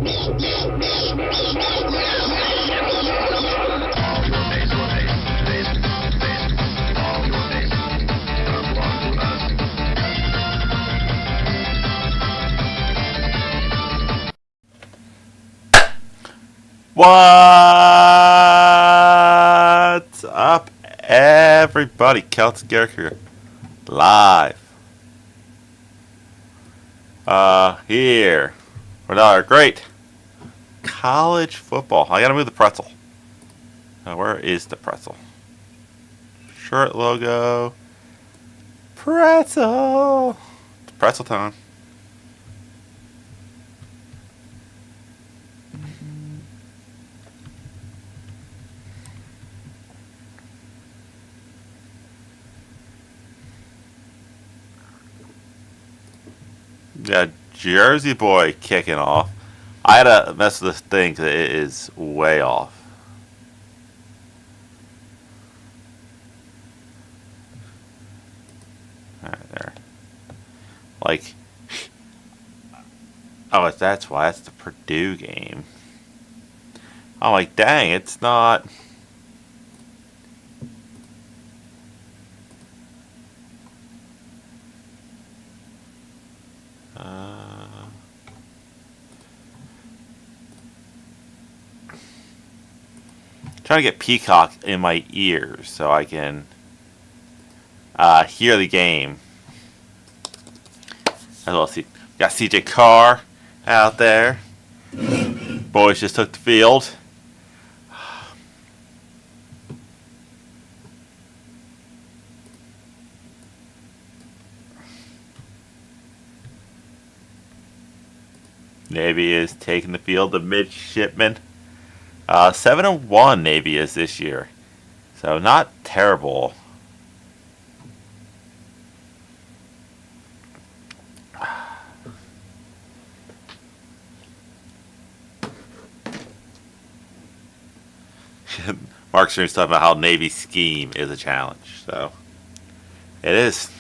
What's up, everybody? Celtic Scarecrow live. Here with our great college football. I gotta move the pretzel. Where is the pretzel? Shirt logo. Pretzel. It's pretzel time. Yeah, Jersey boy kicking off. I had to mess with this thing because it is way off. Alright, there. Like, oh, that's why. That's the Purdue game. I'm like, dang, it's not. Trying to get Peacock in my ears so I can hear the game. As well, see, got CJ Carr out there. Boys just took the field. Navy is taking the field. The Midshipmen. 7-1 Navy is this year. So not terrible. Mark Stern's talking about how Navy scheme is a challenge. So it is.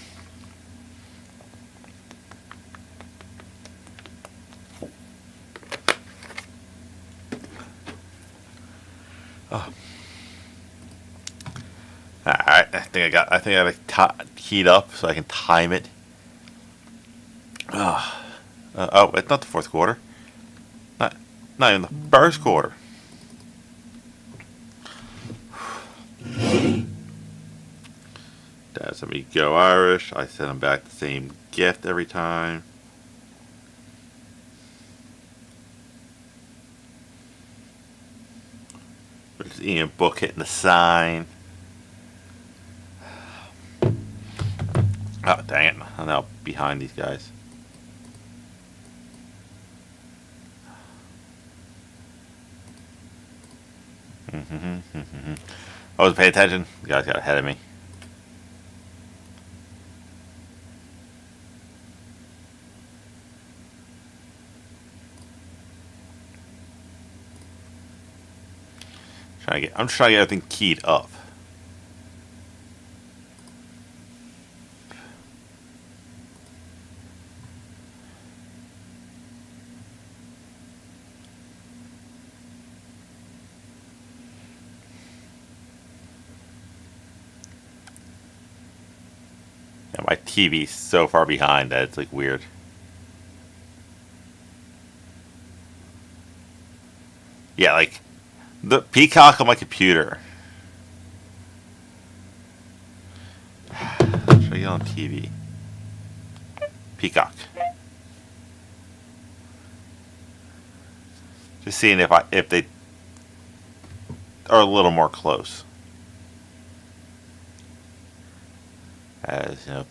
Oh. Alright, I think I gotta heat up so I can time it. Oh, it's not the fourth quarter. Not even the first quarter. Dad's let me go Irish. I send him back the same gift every time. There's Ian Book hitting the sign. Oh, dang it. I'm now behind these guys. I wasn't paying attention. You guys got ahead of me. I'm just trying to get everything keyed up. Yeah, my TV's so far behind that it's like weird. Yeah, like the Peacock on my computer. Should I get on TV? Peacock. Just seeing if they are a little more close. As you know.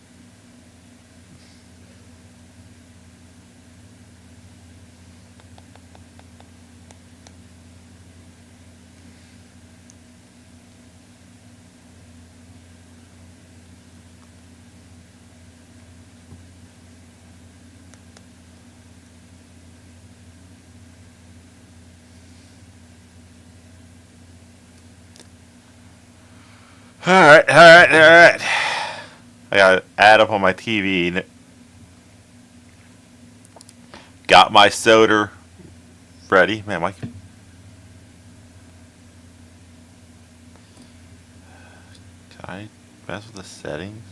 Alright. I gotta add up on my TV. Got my soda ready. Man, Mike. Can I mess with the settings?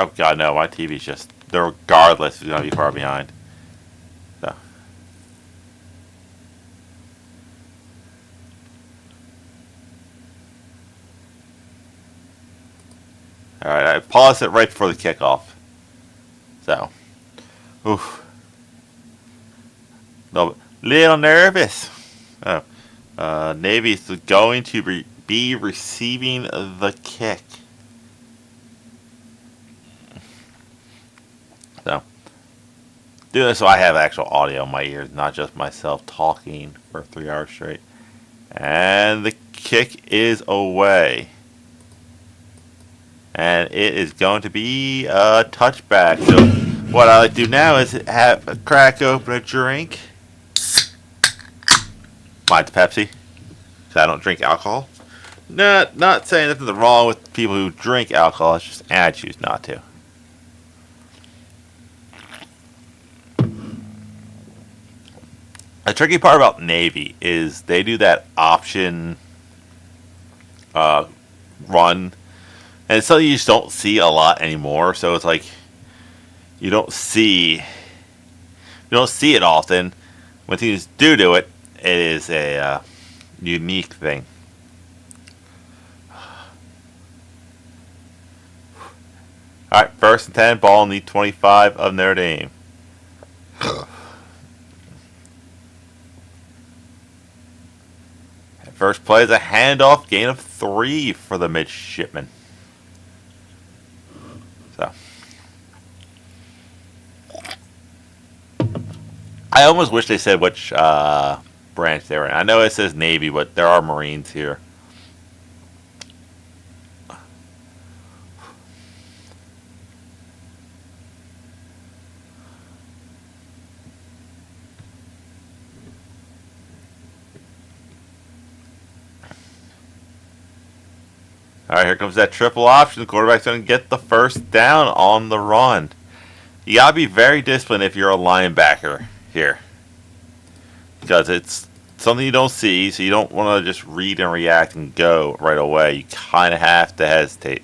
Oh god, no, my TV's just, regardless, is going to be far behind. So. Alright, I paused it right before the kickoff. So. Oof. Little nervous. Oh. Navy's going to be receiving the kick. So, doing this so I have actual audio in my ears, not just myself talking for 3 hours straight. And the kick is away. And it is going to be a touchback. So, what I like to do now is crack open a drink. Mine's Pepsi, because I don't drink alcohol. Not saying nothing wrong with people who drink alcohol, it's just I choose not to. The tricky part about Navy is they do that option run, and it's something you just don't see a lot anymore. So it's like you don't see it often. When teams do it, it is a unique thing. All right, 1st and 10, ball in the 25 of Notre Dame. First play is a handoff, gain of 3 for the Midshipmen. So, I almost wish they said which branch they were in. I know it says Navy, but there are Marines here. All right, here comes that triple option. The quarterback's going to get the first down on the run. You got to be very disciplined if you're a linebacker here, because it's something you don't see, so you don't want to just read and react and go right away. You kind of have to hesitate.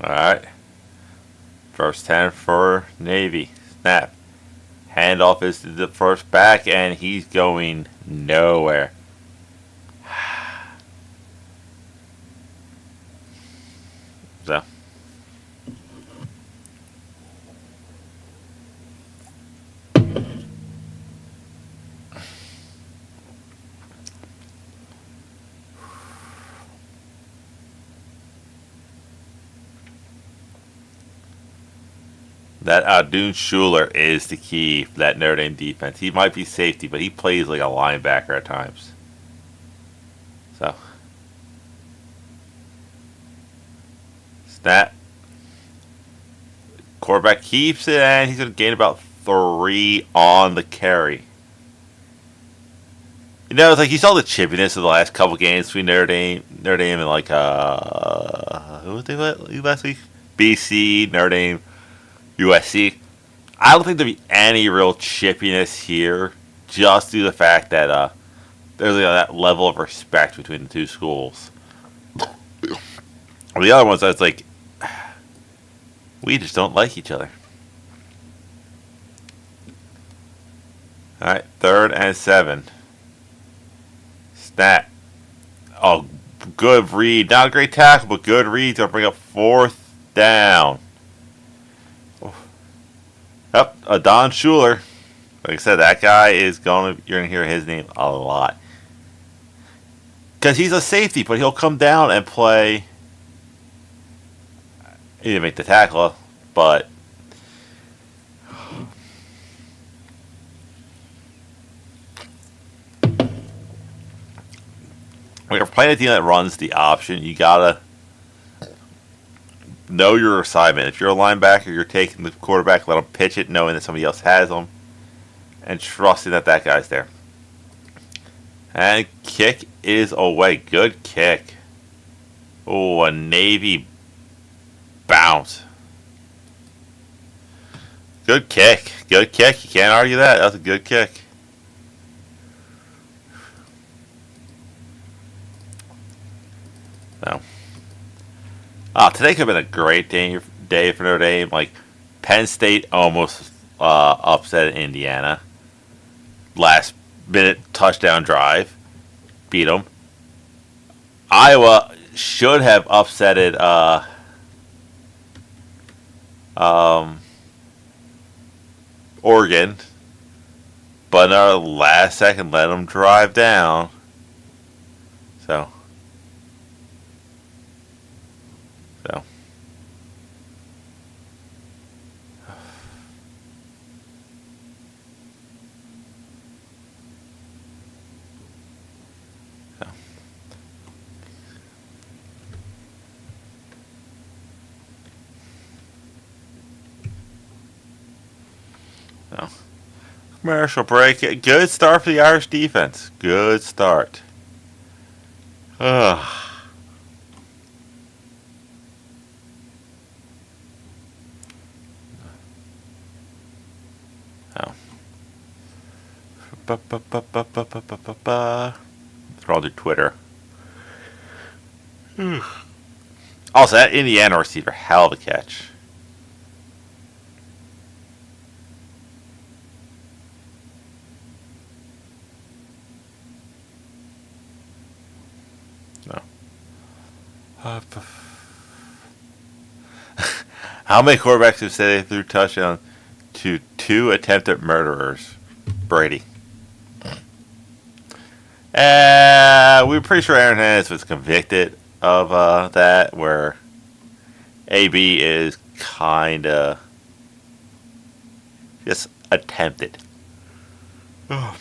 Alright. 1st 10 for Navy. Snap. Handoff is to the first back, and he's going nowhere. So. That Dune Schuler is the key for that Notre Dame defense. He might be safety, but he plays like a linebacker at times. So. Snap. Quarterback keeps it, and he's going to gain about 3 on the carry. You know, it's like you saw the chippiness of the last couple games between Notre Dame and like who was they last week? BC, Notre Dame, USC. I don't think there'll be any real chippiness here, just due to the fact that there's that level of respect between the two schools. The other ones, it's like we just don't like each other. All right, 3rd and 7. Snap. Oh, good read. Not a great tackle, but good read to bring up 4th down. Yep, Don Schuler. Like I said, that guy is you're going to hear his name a lot. Because he's a safety, but he'll come down and play He didn't make the tackle, but when you're playing a team that runs the option, you gotta know your assignment. If you're a linebacker, you're taking the quarterback, let him pitch it, knowing that somebody else has him, and trusting that that guy's there. And kick is away. Good kick. Oh, a Navy bounce. Good kick. Good kick. You can't argue that. That was a good kick. So. Today could have been a great day for Notre Dame. Like, Penn State almost upset Indiana. Last minute touchdown drive. Beat them. Iowa should have upsetted Oregon. But in our last second, let them drive down. So. Commercial break. Good start for the Irish defense. Good start. Ugh. Throw all their Twitter. Also, that Indiana receiver, hell of a catch. No. How many quarterbacks have said they threw touchdown to 2 attempted murderers? Brady. We're pretty sure Aaron Hernandez was convicted of that, where AB is kind of just attempted. Oh.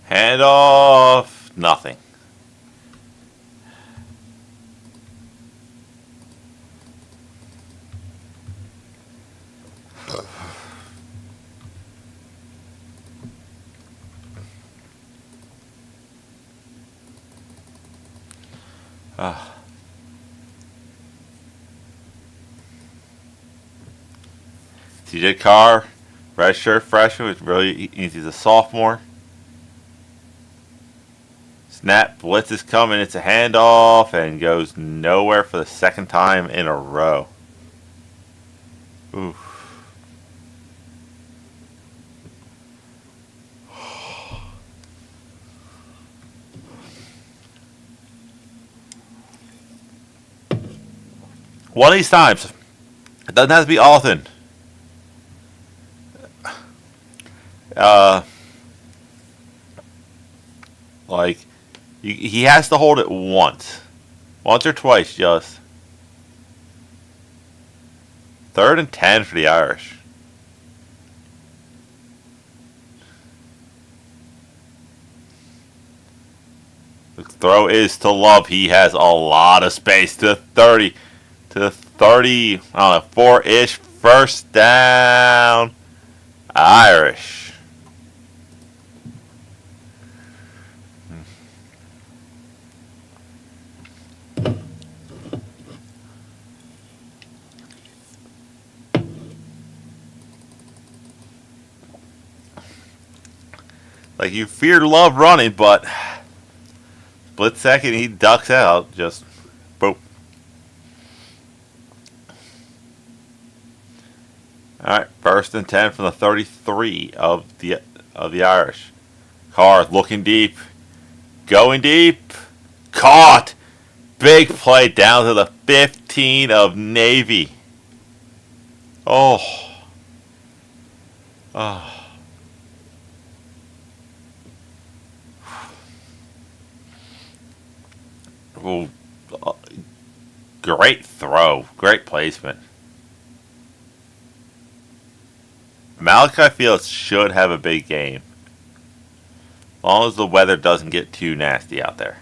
Hand off. Nothing. TJ Carr, redshirt freshman, was really he's a sophomore. Snap, blitz is coming. It's a handoff and goes nowhere for the second time in a row. Oof. One of these times. It doesn't have to be often. Like, he has to hold it once. Once or twice, just. 3rd and 10 for the Irish. The throw is to Love. He has a lot of space to 30. To 30, I don't know, 4-ish. First down. Irish. Like, you feared Love running, but split second he ducks out. Just boop. All right, 1st and 10 from the 33 of the Irish. Carr looking deep, going deep, caught. Big play down to the 15 of Navy. Oh. Oh. Oh. Great throw. Great placement. Malachi Fields should have a big game. As long as the weather doesn't get too nasty out there.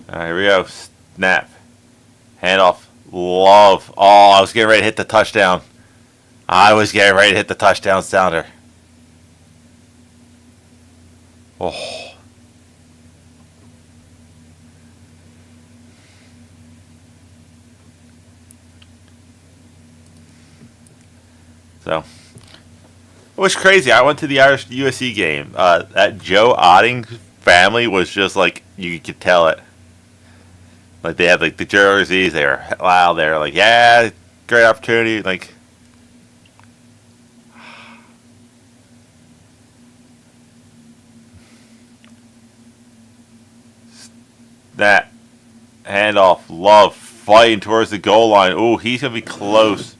Alright, here we go. Snap. Handoff. Love. Oh, I was getting ready to hit the touchdown. I was getting ready to hit the touchdown sounder. Oh. So, it was crazy. I went to the Irish USC game. That Joe Otting family was just like, you could tell it. Like, they had like the jerseys. They were loud. They were like, yeah, great opportunity. Like, that handoff. Love fighting towards the goal line. Ooh, he's gonna be close.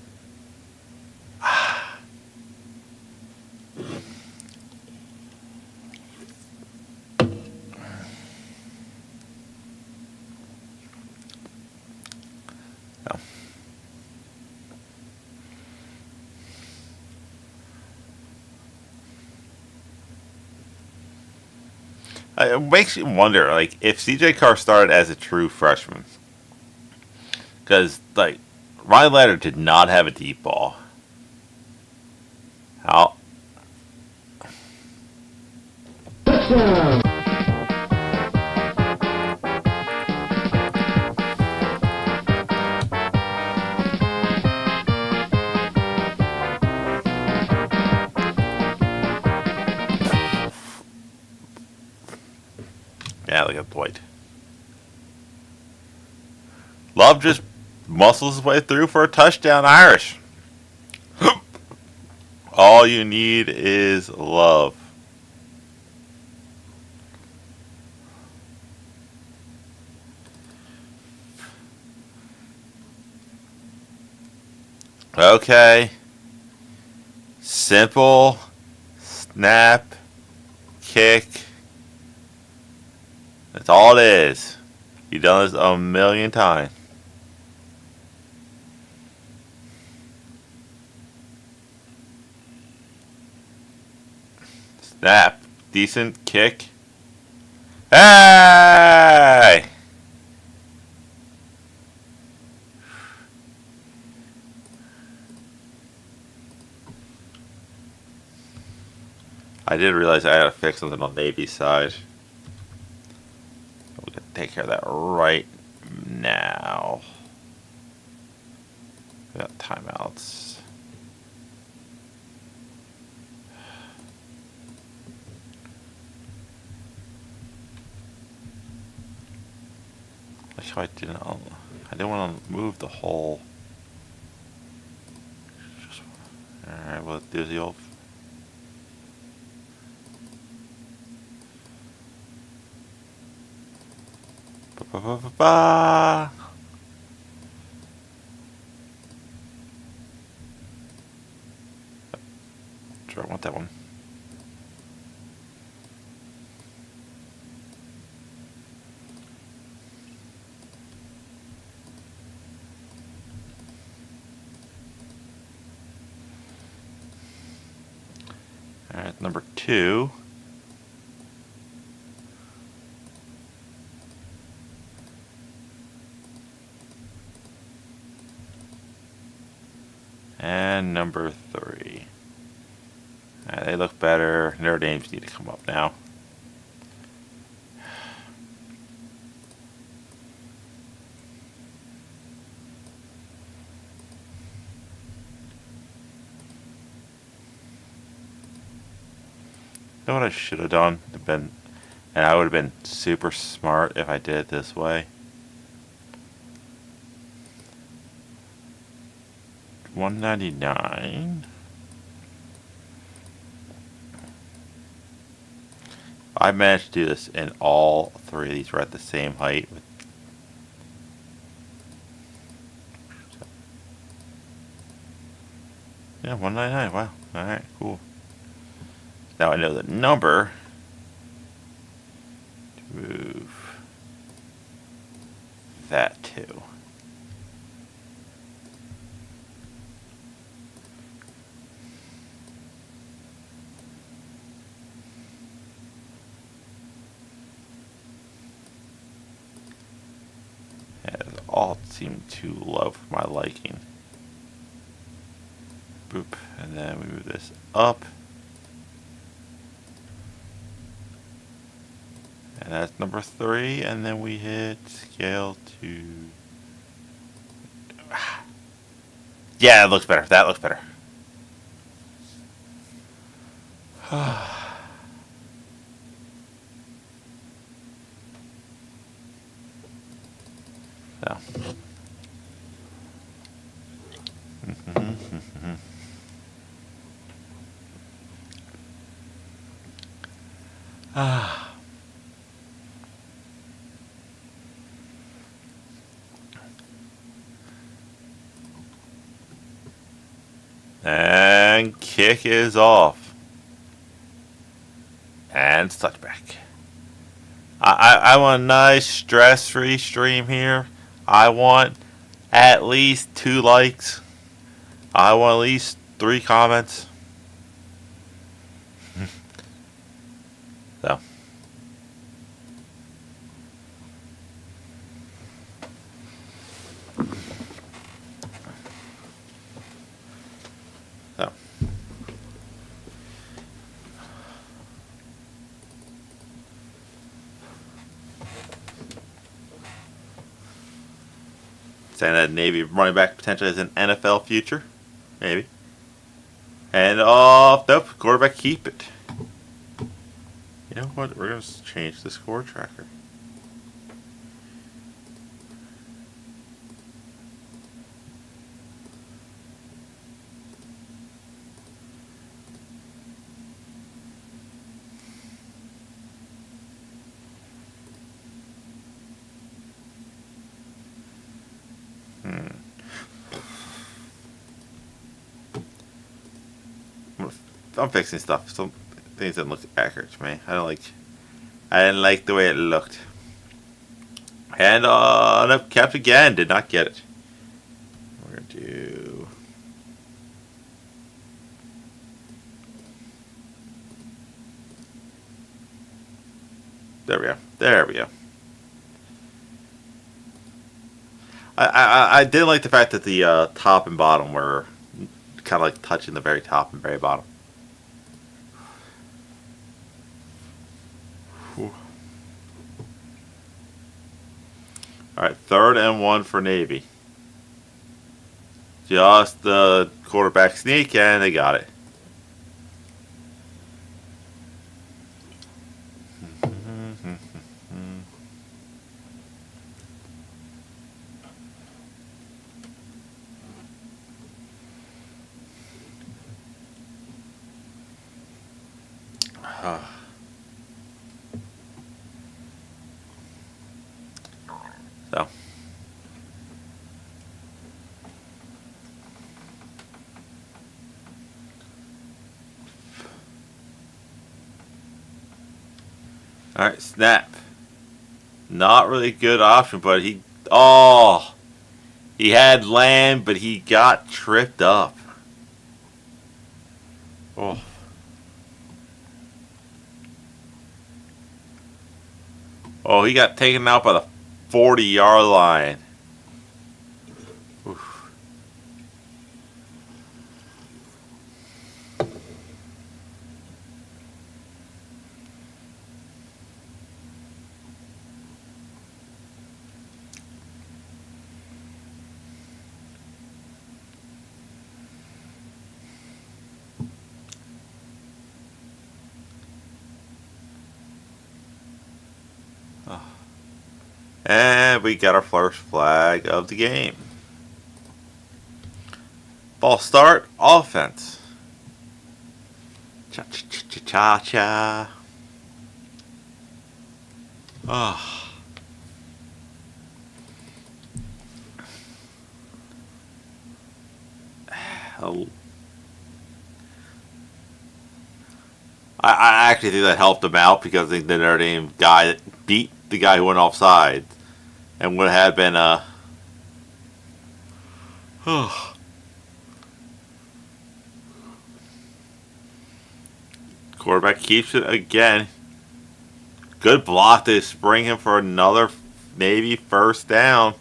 It makes you wonder, like, if CJ Carr started as a true freshman. Because, like, Ryan Leonard did not have a deep ball. How? Yeah, look at Boyd. Love just muscles his way through for a touchdown, Irish. All you need is love. Okay. Simple. Snap. Kick. That's all it is. You've done this a million times. Snap. Decent kick. Hey! I did realize I had to fix something on Navy's side. We're going to take care of that right now. We got timeouts. Like how I didn't want to move the whole. Alright, well, do the old. Ba-ba-ba-ba. Sure, I want that one. Alright, number 2. And number 3. They look better. Their names need to come up now. know what I should have done? And I would have been super smart if I did it this way. 199. I managed to do this, and all three of these were at the same height. Yeah, 199. Wow. All right, cool. Now I know the number to move that to. It all seemed too low for my liking. Boop, and then we move this up. And that's number 3, and then we hit scale to... Yeah, that looks better. That looks better. So. And kick is off. And touchback. I want a nice stress-free stream here. I want at least 2 likes. I want at least 3 comments. So. So. Saying that Navy running back potentially has an NFL future. Maybe. And off, nope, quarterback keep it. You know what? We're going to change the score tracker. I'm fixing stuff. Some things didn't look accurate to me. I didn't like the way it looked. And nope, capped again. Did not get it. We're gonna do. There we go. There we go. I did like the fact that the top and bottom were kind of like touching the very top and very bottom. Alright, 3rd and 1 for Navy. Just the quarterback sneak, and they got it. So. Alright, snap. Not really good option, but he... Oh! He had land, but he got tripped up. Oh. Oh, he got taken out by the 40-yard line. Oof. And we got our first flag of the game. Ball start, offense. Cha-cha-cha-cha-cha. Oh. I actually think that helped him out because I think the Notre Dame guy beat the guy who went offside and would have been quarterback keeps it again. Good block to spring him for another maybe first down.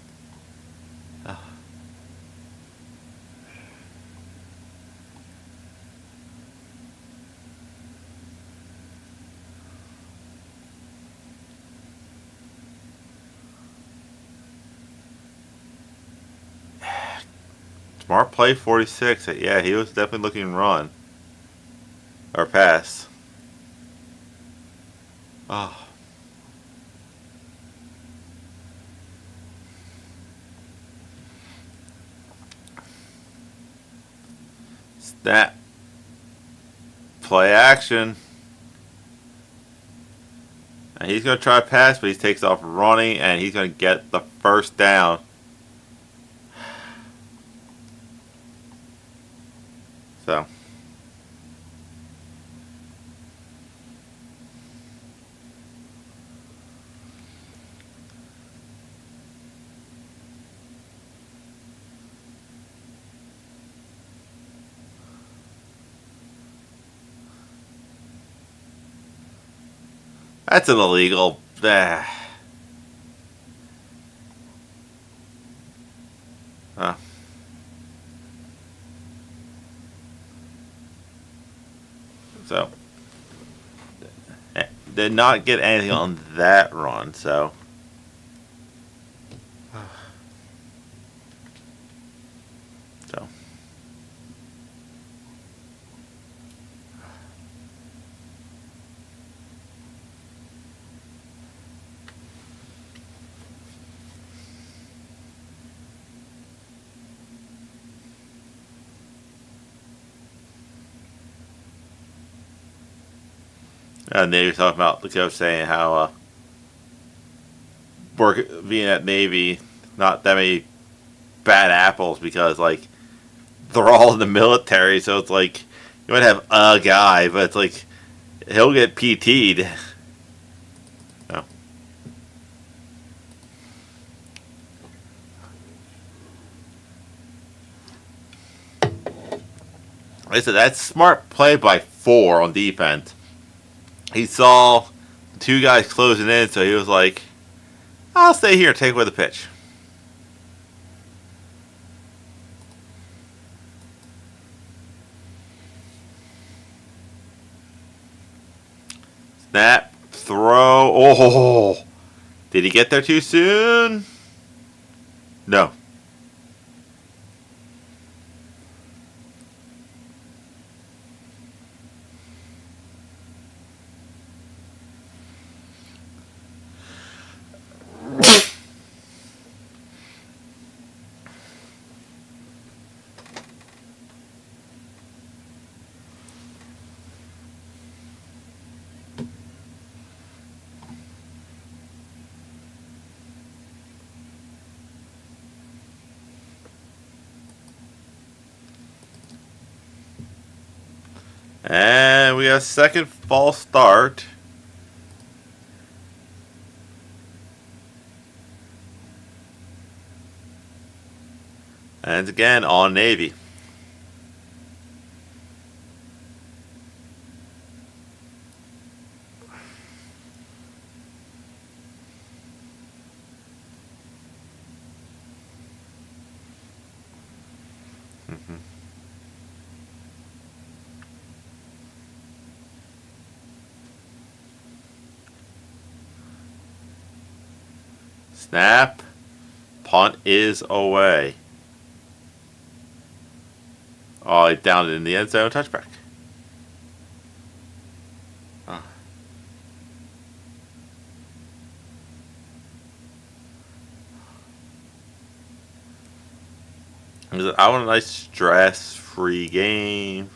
Smart play 46. Yeah, he was definitely looking to run. Or pass. Oh. Snap. Play action. And he's going to try to pass, but he takes off running, and he's going to get the first down. So. That's an illegal. So, did not get anything on that run, so. So. And they were talking about the coach saying how being at Navy, not that many bad apples because like they're all in the military, so it's like you might have a guy, but it's like he'll get PT'd. No. Like I said, that's smart play by 4 on defense. He saw 2 guys closing in, so he was like, I'll stay here and take away the pitch. Snap, throw. Oh, did he get there too soon? No. And we got a second false start. And again on Navy. Snap. Punt is away. Oh, he downed it in the end zone. Touchback. I want a nice stress-free game.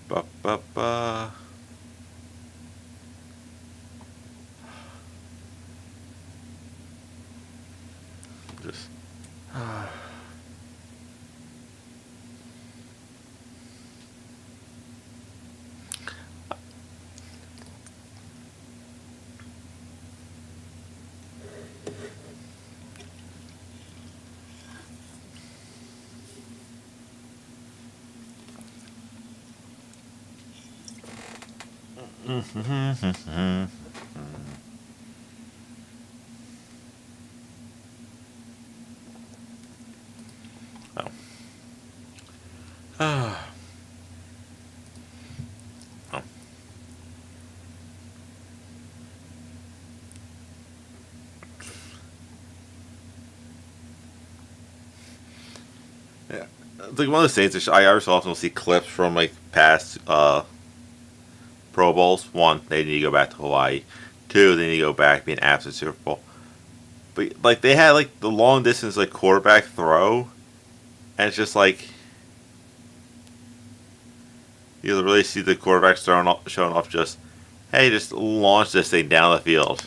Ba ba ba. Just. Oh. Oh. Yeah. It's like one of those things. I always often will see clips from like past Pro Bowls. One, they need to go back to Hawaii. Two, they need to go back be an absolute Super Bowl. But like they had like the long distance like quarterback throw, and it's just like you really see the quarterback showing off just, hey, just launch this thing down the field.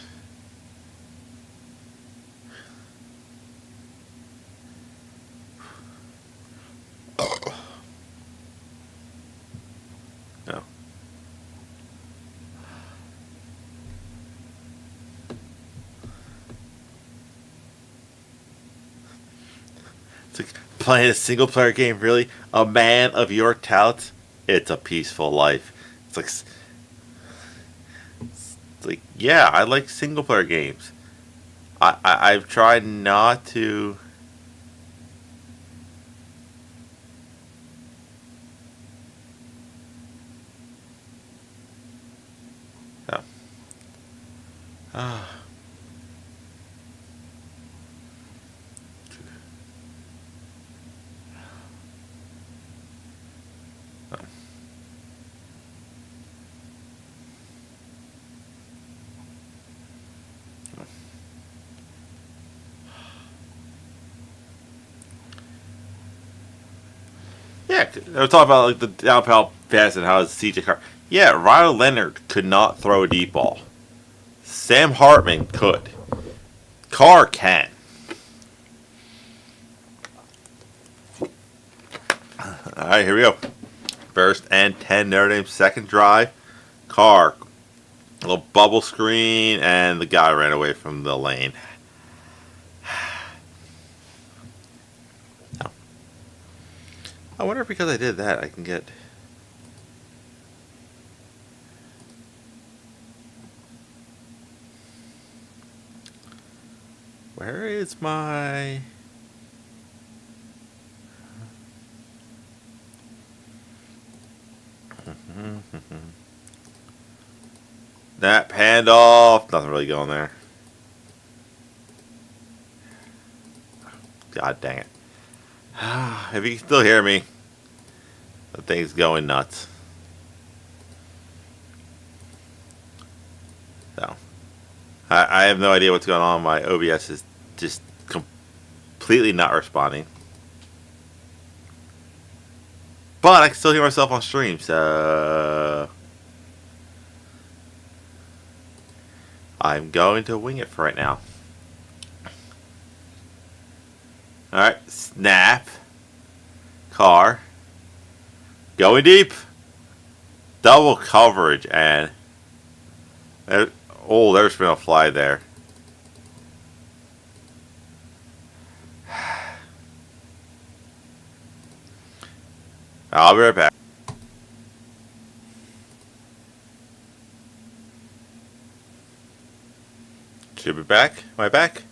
No. It's like playing a single player game, really? A man of your talents? It's a peaceful life. It's like yeah, I like single player games. I've tried not to. No. Ah. No. Yeah, they were talking about like the downpout pass and how it's CJ Carr. Yeah, Riley Leonard could not throw a deep ball. Sam Hartman could. Carr can. All right, here we go. First and 10, Notre Dame second drive. Carr, a little bubble screen, and the guy ran away from the lane. No. I wonder if because I did that, I can get. Where is my. That handoff. Nothing really going there. God dang it. If you can still hear me, the thing's going nuts. So, I have no idea what's going on. My OBS is just completely not responding. But I can still hear myself on stream, so I'm going to wing it for right now. Alright, snap. Carr. Going deep. Double coverage, and there's been a fly there. I'll be right back. Should be back. Am I back?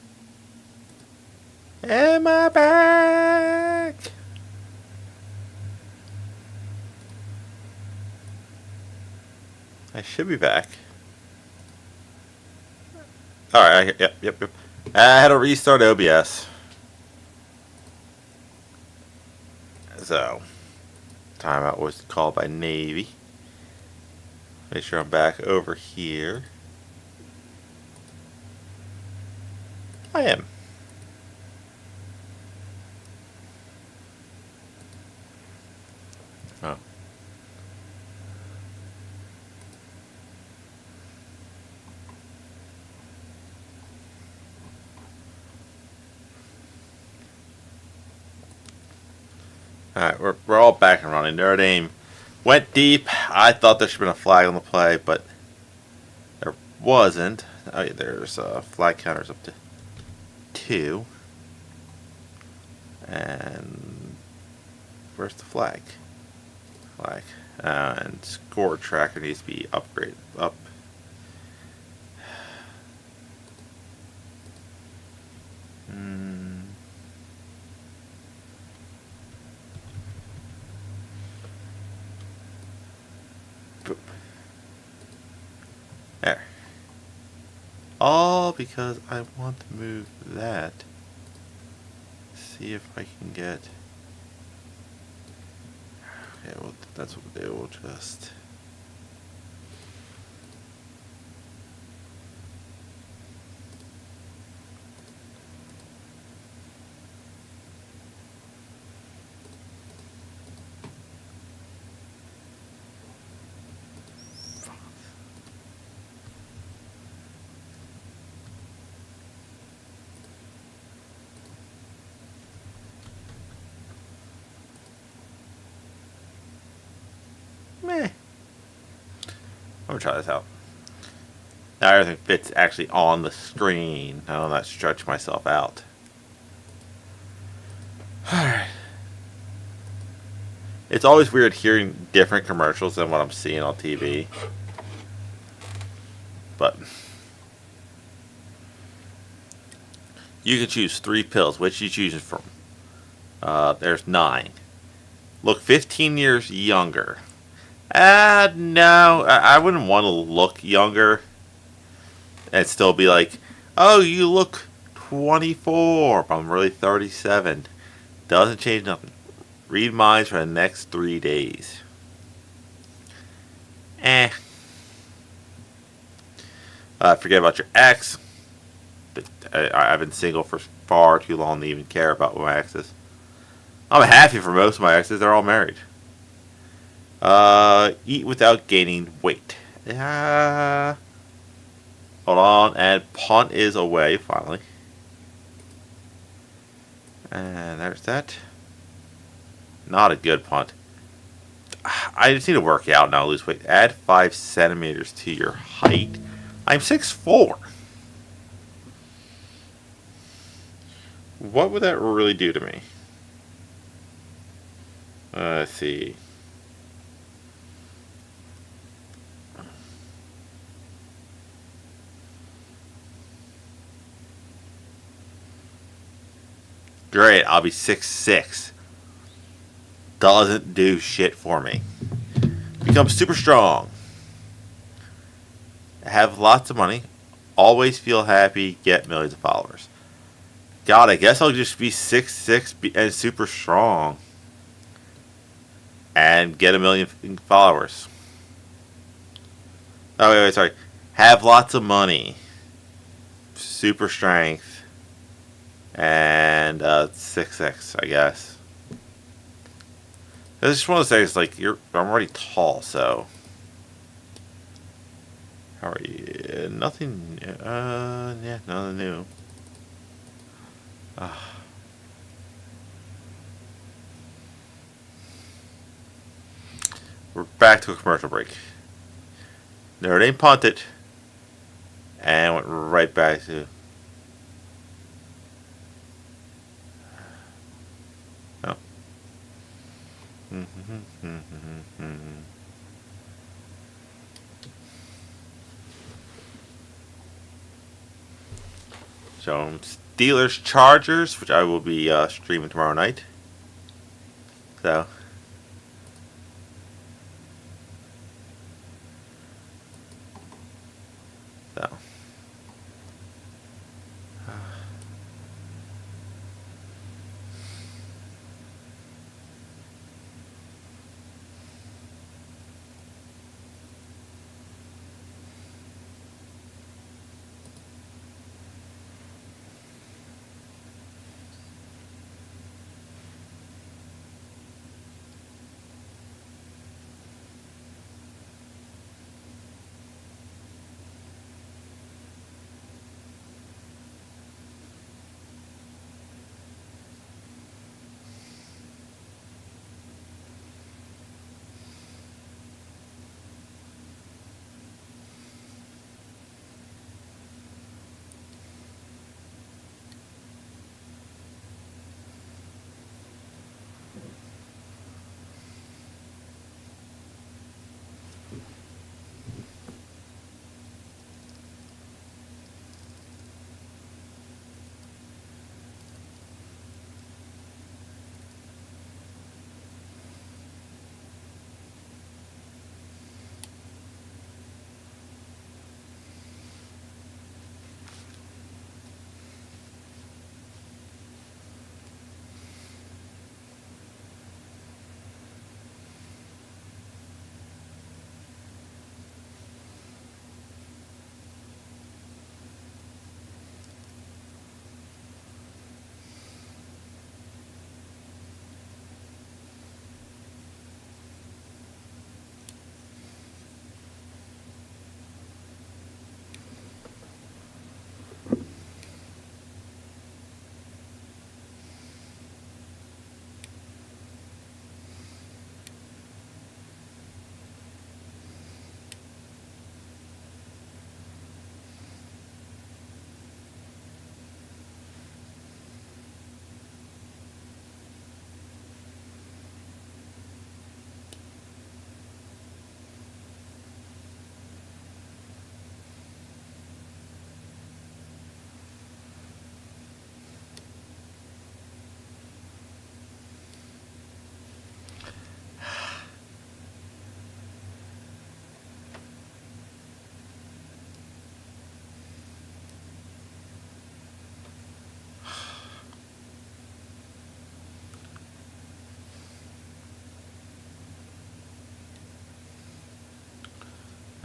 Am I back? I should be back. Alright, yep. I had to restart OBS. So, timeout was called by Navy. Make sure I'm back over here. I am. Oh. Alright, we're all back and running. Notre Dame went deep. I thought there should have been a flag on the play, but there wasn't. Oh, yeah, there's flag counters up to 2. And where's the flag? Flag. And score tracker needs to be upgraded. Up. Boop. There. All because I want to move that. See if I can get. Okay, well, that's what they will just. Meh. I'm gonna try this out. Now everything fits actually on the screen. I don't not stretch myself out. Alright. It's always weird hearing different commercials than what I'm seeing on TV. But you can choose 3 pills. Which you choose from? There's 9. Look 15 years younger. No, I wouldn't want to look younger and still be like, oh, you look 24, but I'm really 37. Doesn't change nothing. Read minds for the next 3 days. Forget about your ex. I've been single for far too long to even care about my exes. I'm happy for most of my exes. They're all married. Eat without gaining weight. Hold on, and punt is away finally. And there's that. Not a good punt. I just need to work out now, lose weight. Add 5 centimeters to your height. I'm 6'4". What would that really do to me? Let's see. Great, I'll be 6'6". Doesn't do shit for me. Become super strong. Have lots of money. Always feel happy. Get millions of followers. God, I guess I'll just be 6'6" and super strong. And get 1 million followers. Oh, wait, sorry. Have lots of money. Super strength. And 6'6", I guess. It's just one of those things, like, I'm already tall, so. How are you? Nothing, yeah, nothing new. We're back to a commercial break. Notre Dame punted. And went right back to. Oh. So, Steelers Chargers, which I will be streaming tomorrow night. So.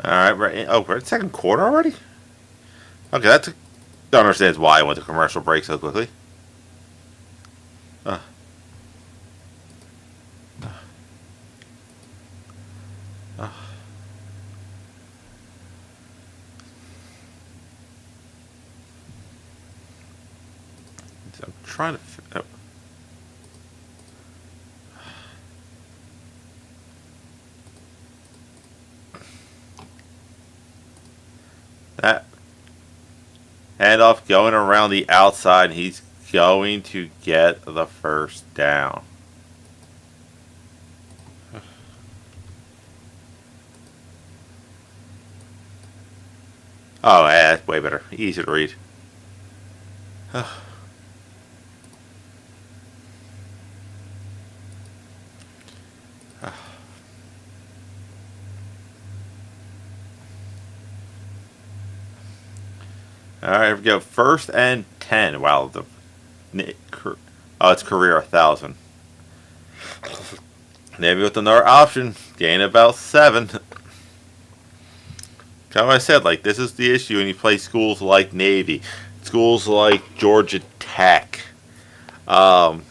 Alright, right. Oh, we're at second quarter already? Okay, that understands why I went to commercial break so quickly. Uh, uh, I'm trying to. Oh. That handoff going around the outside. He's going to get the first down. Oh, yeah, that's way better. Easy to read. Alright, here we go. First and 10. Wow, it's career 1,000. Maybe with another option, gain about 7. Kind of what I said, like, this is the issue when you play schools like Navy, schools like Georgia Tech. You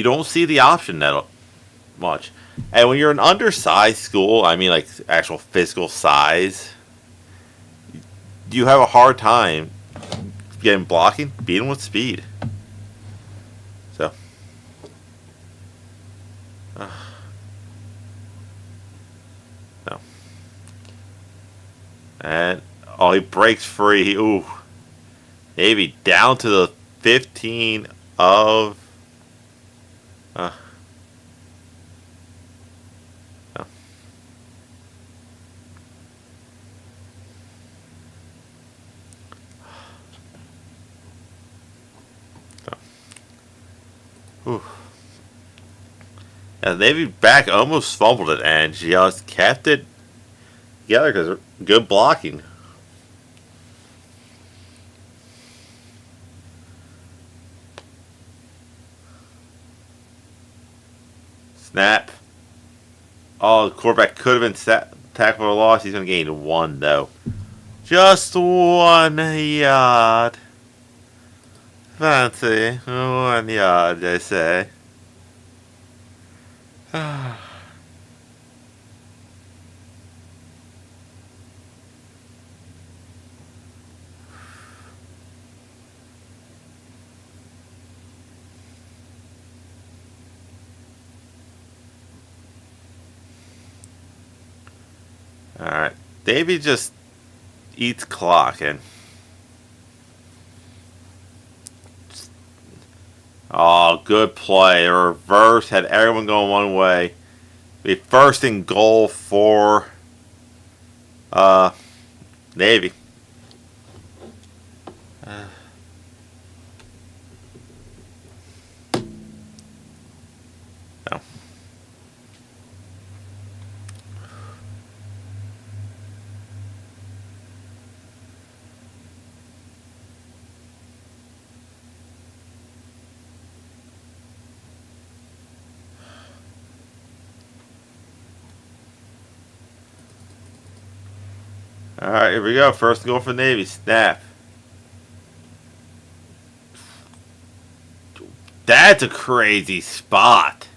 don't see the option that much. And when you're an undersized school, I mean, like, actual physical size, you have a hard time getting blocking, beating with speed. So. No. And, oh, he breaks free. Ooh. Maybe down to the 15 of. No. Ooh. Yeah, Navy back almost fumbled it and just kept it together because good blocking. Snap. Oh, the quarterback could have been tackled for a loss. He's going to gain 1, though. Just 1 yard. Fancy. 1 yard, they say. Alright. Davey just eats clock and. Oh, good play. The reverse had everyone going one way. Be first and goal for Navy. No. Alright, here we go. First goal for Navy. Snap. That's a crazy spot.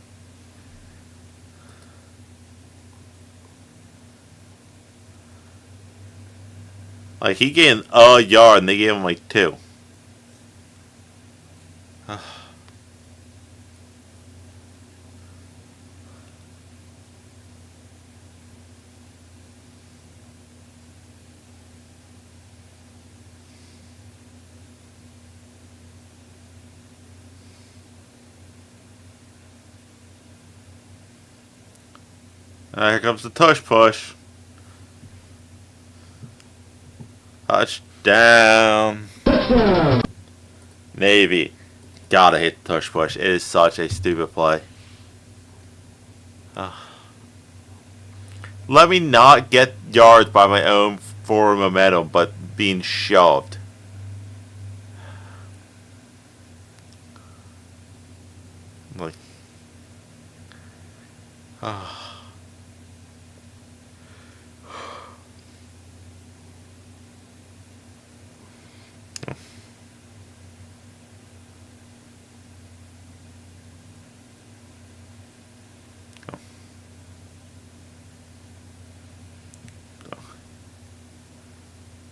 Like, he gained a yard and they gave him like 2. Here comes the tush push. Touchdown. Navy. Gotta hit the tush push. It is such a stupid play. Let me not get yards by my own forward momentum, but being shoved. Like.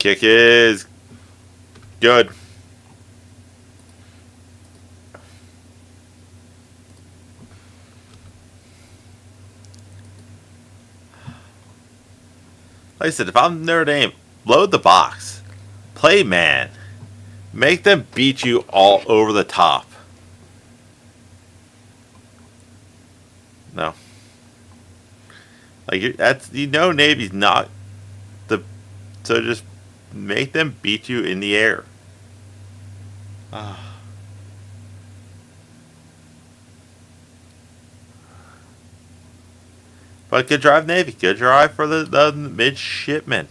Kick is good. Like I said, if I'm Notre Dame, load the box. Play man. Make them beat you all over the top. No. Like that's Navy's not the so just make them beat you in the air. But good drive, Navy. Good drive for the midshipmen.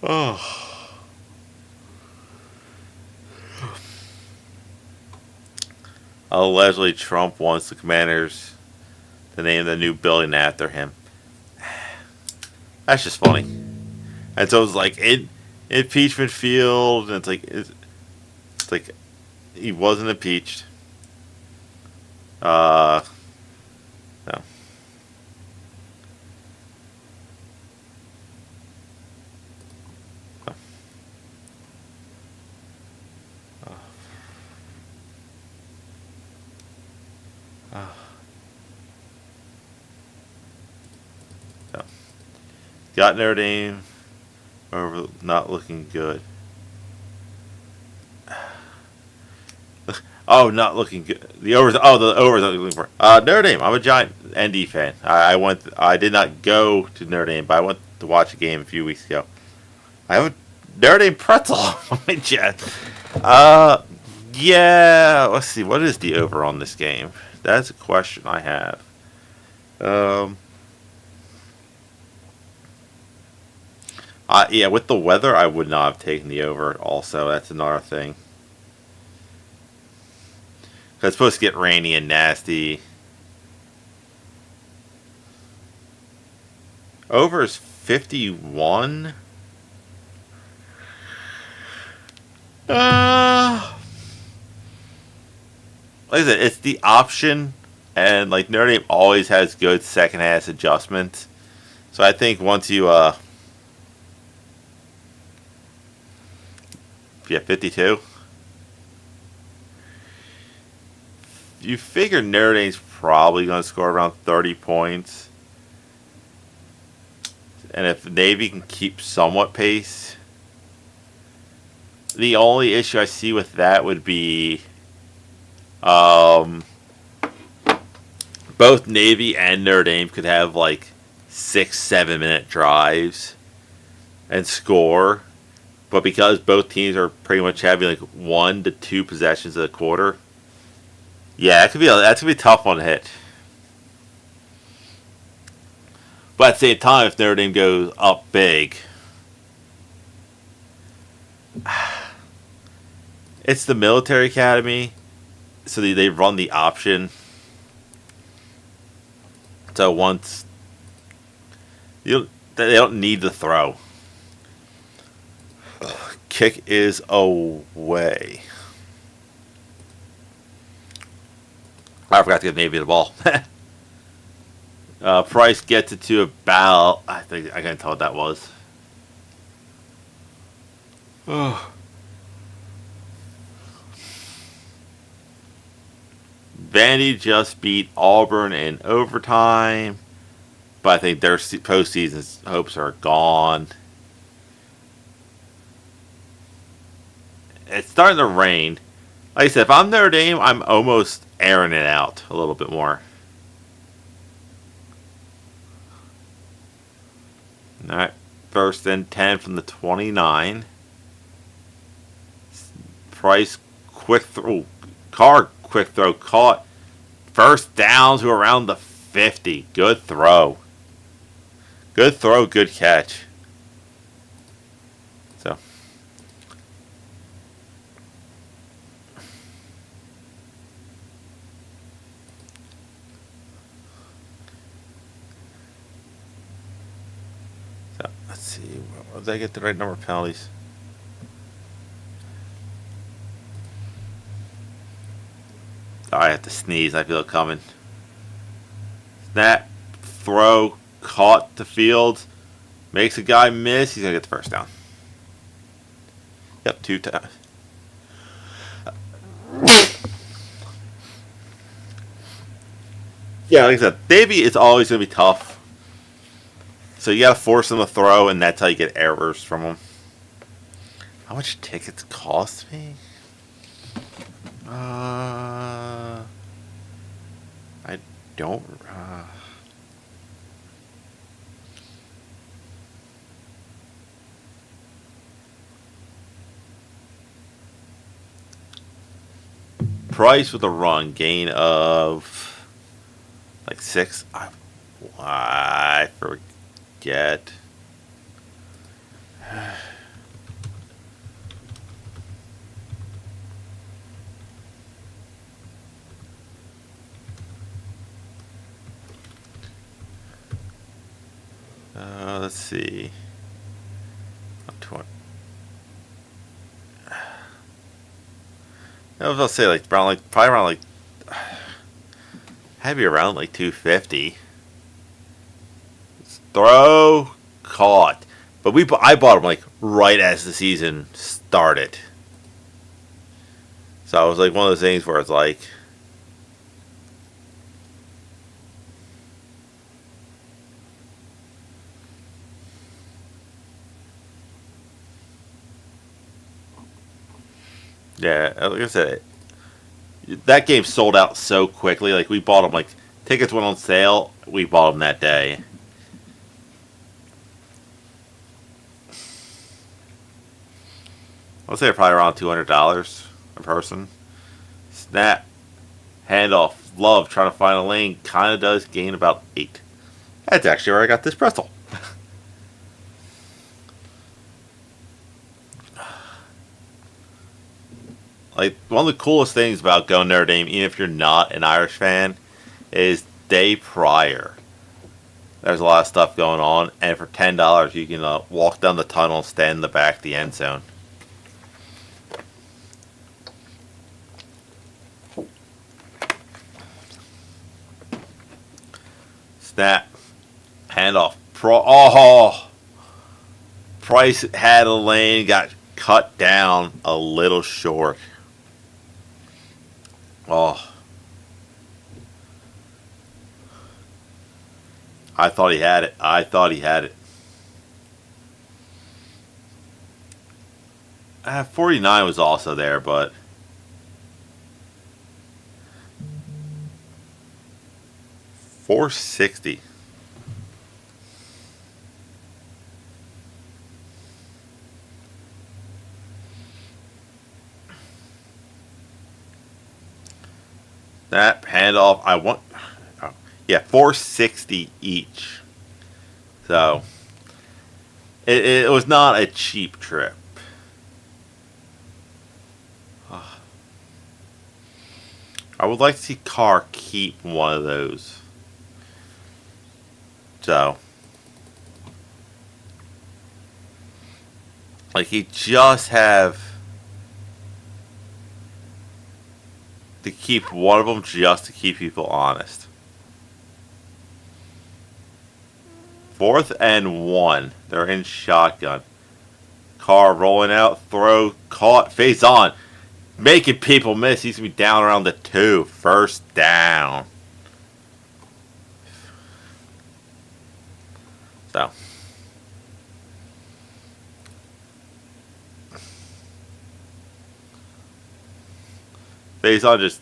Oh. Allegedly, Trump wants the Commanders to name the new building after him. That's just funny. And so it's like impeachment field, and it's like he wasn't impeached. No. Got Notre Dame over not looking good. Oh, not looking good. The overs. Oh, the overs I'm looking for. Notre Dame. I'm a giant ND fan. I went. I did not go to Notre Dame, but I went to watch a game a few weeks ago. I have a Notre Dame pretzel on my jet. Yeah. Let's see. What is the over on this game? That's a question I have. Yeah, with the weather, I would not have taken the over. Also, that's another thing. 'Cause it's supposed to get rainy and nasty. Over is 51. Like I said, it's the option, and like Notre Dame always has good second half adjustments. So I think once you 52. You figure Notre Dame's probably going to score around 30 points. And if Navy can keep somewhat pace, the only issue I see with that would be both Navy and Notre Dame could have like 6-7 minute drives and score. But because both teams are pretty much having like 1 to 2 possessions of the quarter, yeah, that's gonna be a tough one to hit. But at the same time, if Notre Dame goes up big, it's the military academy, so they run the option. So once they don't need to throw. Kick is away. I forgot to give Navy the ball. Price gets it to about. I think I can't tell what that was. Oh. Vandy just beat Auburn in overtime, but I think their postseason hopes are gone. It's starting to rain. Like I said, if I'm Notre Dame, I'm almost airing it out a little bit more. Alright, 1st and 10 from the 29. Price, quick throw. Carr, quick throw, caught. First down to around the 50. Good throw. Good throw, good catch. So. Let's see. Did I get the right number of penalties? Oh, I have to sneeze. I feel it coming. Snap, throw, caught the field. Makes a guy miss. He's going to get the first down. Yep, 2 times. Yeah, like I said, Davey is always going to be tough. So you got to force him to throw, and that's how you get errors from him. How much tickets cost me? I don't... Price with a run, gain of like 6. I forget. Let's see. I was about to say probably around had to be around 250. Throw, caught, but I bought them right as the season started. So it was one of those things where it's yeah, like I said, that game sold out so quickly. We bought them tickets went on sale. We bought them that day. I'll say probably around $200 a person. Snap, handoff, love trying to find a lane. Kind of does gain about 8. That's actually where I got this pretzel. One of the coolest things about going to Notre Dame, even if you're not an Irish fan, is day prior. There's a lot of stuff going on, and for $10 you can walk down the tunnel and stand in the back of the end zone. Snap, handoff, Price had a lane, got cut down a little short. Oh. I thought he had it. 49 was also there, but $460. That handoff, $460 each. So it was not a cheap trip. I would like to see Carr keep one of those. So he just have to keep one of them just to keep people honest. 4th and 1. They're in shotgun. Carr rolling out, throw, caught, face on. Making people miss. He's going to be down around the 2. First down. So. Faison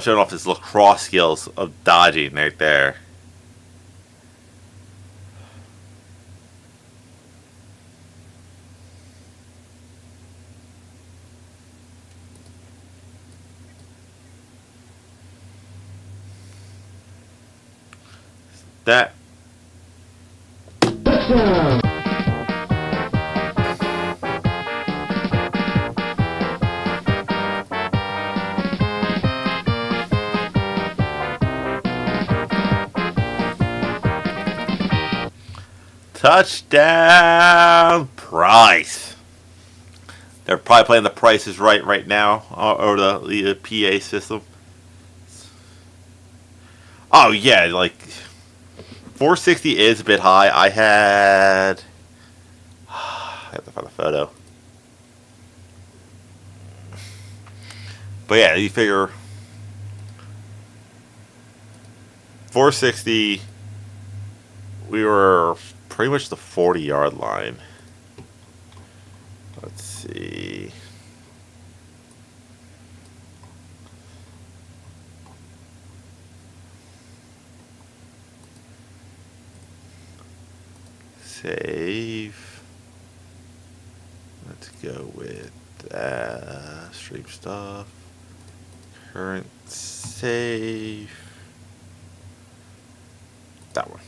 showing off his lacrosse skills of dodging right there. That. Touchdown, Price. They're probably playing the Price is right now over the PA system. Oh yeah, 460 is a bit high. I have to find a photo. But yeah, you figure 460, we were pretty much the 40-yard line. Let's see. Save. Let's go with stream stuff. Current save. That one.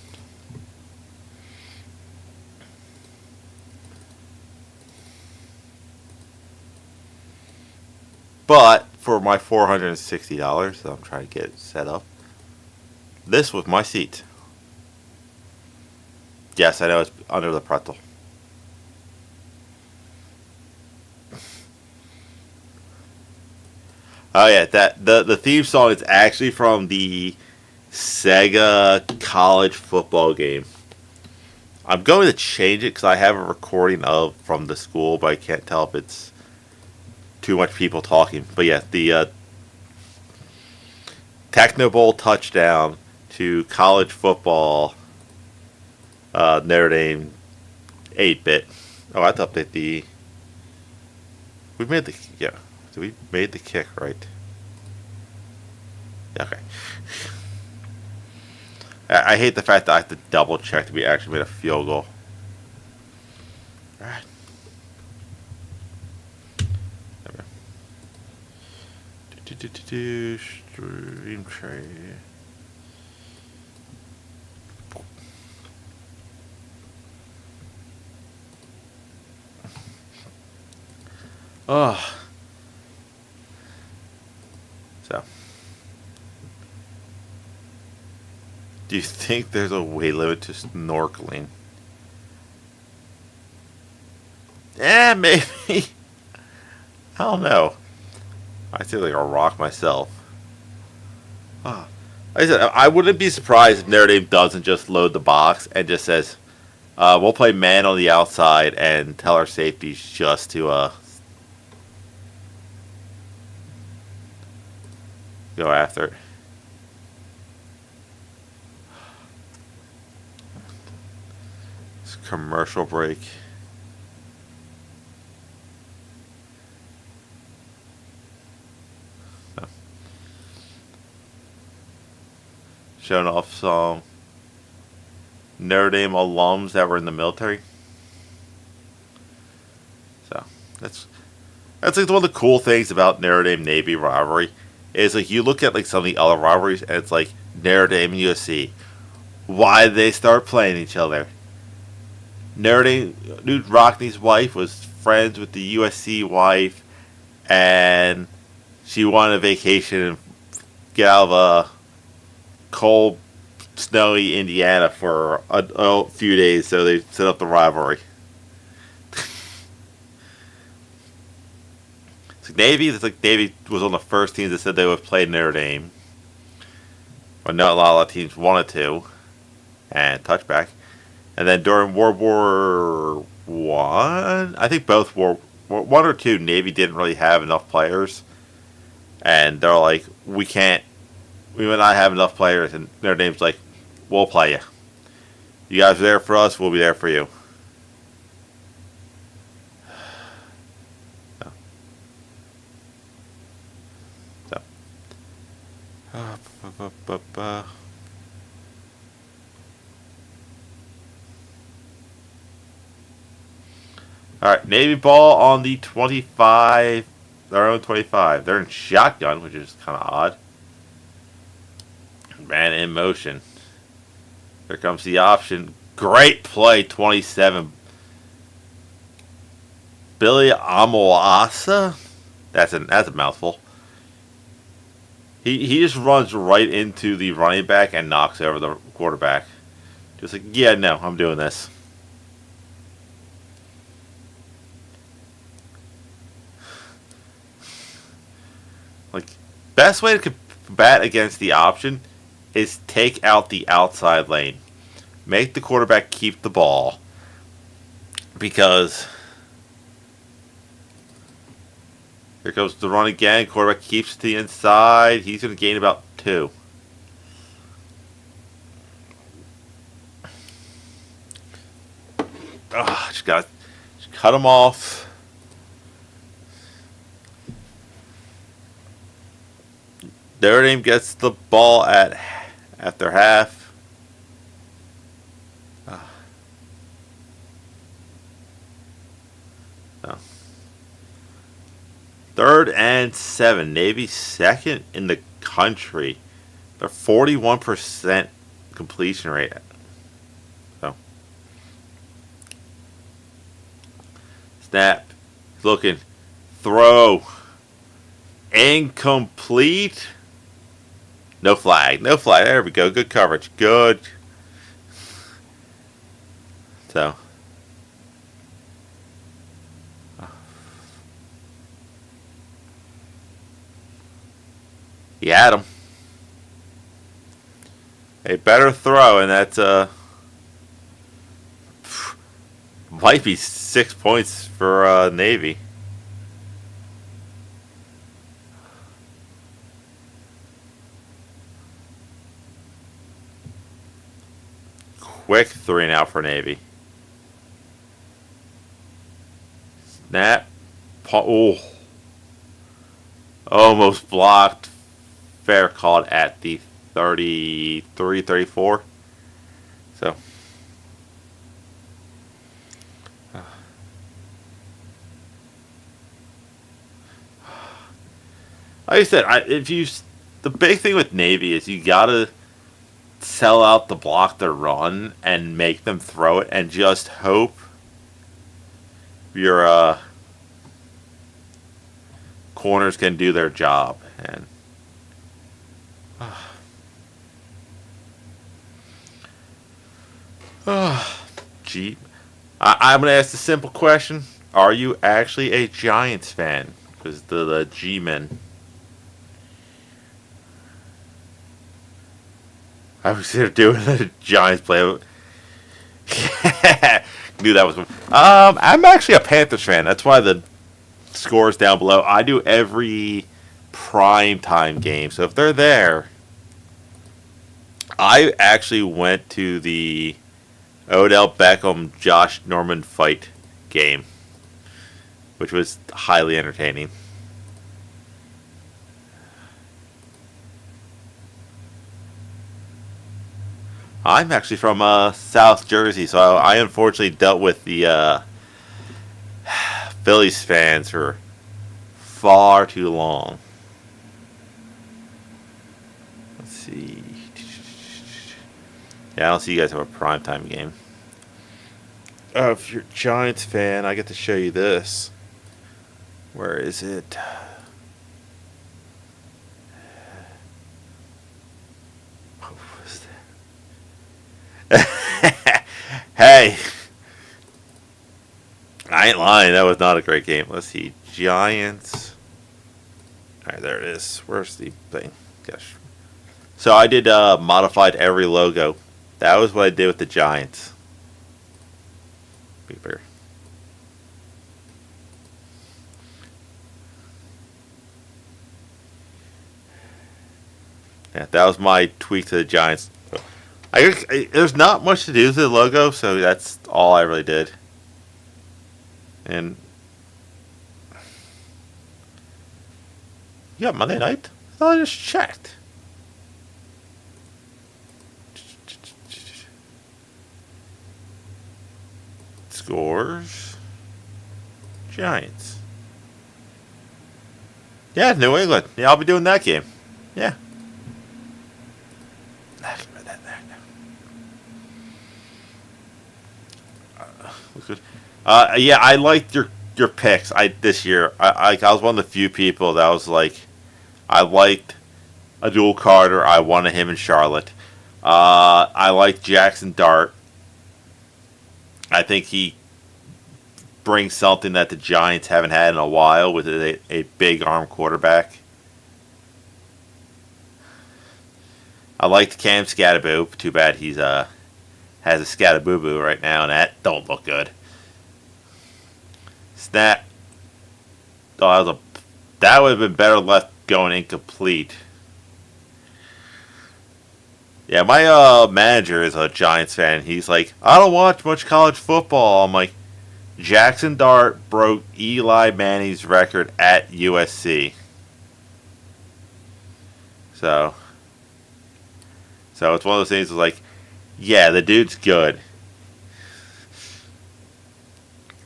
But for my $460 that I'm trying to get set up, this was my seat. Yes, I know it's under the pretzel. Oh yeah, the theme song is actually from the Sega college football game. I'm going to change it because I have a recording of from the school, but I can't tell if it's too much people talking. But yeah, the Techno Bowl touchdown to college football. Notre Dame 8-bit. Oh, I have to update the. We made the we made the kick right. Okay. I hate the fact that I have to double check that we actually made a field goal. All right. Stream tray. Oh. So. Do you think there's a weight limit to snorkeling? Yeah, maybe. I don't know. I feel like a rock myself. Oh. Like I said, I wouldn't be surprised if Notre Dame doesn't just load the box and just says, we'll play man on the outside and tell our safeties just to go after it. It's commercial break. So. Showing off some Notre Dame alums that were in the military. So that's like one of the cool things about Notre Dame Navy rivalry. Is like you look at like some of the other rivalries and it's like Notre Dame and USC. Why did they start playing each other? Notre Dame, Newt Rockney's wife was friends with the USC wife, and she wanted a vacation and get out of a cold, snowy Indiana for a few days, so they set up the rivalry. Navy was on the first teams that said they would play Notre Dame. But not a lot of teams wanted to. And touchback. And then during World War One, I think both War One or two, Navy didn't really have enough players. And they're like, we will not have enough players. And Notre Dame's like, we'll play you. You guys are there for us, we'll be there for you. Alright, Navy ball on the 25, their own 25. They're in shotgun, which is kind of odd. Man in motion. Here comes the option. Great play, 27. Billy Amoasa? That's a mouthful. He just runs right into the running back and knocks over the quarterback. Just like, yeah, no, I'm doing this. Like, best way to combat against the option is take out the outside lane. make the quarterback keep the ball, because here goes the run again. Quarterback keeps to the inside. He's going to gain about 2. Just got to cut him off. Notre Dame gets the ball after half. No. 3rd and 7. Navy second in the country. They're 41% completion rate. So snap. Looking. Throw. Incomplete. No flag. No flag. There we go. Good coverage. Good. So. He had him. A better throw, and that's might be 6 points for Navy. Quick 3 and out for Navy. Snap. Oh. Almost blocked. Fair called at the 33, 34. So. Like I said, the big thing with Navy is you gotta sell out the block to run and make them throw it, and just hope your corners can do their job. And gee, I'm gonna ask a simple question: are you actually a Giants fan? Because the G-men. I was here doing a Giants play. Knew that was. I'm actually a Panthers fan. That's why the score is down below. I do every prime time game. So if they're there, I actually went to the Odell Beckham Josh Norman fight game, which was highly entertaining. I'm actually from South Jersey, so I unfortunately dealt with the Phillies fans for far too long. Let's see. Yeah, I don't see you guys have a primetime game. If you're a Giants fan, I get to show you this. Where is it? Hey, I ain't lying. That was not a great game. Let's see. Giants. Alright, there it is. Where's the thing? Gosh. So I did modified every logo. That was what I did with the Giants. Be fair. Yeah, that was my tweak to the Giants. There's not much to do with the logo, so that's all I really did. And you got Monday night? I thought I just checked. Scores. Giants. Yeah, New England. Yeah, I'll be doing that game. Yeah. Yeah, I liked your picks. This year. I was one of the few people that was like, I liked a dual Carter. I wanted him in Charlotte. I liked Jackson Dart. I think he brings something that the Giants haven't had in a while with a big arm quarterback. I liked Cam Scatterbo. Too bad he's has a scatterboo right now, and that don't look good. Snap. Oh, that would have been better left going incomplete. Yeah, my manager is a Giants fan. He's like, I don't watch much college football. I'm like, Jackson Dart broke Eli Manning's record at USC. So it's one of those things like, yeah, the dude's good.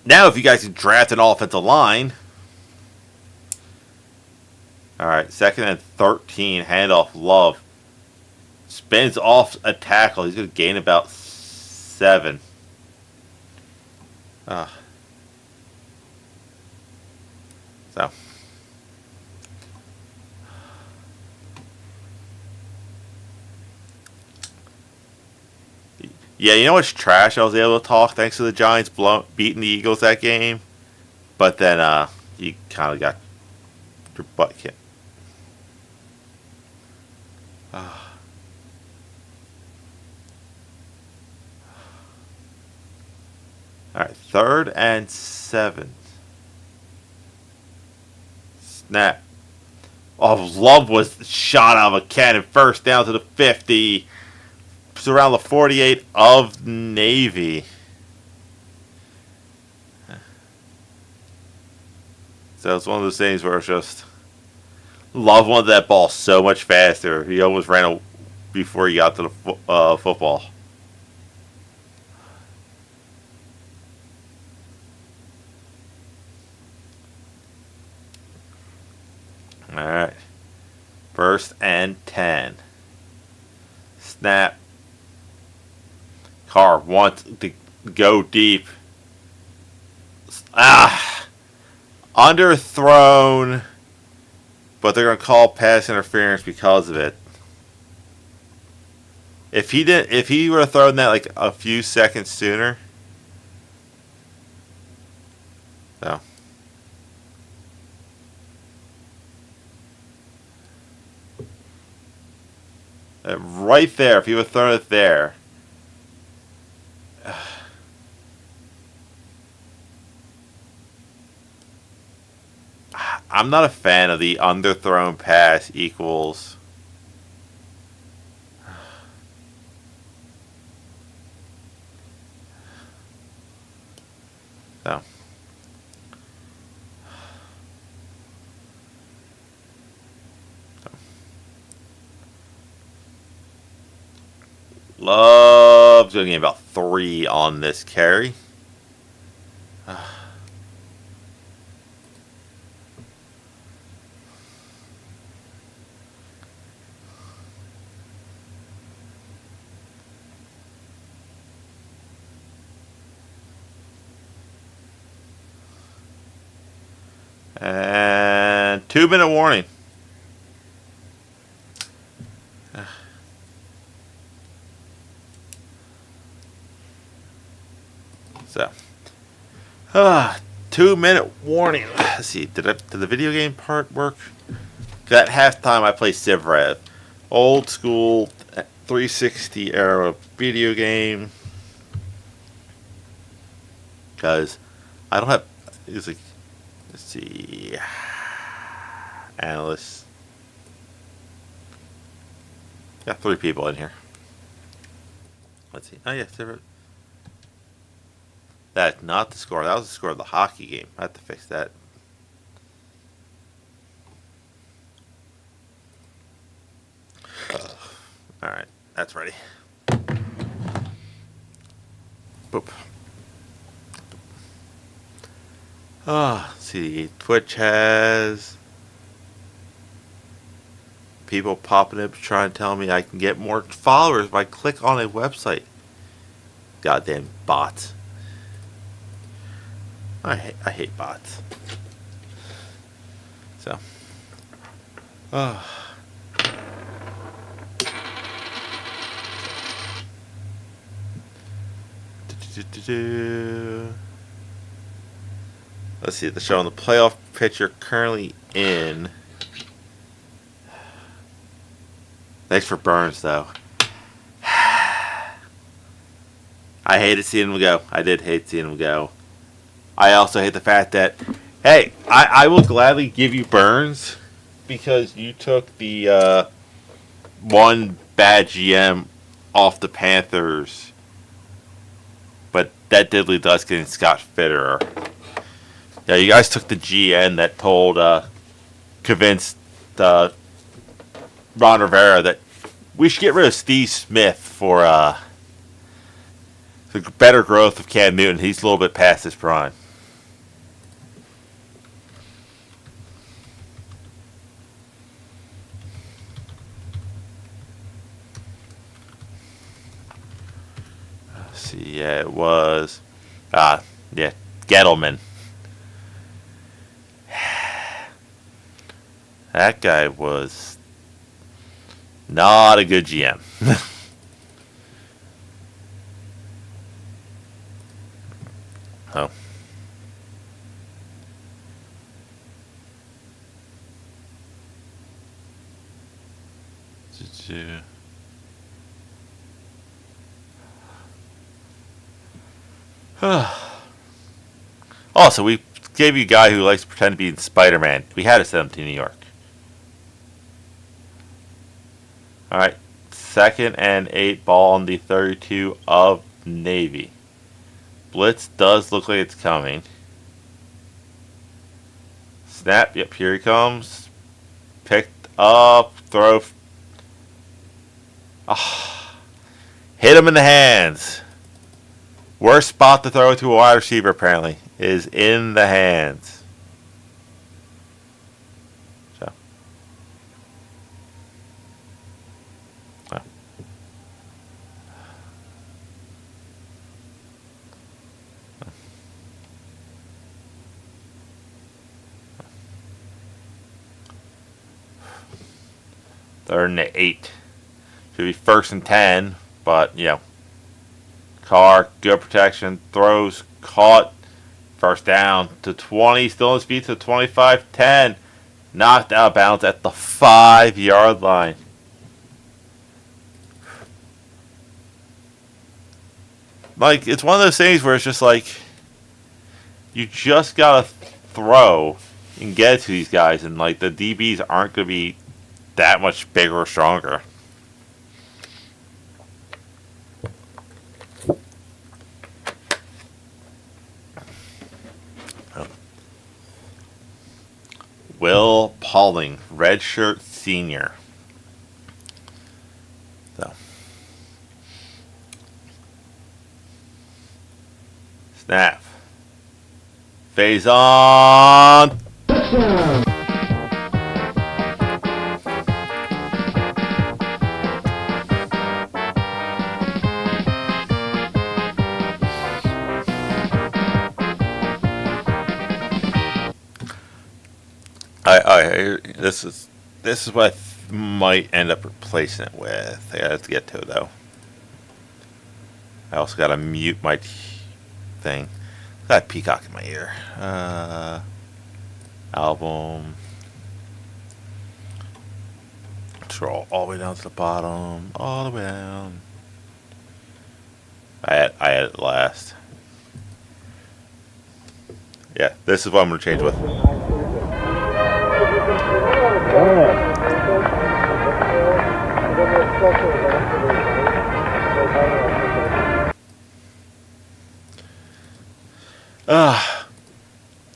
Now, if you guys can draft an offensive line. Alright, 2nd and 13, handoff, Love. Spins off a tackle. He's going to gain about 7. So. Yeah, you know what's trash? I was able to talk thanks to the Giants beating the Eagles that game. But then you kind of got your butt kicked. Alright, 3rd and 7. Snap. Oh, Love was shot out of a cannon. First down to the 50. It's around the 48 of Navy. So it's one of those things where it's just Love wanted that ball so much faster. He almost ran before he got to the football. Alright. 1st and 10. Snap. Carr wants to go deep. Underthrown. But they're going to call pass interference because of it. If he would have thrown that like a few seconds sooner. So. Right there, if he would have thrown it there. I'm not a fan of the underthrown pass equals. So. Love's going to get about 3 on this carry. And 2-minute warning. So, 2-minute warning. Let's see, did the video game part work? At halftime, I play Civ Rev, old school 360 era video game. Because I don't have. It's like, let's see, analysts. Got 3 people in here. Let's see. Oh yeah, Civ Rev. That's not the score. That was the score of the hockey game. I have to fix that. Alright, that's ready. Boop. Let's see. Twitch has people popping up trying to tell me I can get more followers by click on a website. Goddamn bots. I hate bots. So. Let's see, they're showing the playoff picture currently in. Thanks for Burns, though. I hated seeing him go. I did hate seeing him go. I also hate the fact that, hey, I will gladly give you Burns because you took the one bad GM off the Panthers, but that diddly does getting Scott Fitterer. Yeah, you guys took the GM that convinced Ron Rivera that we should get rid of Steve Smith for the better growth of Cam Newton. He's a little bit past his prime. Let's see, yeah, it was, Gettleman. That guy was not a good GM. Oh. Also, we gave you a guy who likes to pretend to be Spider-Man. We had to send him to New York. Alright. 2nd and 8 ball on the 32 of Navy. Blitz does look like it's coming. Snap. Yep, here he comes. Picked up. Throw. Hit him in the hands. Worst spot to throw to a wide receiver, apparently, is in the hands. So. Oh. Third and 8. Should be 1st and 10, but, Carr, good protection, throws, caught, first down to 20, still in speed to 25, 10, knocked out of bounds at the 5-yard line. Like, it's one of those things where it's just like, you just gotta throw and get it to these guys, and like the DBs aren't gonna be that much bigger or stronger. Will Pauling, redshirt senior. So. Snap. Phase on. This is what I might end up replacing it with. I have to get to it though. I also gotta mute my thing. Got a peacock in my ear. Album. Scroll all the way down to the bottom. All the way down. I had it last. Yeah, this is what I'm gonna change with.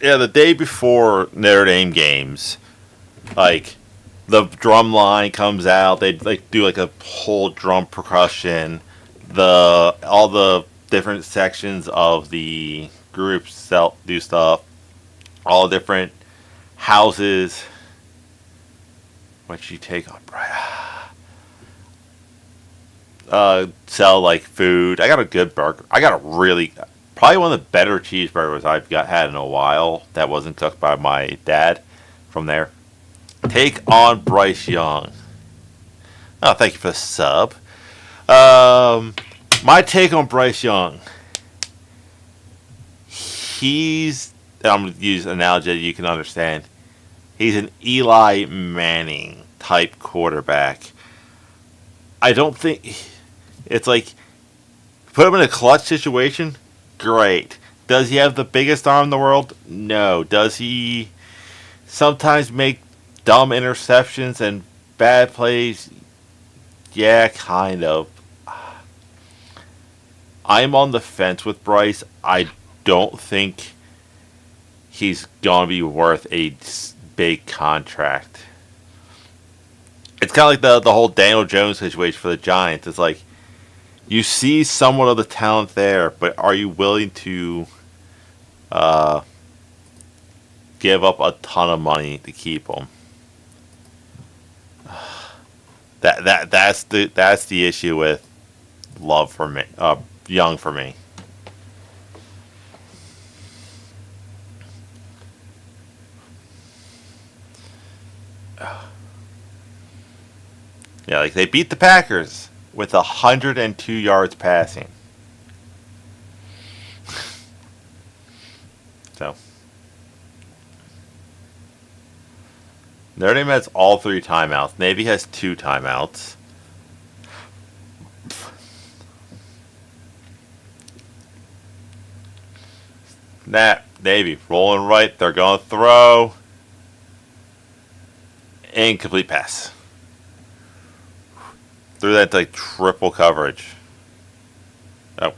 Yeah, the day before Notre Dame games, like the drum line comes out. They like do like a whole drum percussion. All the different sections of the groups do stuff. All different houses. What you take on, Brian? Sell like food. I got a good burger. I got a probably one of the better cheeseburgers I've had in a while that wasn't cooked by my dad from there. Take on Bryce Young. Oh, thank you for the sub. My take on Bryce Young. I'm going to use an analogy that you can understand. He's an Eli Manning type quarterback. I don't think it's like Put him in a clutch situation? Great. Does he have the biggest arm in the world? No. Does he sometimes make dumb interceptions and bad plays? Yeah, kind of. I'm on the fence with Bryce. I don't think he's going to be worth a big contract. It's kind of like the whole Daniel Jones situation for the Giants. It's like you see somewhat of the talent there, but are you willing to give up a ton of money to keep him? That's the issue with Love for me, Young for me. Yeah, like they beat the Packers with 102 yards passing. So Notre Dame has all 3 timeouts. Navy has 2 timeouts. Navy rolling right. They're going to throw. Incomplete pass. Threw that to like triple coverage. Oh.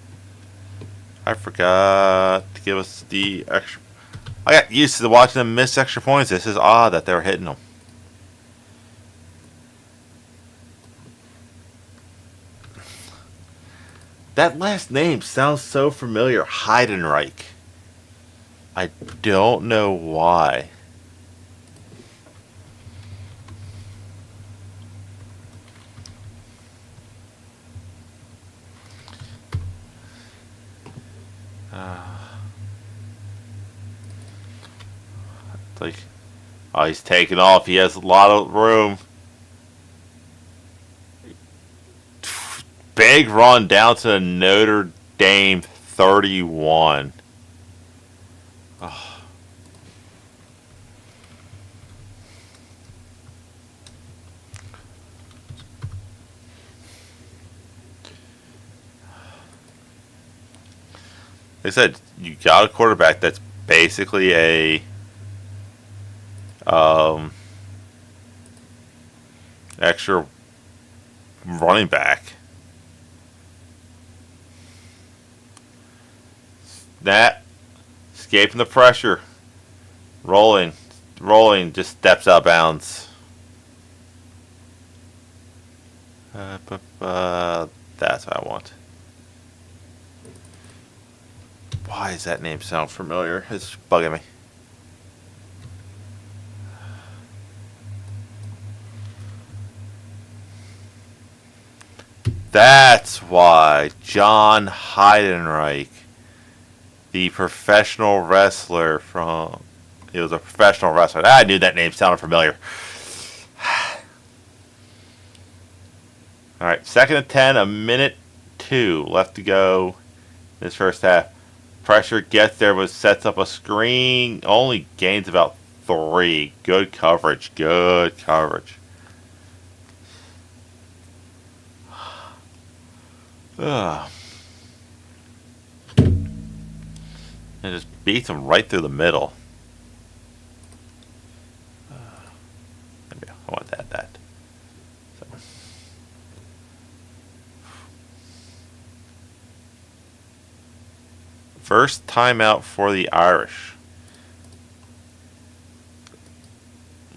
I forgot to give us the extra. I got used to watching them miss extra points. This is odd that they were hitting them. That last name sounds so familiar. Heidenreich. I don't know why. It's like, oh, he's taking off. He has a lot of room. Big run down to the Notre Dame 31. Oh. They said you got a quarterback that's basically a extra running back. That escaping the pressure, rolling, just steps out of bounds. That's what I want. Why does that name sound familiar? It's bugging me. That's why John Heidenreich, the professional wrestler from... He was a professional wrestler. I knew that name sounded familiar. Alright, 2nd and 10, a minute 2 left to go in this first half. Pressure gets there, but sets up a screen. Only gains about 3. Good coverage. Good coverage. Ugh. And just beats him right through the middle. Maybe I want that. So. First timeout for the Irish.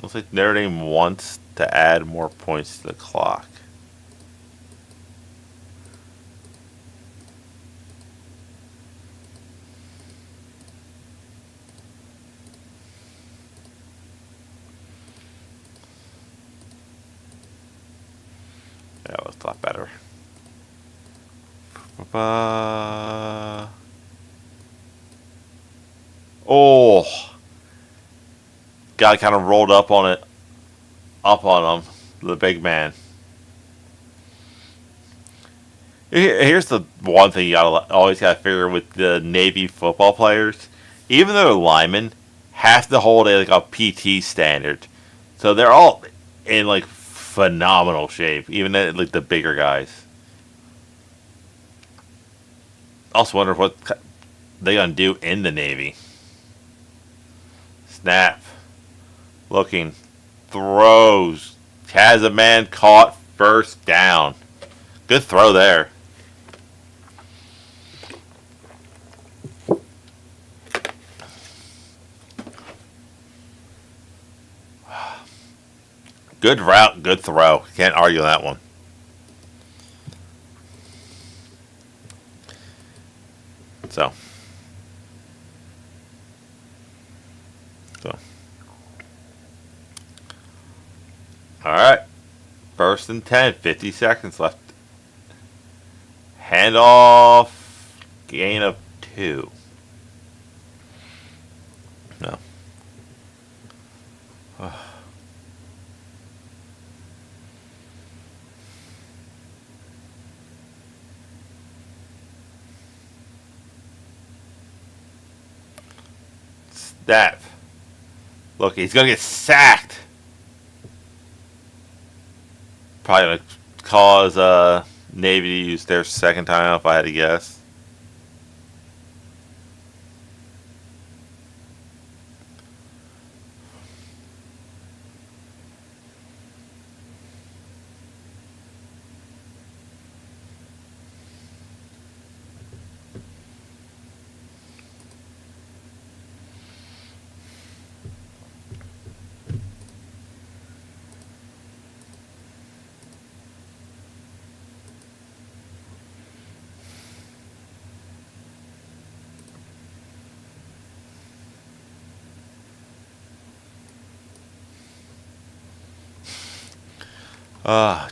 Looks like Notre Dame wants to add more points to the clock. Yeah, that looks a lot better. Oh, guy kind of rolled up on him, the big man. Here's the one thing you always gotta figure with the Navy football players. Even though they're linemen, have to hold like a PT standard, so they're all in like phenomenal shape. Even like the bigger guys. Also wonder what they gonna do in the Navy. Snap. Looking. Throws. Has a man caught. First down. Good throw there. Good route, good throw. Can't argue that one. So. Alright. First and 10. 50 seconds left. Handoff. Gain of 2. No. Snap. Look, he's going to get sacked. Probably going to cause Navy to use their second timeout if I had to guess.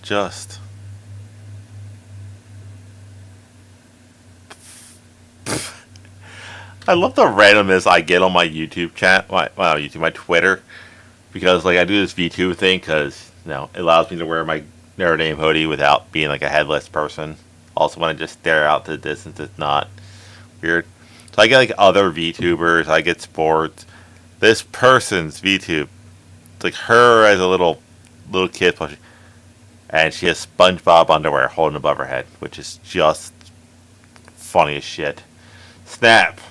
Just. I love the randomness I get on my YouTube chat, my Twitter, because like I do this V2 thing because it allows me to wear my Notre Dame hoodie without being like a headless person. Also, when I just stare out to the distance, it's not weird. So I get like other VTubers, I get sports. This person's VTube, it's like her as a little kid plushie. And she has SpongeBob underwear holding above her head, which is just funny as shit. Snap.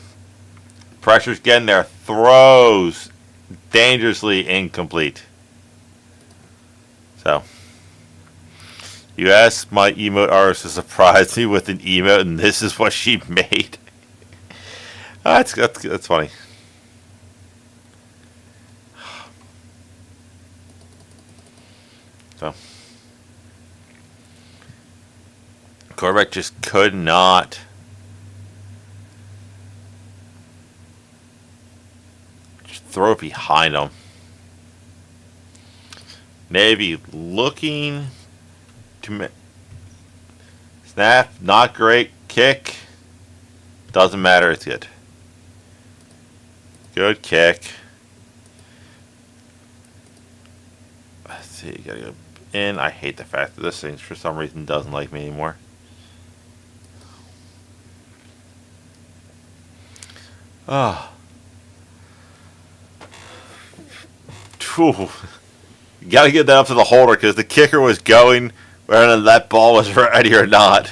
Pressure's getting there. Throws. Dangerously incomplete. So. You asked my emote artist to surprise me with an emote, and this is what she made. That's funny. So. Quarterback just could not just throw it behind him. Navy looking to snap, not great. Kick, doesn't matter. It's good. Good kick. Let's see. Gotta go in. I hate the fact that this thing for some reason doesn't like me anymore. Oh. You gotta get that up to the holder because the kicker was going whether that ball was ready or not.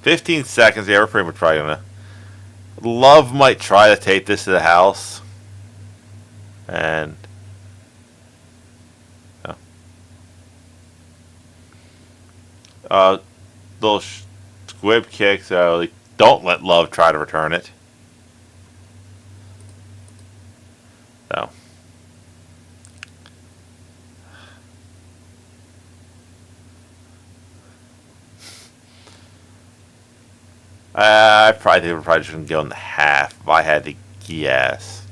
15 seconds. Yeah, we're pretty much probably gonna. Love might try to take this to the house. And. Little squib kick, so like, don't let Love try to return it. So. I probably think we're probably just going to go in the half if I had to guess.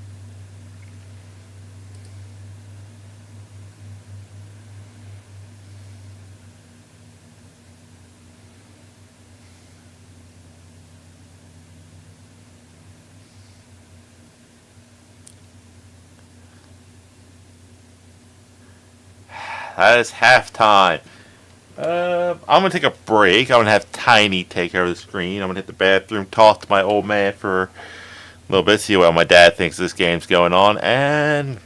That is halftime. I'm gonna take a break. I'm gonna have Tiny take care of the screen. I'm gonna hit the bathroom, talk to my old man for a little bit, see what my dad thinks this game's going on, and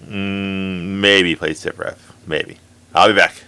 maybe play Civ Rev. Maybe. I'll be back.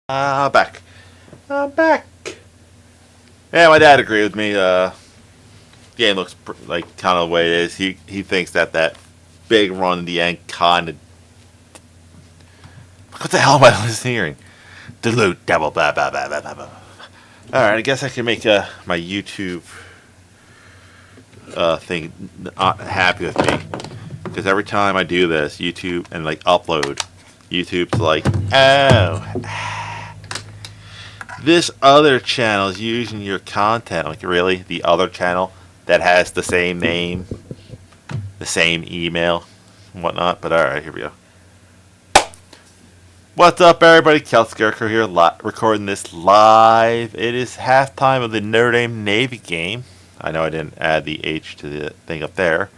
Back. Back. Yeah, my dad agreed with me. Game looks like kind of the way it is. He thinks that big run in the end kind of. What the hell am I hearing? Dilute double blah blah blah blah blah. All right, I guess I can make my YouTube thing not happy with me because every time I do this, YouTube and like upload, YouTube's like, oh, this other channel is using your content. Like, really, the other channel that has the same name, the same email, and whatnot. But all right, here we go. What's up, everybody? Scarecrow here, recording this live. It is halftime of the Notre Dame Navy game. I know I didn't add the H to the thing up there,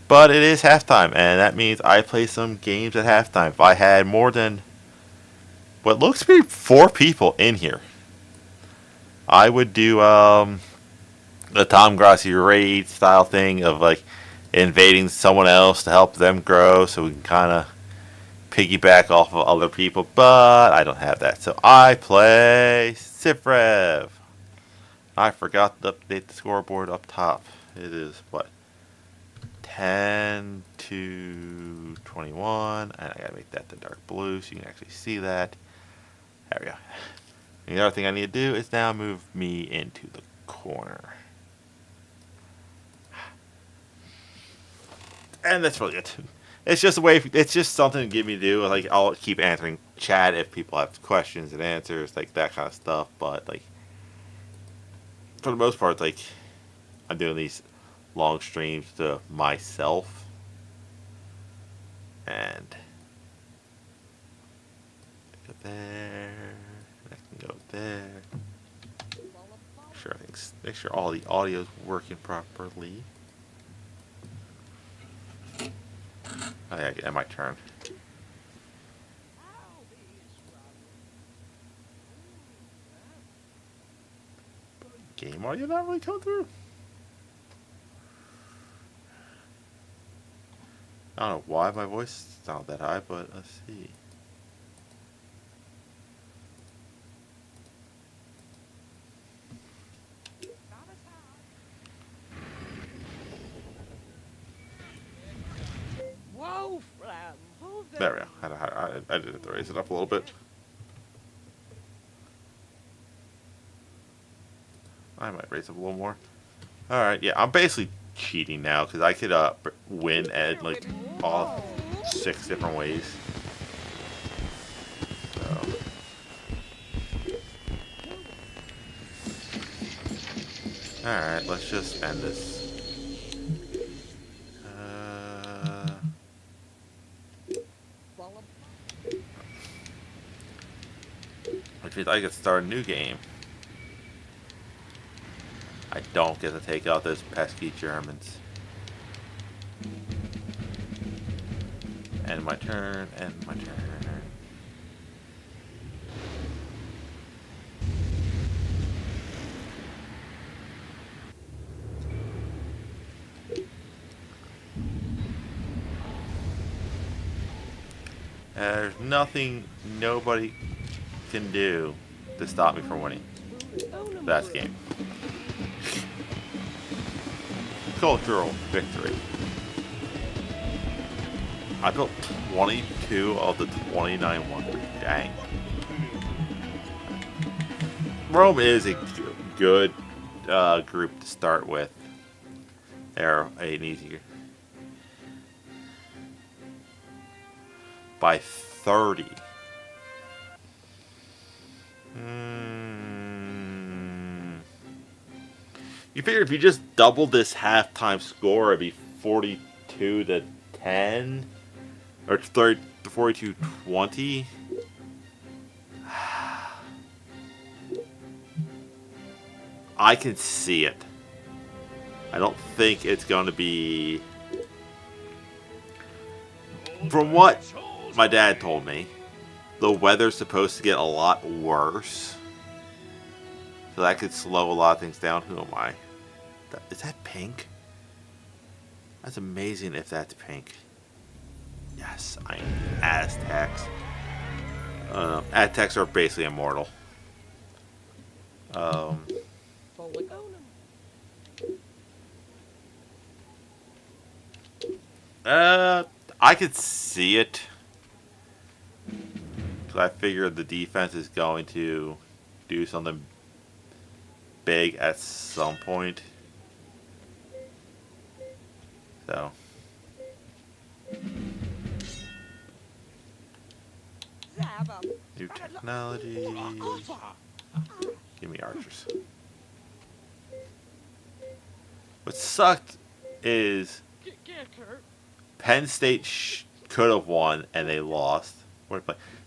but it is halftime, and that means I play some games at halftime. If I had more than what looks to be 4 people in here, I would do the Tom Grassi raid style thing of like invading someone else to help them grow, so we can kind of piggyback off of other people, but I don't have that, so I play Civ Rev. I forgot to update the scoreboard up top. It is what, 10 to 21, and I gotta make that the dark blue so you can actually see that. There we go. And the other thing I need to do is now move me into the corner, and that's really it. It's just a way. It's just something to give me to do. Like, I'll keep answering chat if people have questions and answers, like that kind of stuff. But like, for the most part, like, I'm doing these long streams to myself, and go there. I can go there. Make sure all the audio is working properly. Oh yeah, my turn. Game audio not really coming through. I don't know why my voice sounds that high, but let's see. There we go. I did have to raise it up a little bit. I might raise it a little more. Alright, yeah, I'm basically cheating now because I could win at like all 6 different ways. So. Alright, let's just end this. Which means I could start a new game. I don't get to take out those pesky Germans. End my turn, end my turn. There's nothing nobody can do to stop me from winning. That's the game. Cultural victory. I built 22 of the 29 wonders. Dang. Rome is a good group to start with. They're an easier. By 30. You figure if you just double this halftime score, it'd be 42-10 or 42-20. I can see it. I don't think it's going to be. From what my dad told me, the weather's supposed to get a lot worse. So that could slow a lot of things down. Who am I? Is that pink? That's amazing if that's pink. Yes, I am Aztecs. Aztecs are basically immortal. I could see it. Because I figure the defense is going to do something big at some point. So. New technology. Give me archers. What sucked is Penn State could have won and they lost.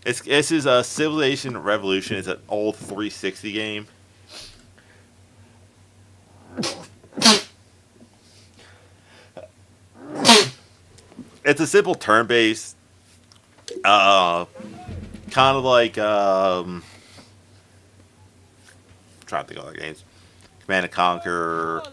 This is a Civilization Revolution. It's an old 360 game. It's a simple turn-based, kind of like, trying to think of other games. Command and Conquer,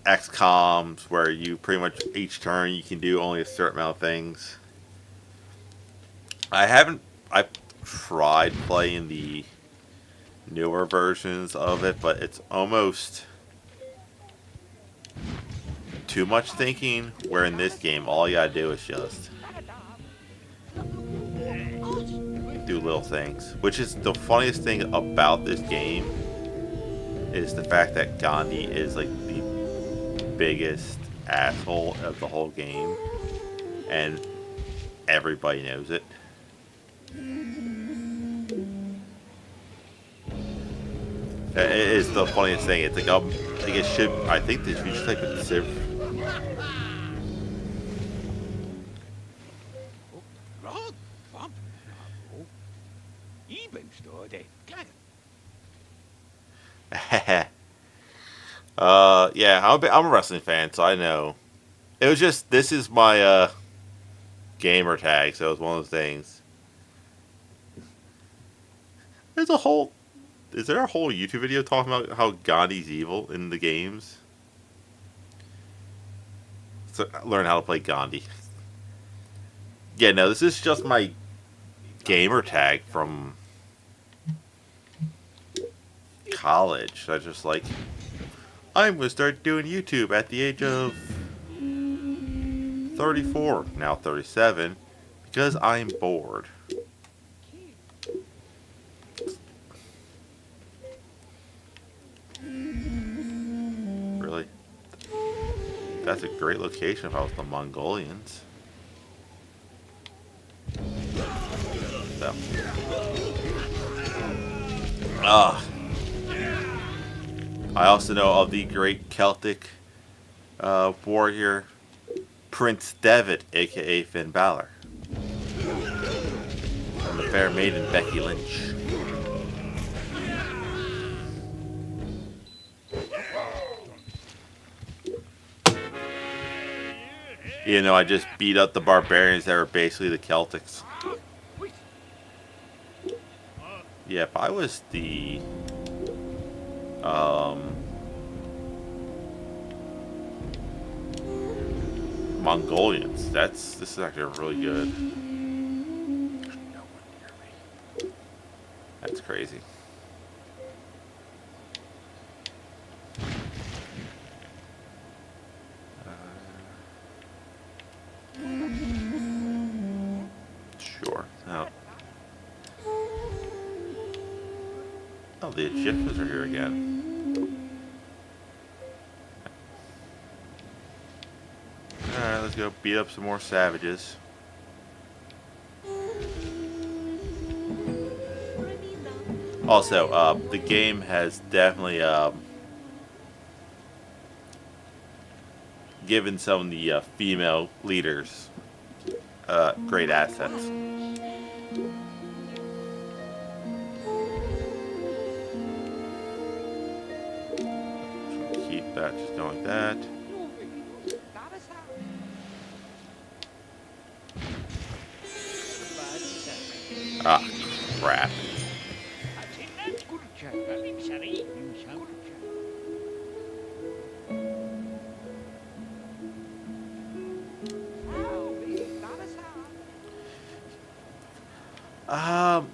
XCOMs, where you pretty much each turn you can do only a certain amount of things. I've tried playing the newer versions of it, but it's almost too much thinking, where in this game all you gotta do is just do little things. Which is the funniest thing about this game, is the fact that Gandhi is like the biggest asshole of the whole game, and everybody knows it. It is the funniest thing. It's like it should. I think they should just like a Civ. Yeah, I'm a wrestling fan, so I know. It was just, this is my gamer tag, so it was one of those things. There's a whole Is there a whole YouTube video talking about how Gandhi's evil in the games? So learn how to play Gandhi. Yeah, no, this is just my gamer tag from college. I just like, I'm gonna start doing YouTube at the age of 34, now 37, because I'm bored. Really? That's a great location if I was the Mongolians. So. I also know of the great Celtic warrior, Prince David, aka Finn Balor. And the fair maiden, Becky Lynch. You know, I just beat up the barbarians that were basically the Celtics. Yeah, if I was the Mongolians, this is actually really good. There's no one near me. That's crazy. Sure. Oh, the Egyptians are here again. Alright, let's go beat up some more savages. Also, the game has definitely given some of the female leaders great assets. Keep that just going like that. Ah, crap.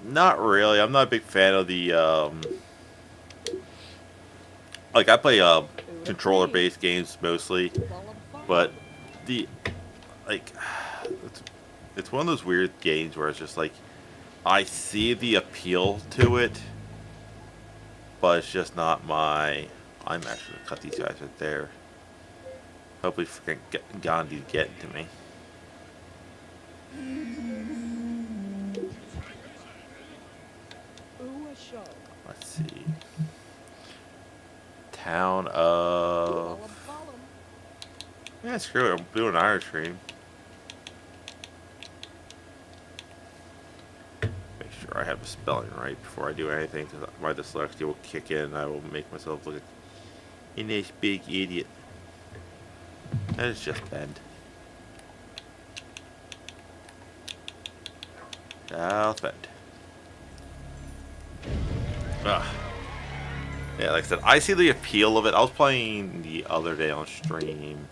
Not really. I'm not a big fan of the, like, I play, controller-based games mostly, but like, it's one of those weird games where it's just like, I see the appeal to it, but it's just not my, I'm actually gonna cut these guys right there. Hopefully Gandhi get to me. Let's see. Town of... Yeah, screw it. I'm doing an Irish stream. Make sure I have the spelling right before I do anything, because my dyslexia will kick in and I will make myself look like a nice big idiot. That is just Bend. South Bend. Ugh. Yeah, like I said, I see the appeal of it. I was playing the other day on stream.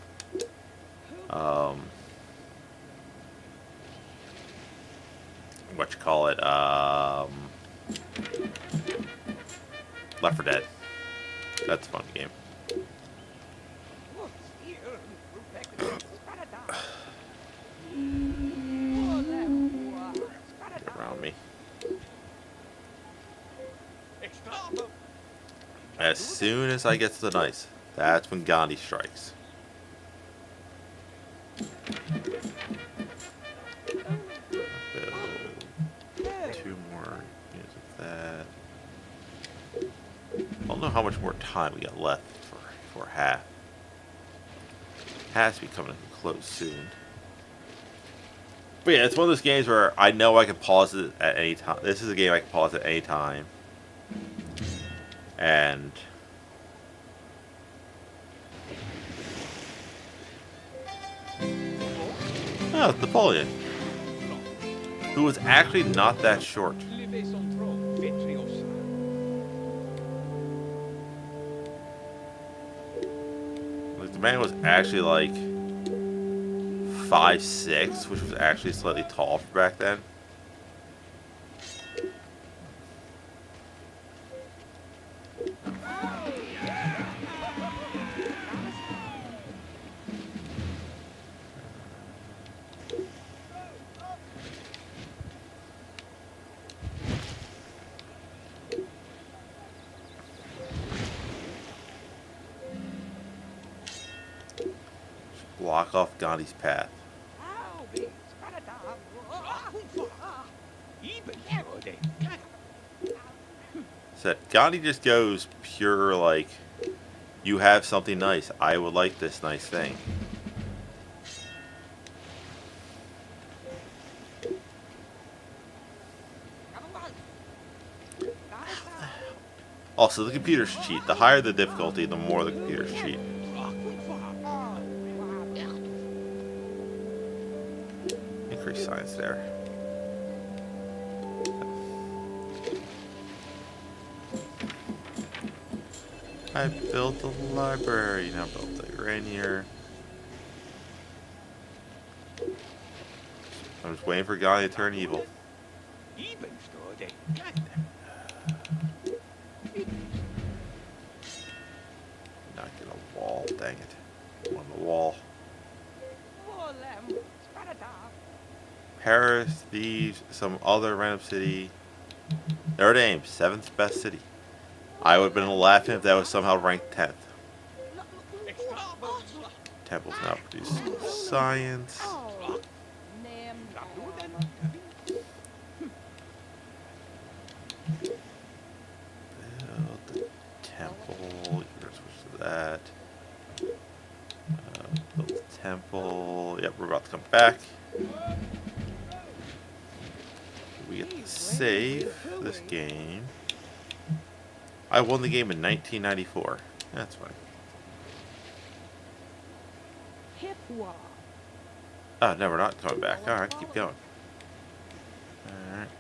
What you call it? Left 4 Dead. That's a fun game. Get around me. As soon as I get to the nice, that's when Gandhi strikes. Build 2 more units of that. I don't know how much more time we got left for half. Has to be coming close soon. But yeah, it's one of those games where I know I can pause it at any time. This is a game I can pause at any time. And oh, it's Napoleon, who was actually not that short. the man was actually like 5'6", which was actually slightly tall for back then. Block off Gandhi's path. Said Gandhi just goes pure like, you have something nice. I would like this nice thing. Also, the computers cheat. The higher the difficulty, the more the computers cheat. Increase science there. I built the library. Now built the Rainier. I'm just waiting for Gandhi to turn evil. Not get a wall, dang it. On the wall. Paris, Thieves, some other random city. Notre Dame, 7th best city. I would have been laughing if that was somehow ranked 10th. Temples now produce science. Build the temple. You're gonna switch to that. Build the temple. Yep, we're about to come back. We get to save this game. I won the game in 1994. That's funny. Oh, no, we're not coming back. Alright, keep going. Alright.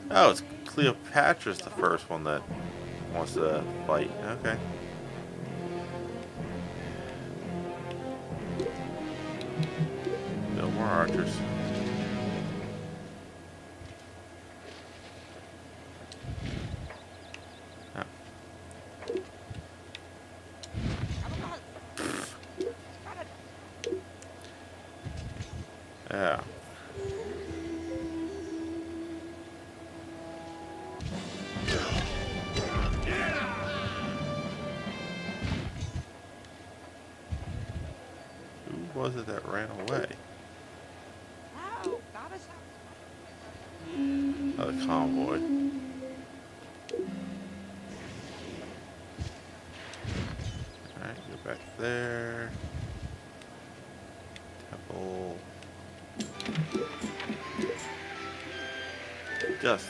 Oh, it's Cleopatra's the first one that wants to fight. Okay. No more archers. Oh. Yeah. Who was it that ran away? Oh, the convoy. Alright, go back there. Temple. Just.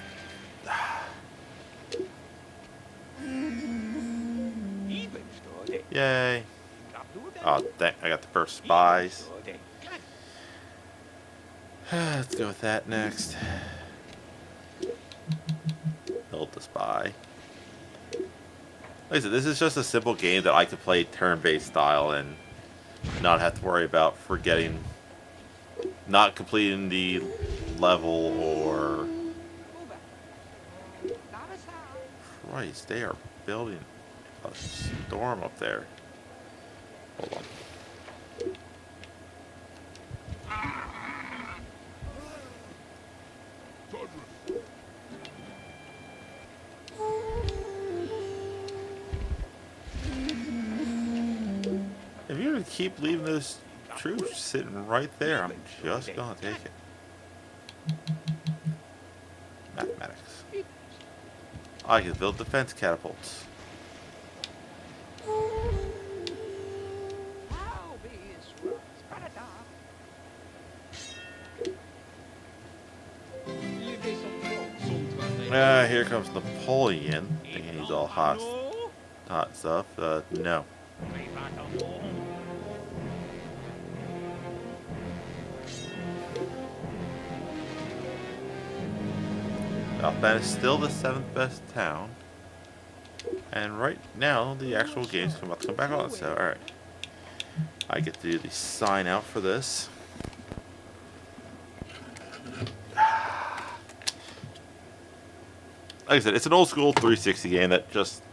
Yay. Oh, dang, I got the first spies. Let's go with that next. Build the spy. Like I said, this is just a simple game that I could play turn-based style and not have to worry about forgetting, not completing the level or... Christ, they are building a storm up there. Hold on. If you would keep leaving those troops sitting right there, I'm just gonna take it. Mathematics. I can build defense catapults. Here comes Napoleon, thinking he's all hot stuff. No. South Bend is still the 7th best town. And right now, the actual game's about to come back on. So, alright. I get to do the sign out for this. Like I said, it's an old school 360 game that just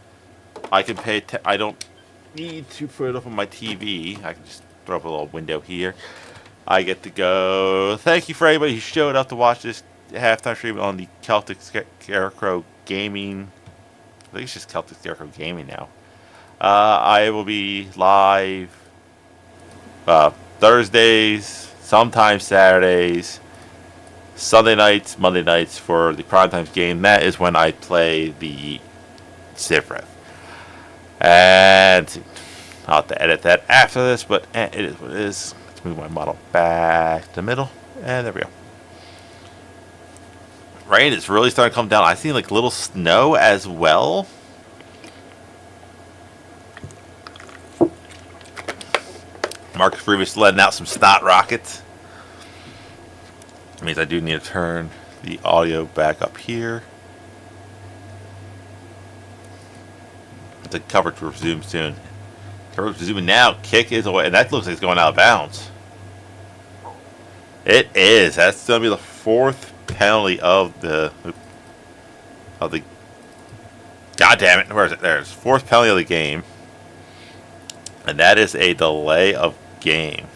I can pay. I don't need to put it up on my TV. I can just throw up a little window here. I get to go. Thank you for everybody who showed up to watch this halftime stream on the Celtic Scarecrow Gaming. I think it's just Celtic Scarecrow Gaming now. I will be live Thursdays, sometimes Saturdays, Sunday nights, Monday nights for the primetime game. That is when I play the Civ Rev. And I'll have to edit that after this, but it is what it is. Let's move my model back to the middle, and there we go. Rain is really starting to come down. I see like little snow as well. Marcus Freeman's letting out some snot rockets. That means I do need to turn the audio back up here. The coverage will resume soon. Coverage resuming now. Kick is away, and that looks like it's going out of bounds. It is. That's going to be the 4th penalty of the. God damn it! Where is it? There's 4th penalty of the game, and that is a delay of game.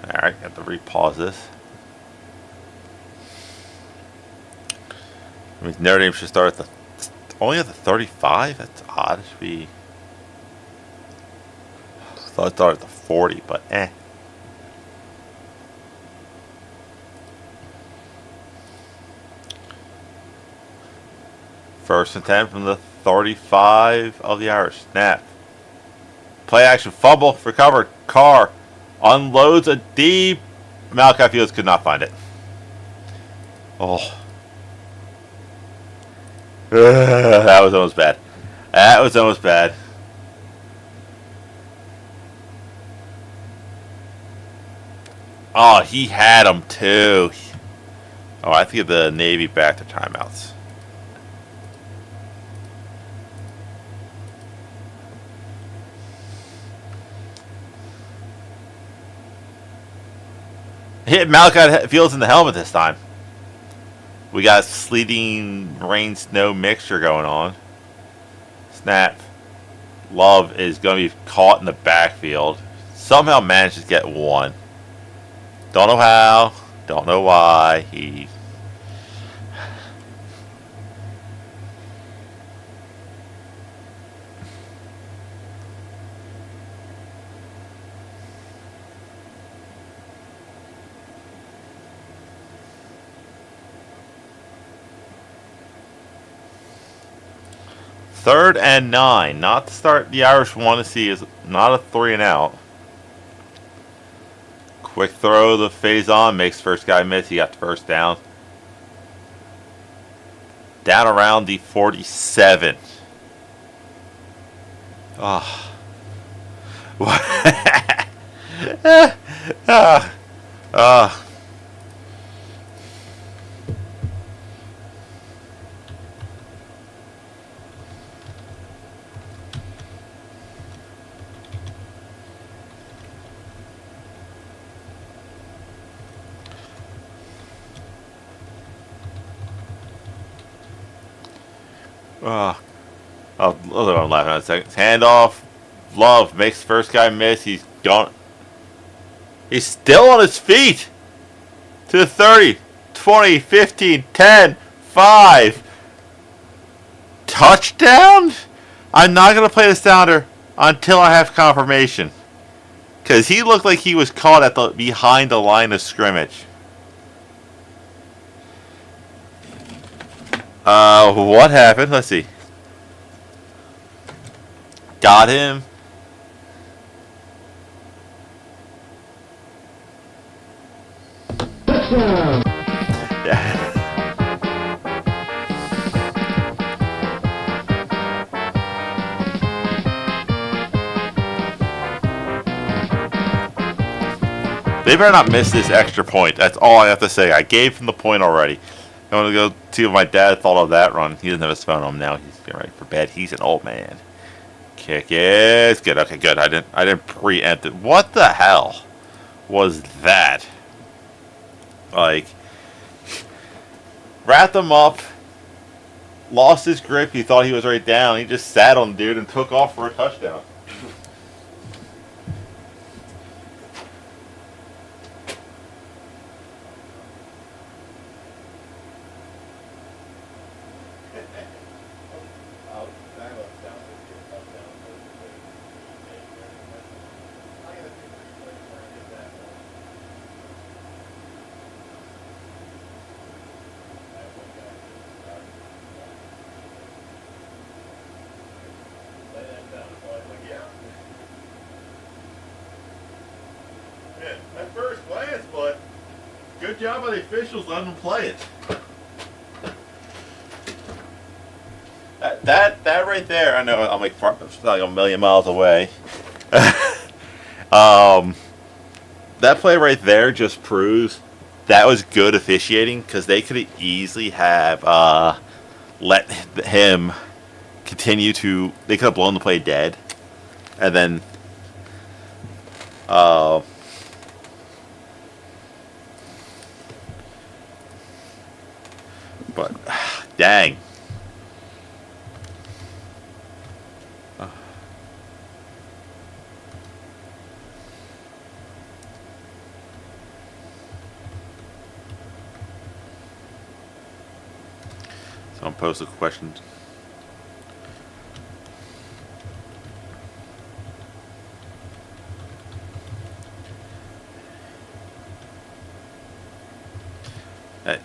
All right, have to repause this. I mean, Notre Dame should start at only at the 35. That's odd. It should be. I thought it started at the 40, but eh. First and 10 from the 35 of the Irish. Snap. Play action. Fumble. Recovered. Carr unloads a deep. Malachi Fields could not find it. Oh. That was almost bad. That was almost bad. Oh, he had him too. Oh, I have to give the Navy back to timeouts. Hit Malachi Fields in the helmet this time. We got sleeting rain snow mixture going on. Snap. Love is going to be caught in the backfield. Somehow managed to get one. Don't know how. Don't know why. He. Third and 9. Not the start the Irish want to see is not a 3 and out. Quick throw, the phase on, makes first guy miss. He got the first down. Down around the 47. Oh. I'm laughing at a second. Handoff. Love makes first guy miss. He's gone. He's still on his feet. To the 30, 20, 15, 10, 5. Touchdown? I'm not going to play the sounder until I have confirmation. Because he looked like he was caught at the behind the line of scrimmage. What happened? Let's see. Got him. They better not miss this extra point. That's all I have to say. I gave him the point already. I want to go see what my dad thought of that run. He doesn't have his phone on him now. He's getting ready for bed. He's an old man. Kick is good. Okay, good. I didn't preempt it. What the hell was that? Like, wrapped him up, lost his grip. He thought he was right down. He just sat on the dude and took off for a touchdown. At first glance, but good job by the officials letting them play it. That right there, I know I'm like a million miles away. That play right there just proves that was good officiating, because they could easily have let him continue to. They could have blown the play dead, and then. But dang. Someone posted a question.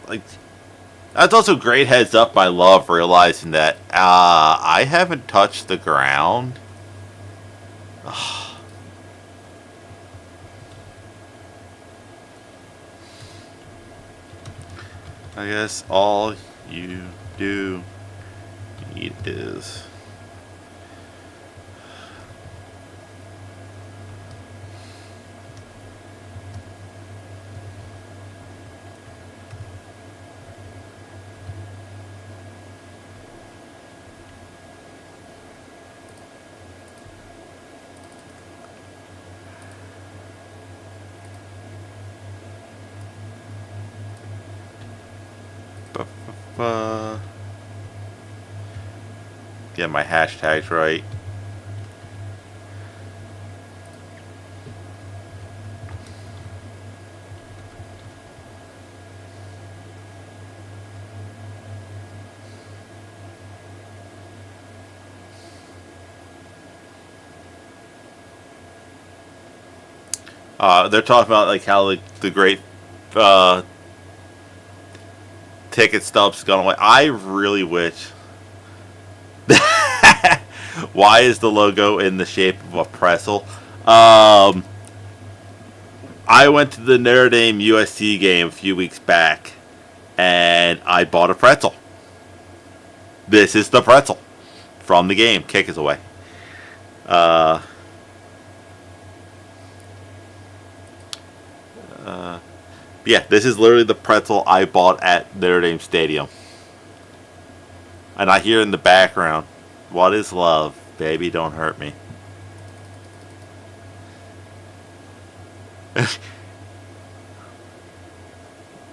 Like, that's also great heads up by Love, realizing that I haven't touched the ground. I guess all you do is get my hashtags right. They're talking about like how like the great ticket stubs gone away. I really wish. Why is the logo in the shape of a pretzel? I went to the Notre Dame USC game a few weeks back, and I bought a pretzel. This is the pretzel from the game. Kick is away. Yeah, this is literally the pretzel I bought at Notre Dame Stadium. And I hear in the background, "What is love? Baby, don't hurt me."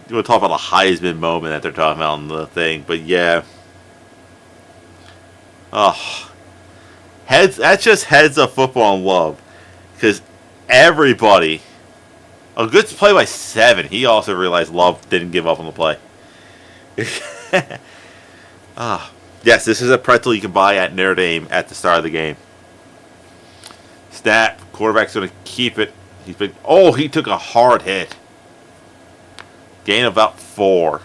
We'll talk about a Heisman moment that they're talking about on the thing, but yeah. Oh. That's just heads of football and love. Because everybody. A good play by 7. He also realized Love didn't give up on the play. Yes, this is a pretzel you can buy at Notre Dame at the start of the game. Snap. Quarterback's going to keep it. He took a hard hit. Gain of about 4.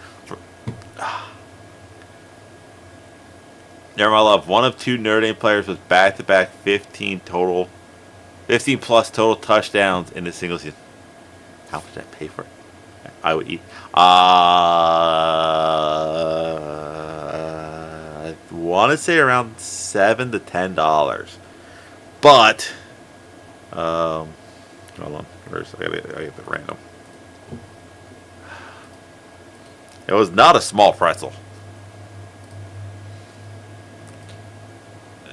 Never mind, Love. One of 2 Notre Dame players with back-to-back 15 plus total touchdowns in a single season. How much did I pay for it? I would eat. I want to say around $7 to $10. But, hold on. Where's I get the random. It was not a small pretzel.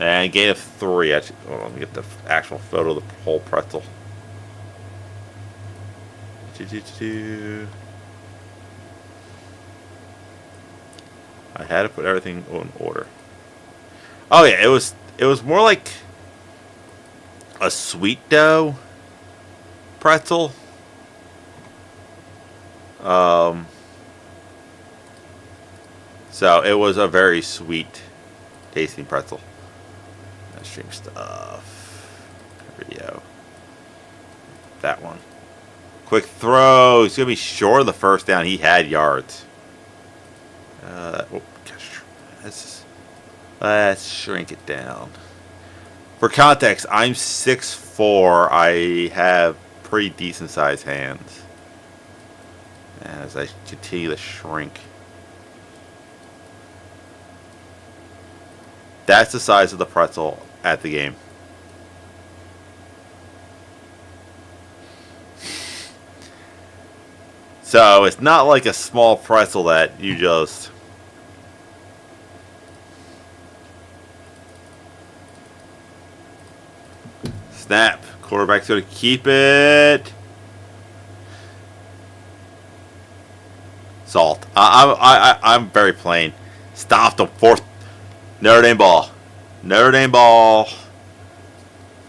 And gain of 3. Actually, hold on, let me get the actual photo of the whole pretzel. I had to put everything in order. Oh yeah, it was more like a sweet dough pretzel. So it was a very sweet tasting pretzel. Stream stuff. Video. That one. Quick throw. He's going to be short of the first down. He had yards. Oh, gosh. Let's shrink it down. For context, I'm 6'4". I have pretty decent sized hands. As I continue to shrink. That's the size of the pretzel at the game. So it's not like a small pretzel that you just... Snap. Quarterback's going to keep it. Salt. I'm very plain. Stop the fourth. Notre Dame ball. Notre Dame ball.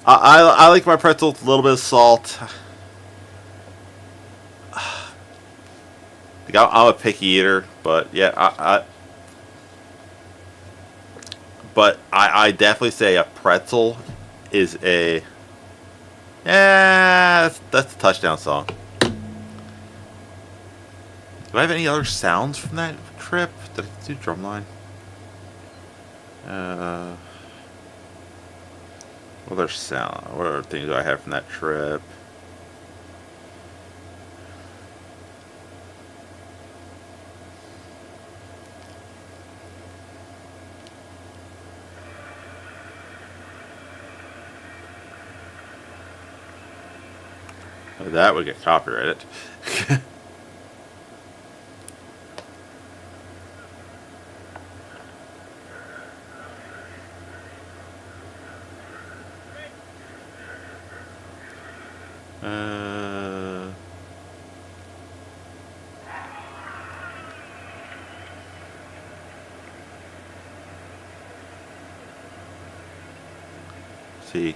I like my pretzel with a little bit of salt. I'm a picky eater, but yeah, I definitely say a pretzel is a... Yeah, that's a touchdown song. Do I have any other sounds from that trip? Did I do drumline? What other sound? What other things do I have from that trip? That would get copyrighted. See.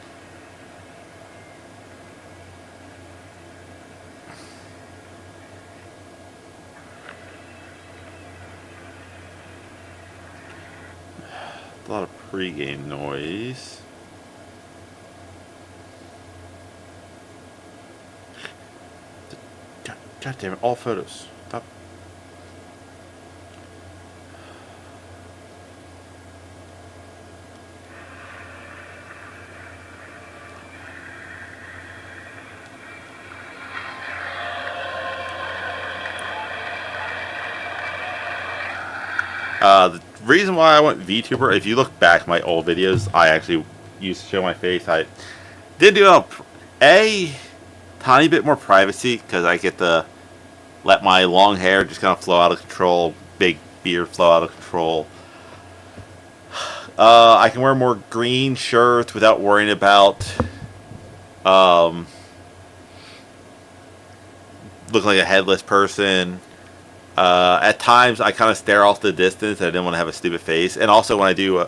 A lot of pregame noise. God damn it, all photos. Stop. The reason why I went VTuber, if you look back my old videos, I actually used to show my face. I did do a tiny bit more privacy because I get to let my long hair just kind of flow out of control, big beard flow out of control. I can wear more green shirts without worrying about looking like a headless person. At times, I kind of stare off the distance. I didn't want to have a stupid face. And also, when I do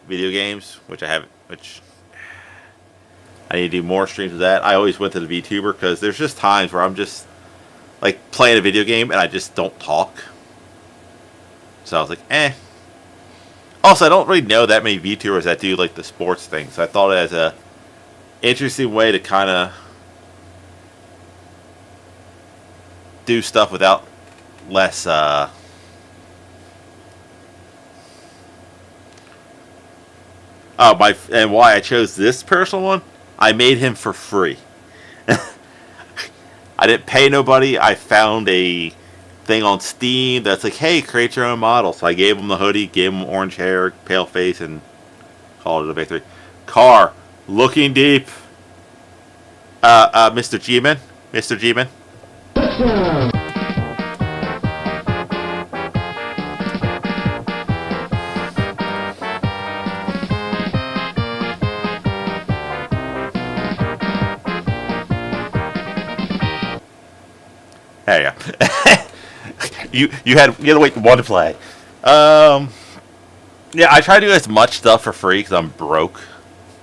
video games, which I need to do more streams of that. I always went to the VTuber because there's just times where I'm just like playing a video game and I just don't talk. So I was like, eh. Also, I don't really know that many VTubers that do like the sports thing. So I thought it as a interesting way to kind of do stuff without less and why I chose this personal one, I made him for free. I didn't pay nobody. I found a thing on Steam that's like, hey, create your own model. So I gave him the hoodie, gave him orange hair, pale face, and called it a victory. Car, looking deep. Mr. G-Man. Mr. G-Man. There you go. you had to wait one play. Yeah, I try to do as much stuff for free because I'm broke.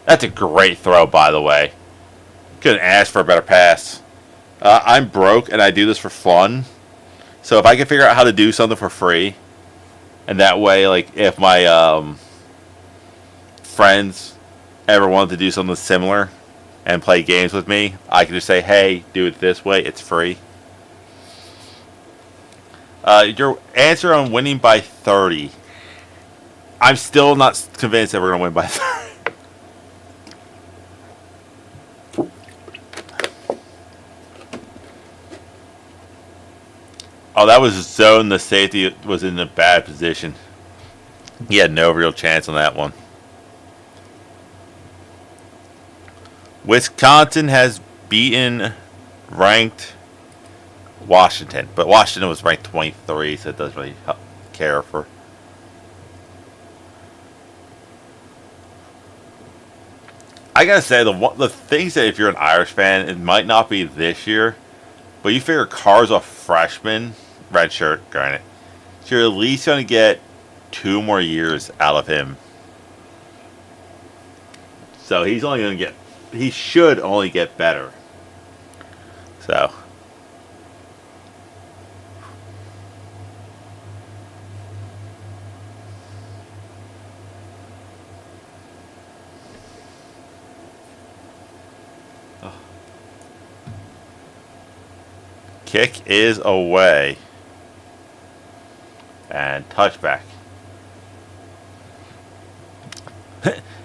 That's a great throw, by the way. Couldn't ask for a better pass. I'm broke and I do this for fun. So if I can figure out how to do something for free, and that way, like if my friends ever wanted to do something similar and play games with me, I can just say, "Hey, do it this way. It's free." Your answer on winning by 30. I'm still not convinced that we're going to win by 30. Oh, that was zone. The safety was in a bad position. He had no real chance on that one. Wisconsin has beaten ranked Washington, but Washington was ranked 23, so it doesn't really care for. I gotta say, the things that if you're an Irish fan, it might not be this year, but you figure Carr's a freshman, red shirt, granted. So you're at least gonna get 2 more years out of him. So he's only gonna get. He should only get better. So. Kick is away. And touchback.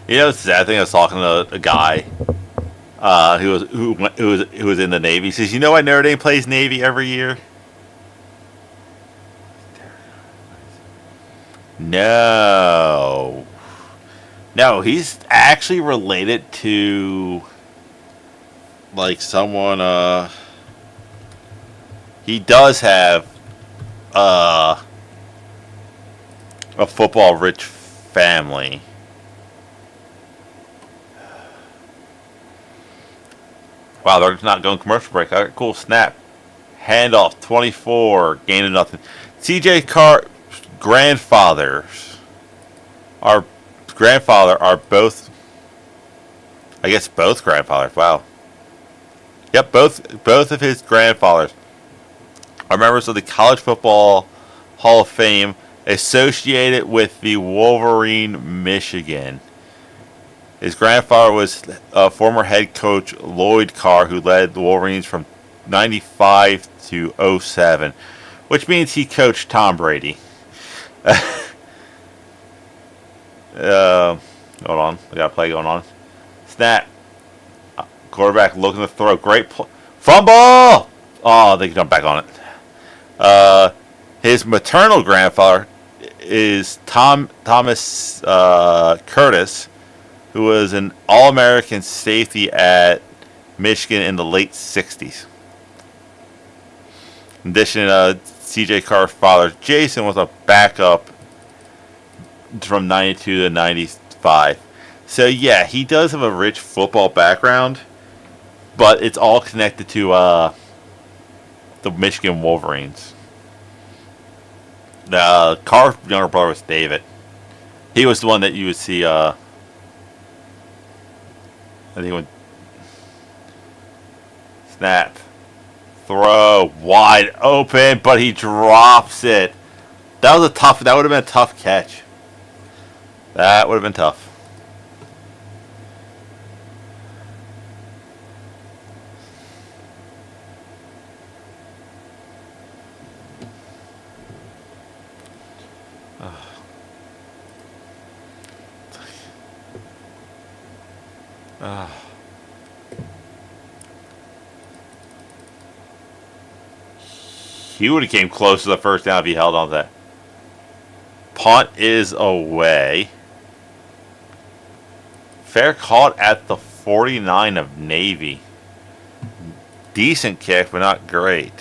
You know, the sad thing, I was talking to a guy who was in the Navy. He says, "You know why Notre Dame plays Navy every year?" No. No, he's actually related to someone. He does have a football rich family. Wow, they're not going commercial break. All right, cool. Snap. Handoff. 24. Gain of nothing. CJ Carr grandfathers. Our grandfather are both. I guess both grandfathers. Wow. Yep, both of his grandfathers are members of the College Football Hall of Fame associated with the Wolverine, Michigan. His grandfather was former head coach Lloyd Carr, who led the Wolverines from 95 to 07, which means he coached Tom Brady. Hold on. We got a play going on. Snap. Quarterback looking to throw. Great fumble! Oh, they can jump back on it. His maternal grandfather is Thomas Curtis, who was an All-American safety at Michigan in the late 60s. In addition, C.J. Carr's father, Jason, was a backup from 92 to 95. So, yeah, he does have a rich football background, but it's all connected to the Michigan Wolverines. Carr's younger brother was David. He was the one that you would see, I think when snap, throw, wide open, but he drops it. That would have been a tough catch. That would have been tough. He would have came close to the first down if he held on to that. Punt is away. Fair caught at the 49 of Navy. decent kick, but not great.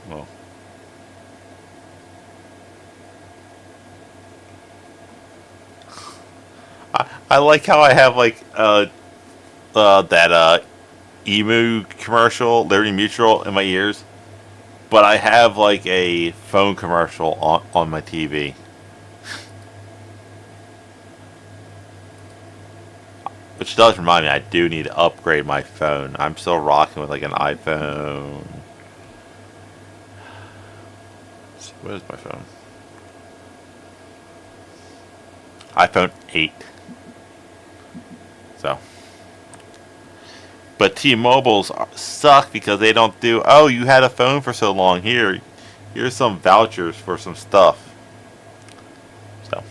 Well, I like how I have like that emu commercial, Liberty Mutual, in my ears, but I have like a phone commercial on my TV. Which does remind me, I do need to upgrade my phone. I'm still rocking with like an iPhone. What is my phone? iPhone 8. So. But T-Mobile's suck because they don't do, oh, you had a phone for so long. Here's some vouchers for some stuff. So.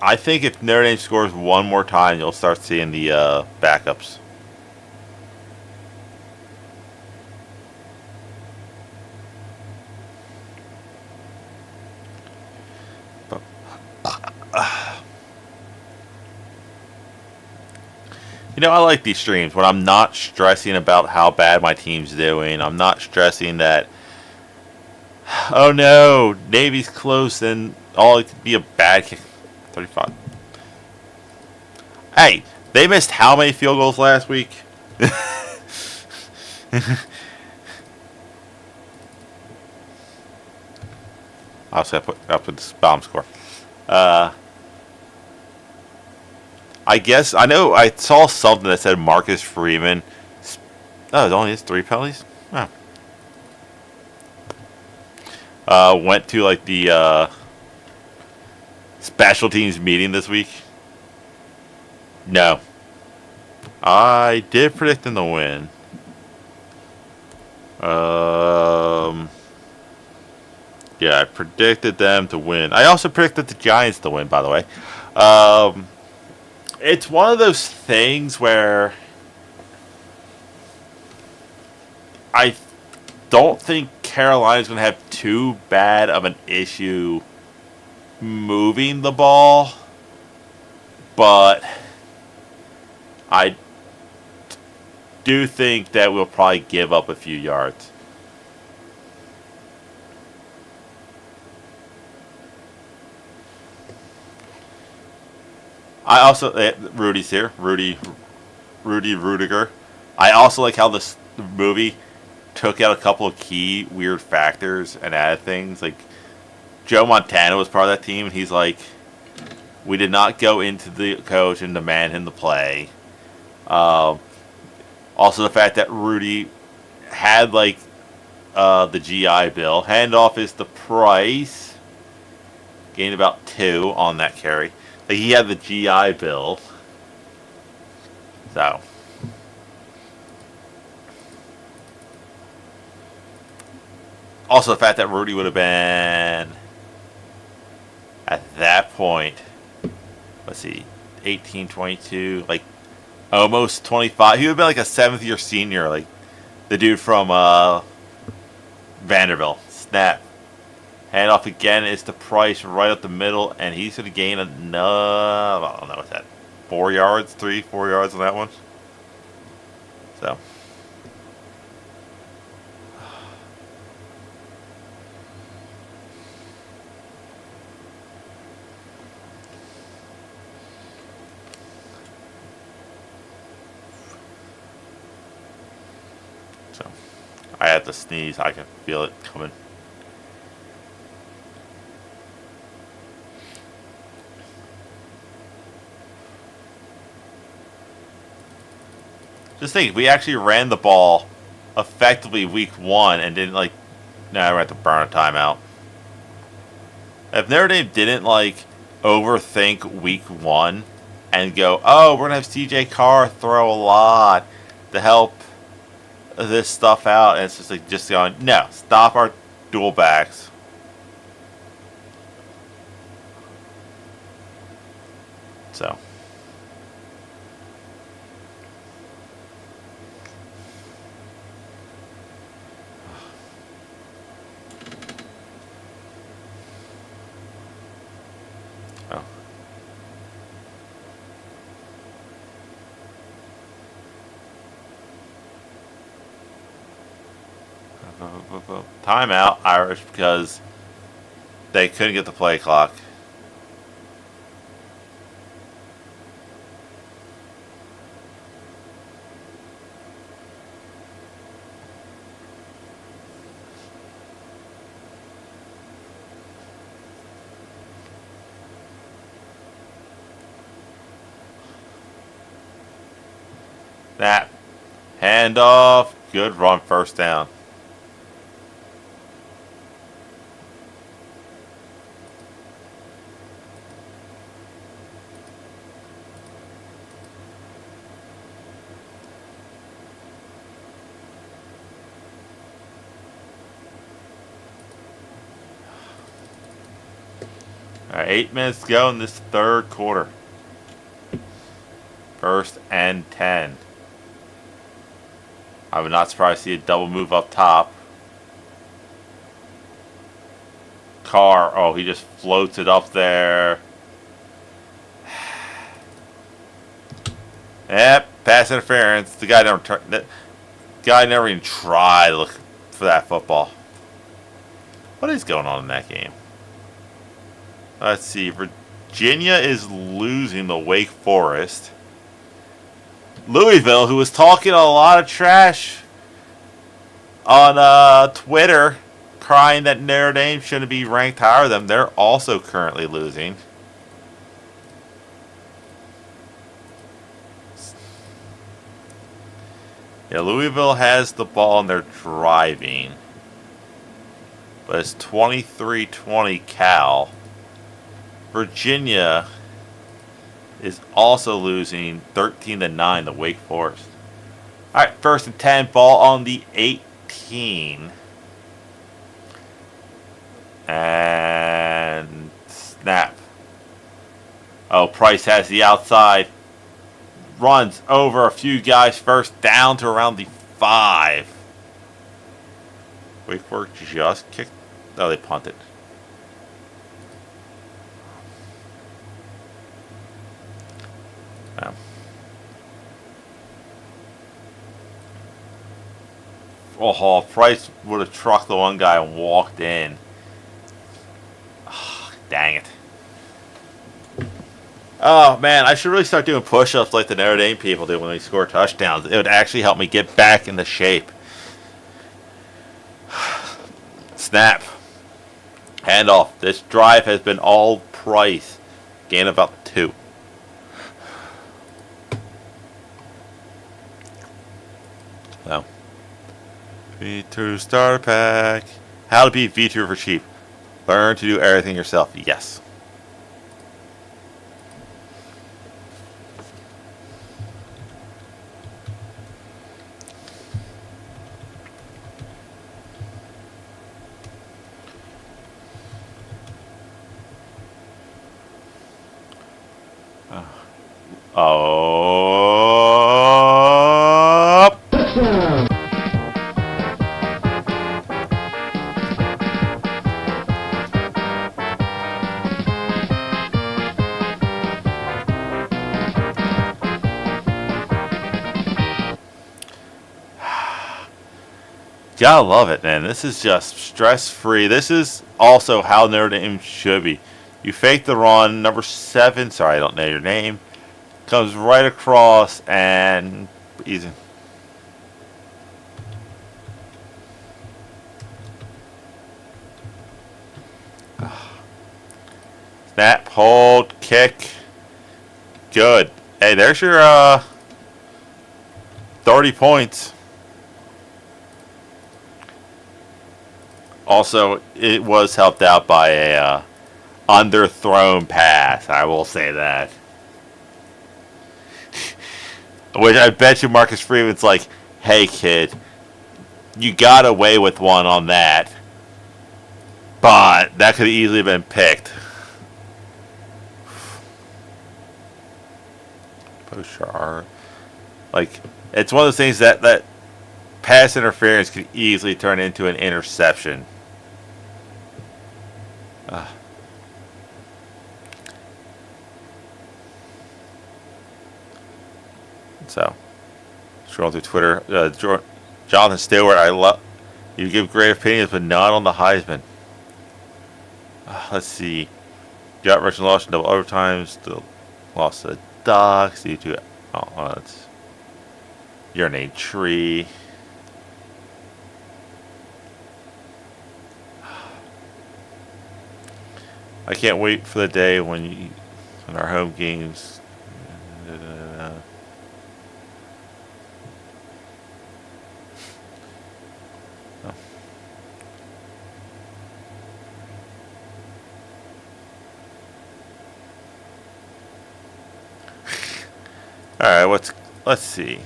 I think if Notre Dame scores one more time, you'll start seeing the backups. You know, I like these streams when I'm not stressing about how bad my team's doing. I'm not stressing that, oh no, Navy's close and all it could be a bad kick. 35. Hey, they missed how many field goals last week? I'll put this bomb score. I guess I know I saw something that said Marcus Freeman. Oh, it only has 3 penalties. Oh. Went to like the special teams meeting this week. No, I did predict them to win. Yeah, I predicted them to win. I also predicted the Giants to win, by the way. It's one of those things where I don't think Carolina's going to have too bad of an issue moving the ball, but I do think that we'll probably give up a few yards. I also, Rudy's here, Rudy Rudiger. I also like how this movie took out a couple of key weird factors and added things. Like, Joe Montana was part of that team, and he's like, we did not go into the coach and demand him to play. Also, the fact that Rudy had, like, the GI Bill. Handoff is the price. Gained about 2 on that carry. Like, he had the GI Bill. So. Also, the fact that Rudy would have been, at that point, let's see, 18, 22, like, almost 25. He would have been like a 7th-year senior, like the dude from Vanderbilt. Snap. Handoff again is the price right up the middle, and he's going to gain another, I don't know what's that, 4 yards, 4 yards on that one. So. I had to sneeze. I can feel it coming. Just think, if we actually ran the ball effectively week 1 and didn't, like, we're going to have to burn a timeout. If Notre Dame didn't, like, overthink week 1 and go, oh, we're going to have CJ Carr throw a lot to help this stuff out, and it's just like, just going, no, stop our dual backs. So. Timeout, Irish, because they couldn't get the play clock. Snap. Handoff. Good run. First down. All right, 8 minutes to go in this third quarter. 1st and 10. I would not surprised to see a double move up top. Carr, oh, he just floats it up there. Yep, pass interference. The guy never even tried to look for that football. What is going on in that game? Let's see. Virginia is losing to Wake Forest. Louisville, who was talking a lot of trash on Twitter, crying that Notre Dame shouldn't be ranked higher than them, they're also currently losing. Yeah, Louisville has the ball and they're driving. But it's 23-20 Cal. Virginia is also losing 13-9 to Wake Forest. Alright, 1st and 10, ball on the 18. And snap. Oh, Price has the outside. Runs over a few guys, first down to around the 5. Wake Forest just kicked. Oh, they punted. Oh, Price would have trucked the one guy and walked in. Oh, dang it. Oh, man, I should really start doing push-ups like the Notre Dame people do when they score touchdowns. It would actually help me get back into shape. Snap. Handoff. This drive has been all Price. Gain about 2. So. V2 starter pack. How to beat V2 for cheap. Learn to do everything yourself. Yes. Oh. Gotta love it, man. This is just stress-free. This is also how Notre Dame should be. You fake the run. Number 7, sorry, I don't know your name, comes right across and easy. Snap, hold, kick. Good. Hey, there's your 30 points. Also, it was helped out by a underthrown pass. I will say that. Which I bet you Marcus Freeman's like, hey, kid, you got away with one on that. But that could have easily been picked. Poshar. Like, it's one of those things that pass interference could easily turn into an interception. So, scrolling through Twitter, Jonathan Stewart, I love You give great opinions, but not on the Heisman. Let's see. Got Russian lost in double overtime. Still lost to the Ducks due to that's urinate tree. I can't wait for the day when our home games. All right, let's see.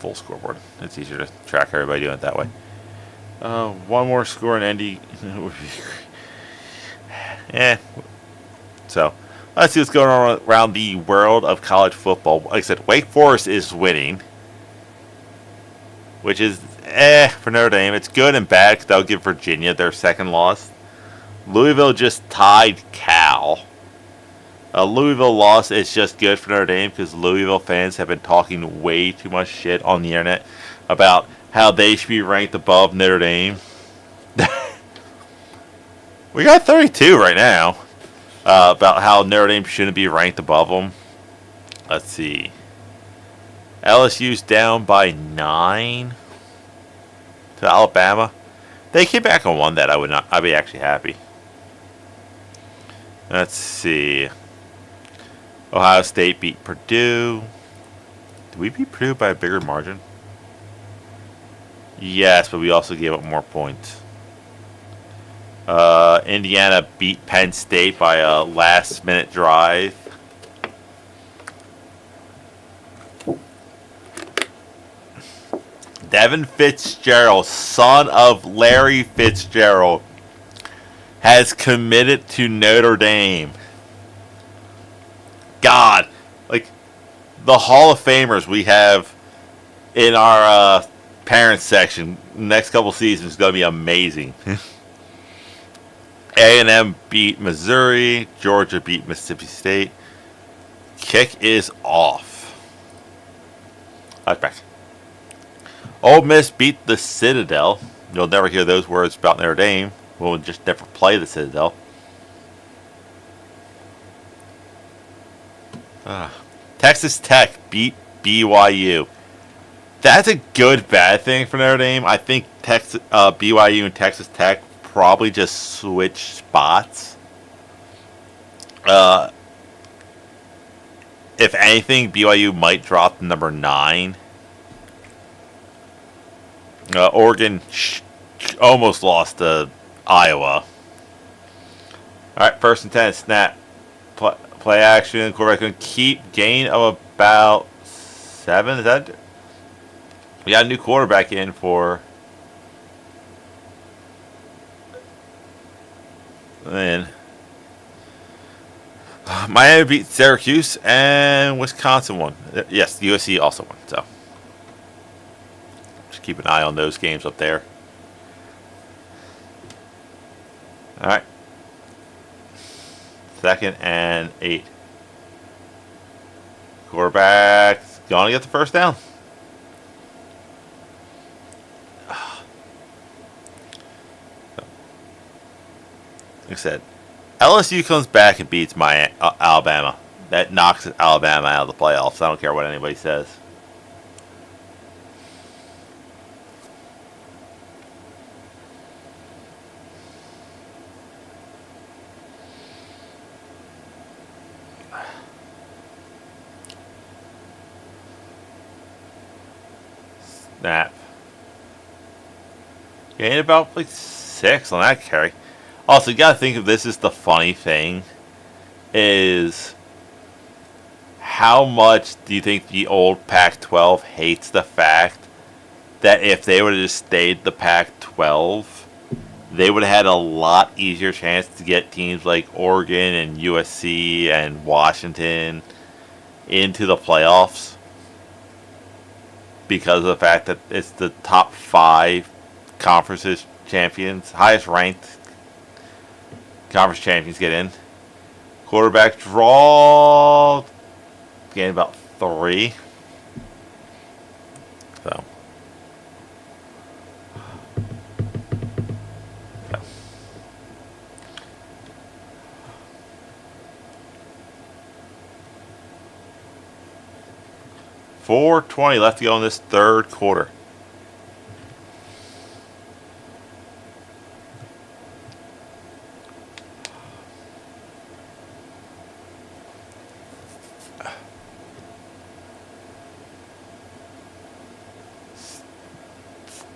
Full scoreboard. It's easier to track everybody doing it that way. One more score in Indy. So, let's see what's going on around the world of college football. Like I said, Wake Forest is winning, which is for Notre Dame. It's good and bad because that'll give Virginia their second loss. Louisville just tied Cal. A Louisville loss is just good for Notre Dame because Louisville fans have been talking way too much shit on the internet about how they should be ranked above Notre Dame. We got 32 right now about how Notre Dame shouldn't be ranked above them. Let's see. LSU's down by 9 to Alabama. They came back and won that. I'd be actually happy. Let's see. Ohio State beat Purdue. Did we beat Purdue by a bigger margin? Yes, but we also gave up more points. Indiana beat Penn State by a last-minute drive. Devin Fitzgerald, son of Larry Fitzgerald, has committed to Notre Dame. God, like the Hall of Famers we have in our parents section next couple seasons is going to be amazing. A&M beat Missouri. Georgia beat Mississippi State. Kick is off. Back. Ole Miss beat the Citadel. You'll never hear those words about Notre Dame. We'll just never play the Citadel. Texas Tech beat BYU. That's a good bad thing for Notre Dame. I think BYU and Texas Tech probably just switch spots. If anything, BYU might drop to number 9. Oregon almost lost to Iowa. All right, first and 10, snap. Play action. Quarterback going to keep gain of about 7. Is that? We got a new quarterback in for. Then Miami beat Syracuse and Wisconsin won. Yes, USC also won. So just keep an eye on those games up there. All right. 2nd and 8. Quarterback's going to get the first down. Like I said, LSU comes back and beats Alabama. That knocks Alabama out of the playoffs. I don't care what anybody says. Snap. Gained about like 6 on that carry. Also, you gotta think of this as the funny thing is how much do you think the old Pac-12 hates the fact that if they would have just stayed the Pac-12, they would have had a lot easier chance to get teams like Oregon and USC and Washington into the playoffs because of the fact that it's the top 5 conferences champions, highest ranked conference champions get in. Quarterback draw. Gain about 3. So 4:20 left to go in this third quarter.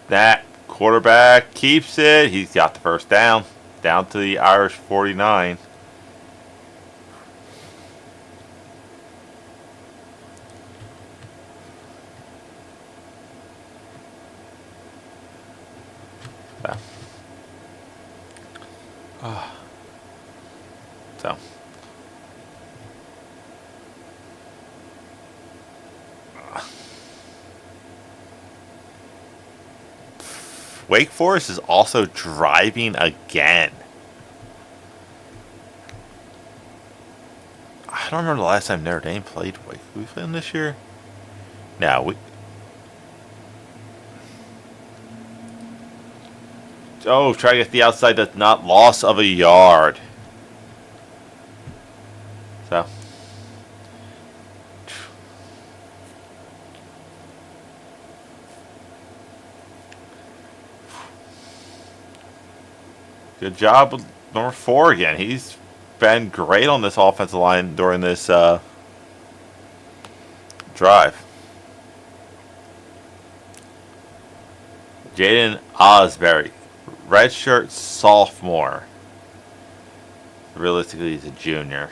That quarterback keeps it. He's got the first down. Down to the Irish 49. So. Wake Forest is also driving again. I don't remember the last time Notre Dame played Wake. We played them this year? No, we. Oh, try to get the outside. That's not loss of a yard. So. Good job with number 4 again. He's been great on this offensive line during this drive. Jaden Osbury, redshirt sophomore. Realistically, he's a junior.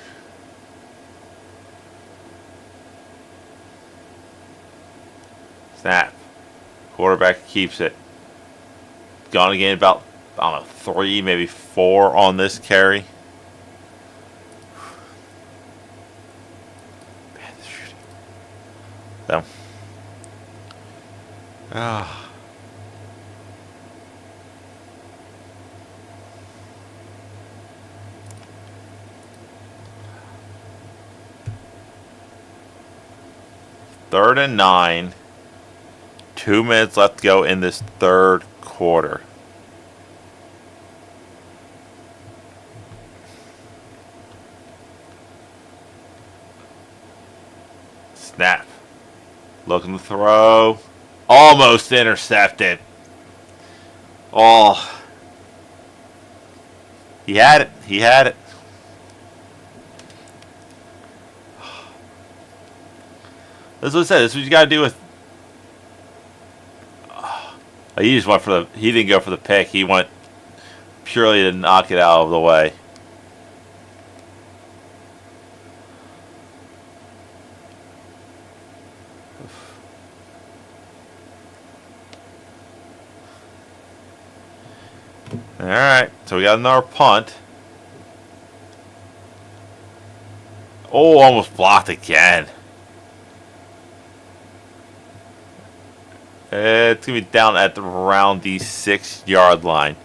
Snap. Quarterback keeps it. Gone again about, I don't know, 3, maybe 4 on this carry. Man, this shooting. So. Third and 9. 2 minutes left to go in this third quarter. Snap. Looking to throw. Almost intercepted. Oh. He had it. He had it. That's what I said. This is what you got to do with. He just went for the. He didn't go for the pick. He went purely to knock it out of the way. All right. So we got another punt. Oh, almost blocked again. It's going to be down at around the 6-yard line,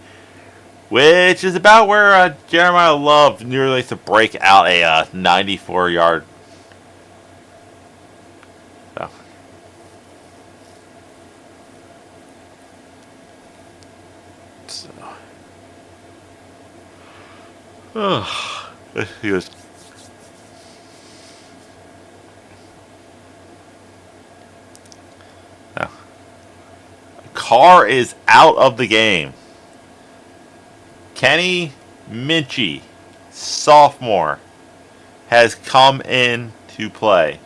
which is about where Jeremiah Love nearly likes to break out a 94-yard. He was. Carr is out of the game. Kenny Minchie, sophomore, has come in to play.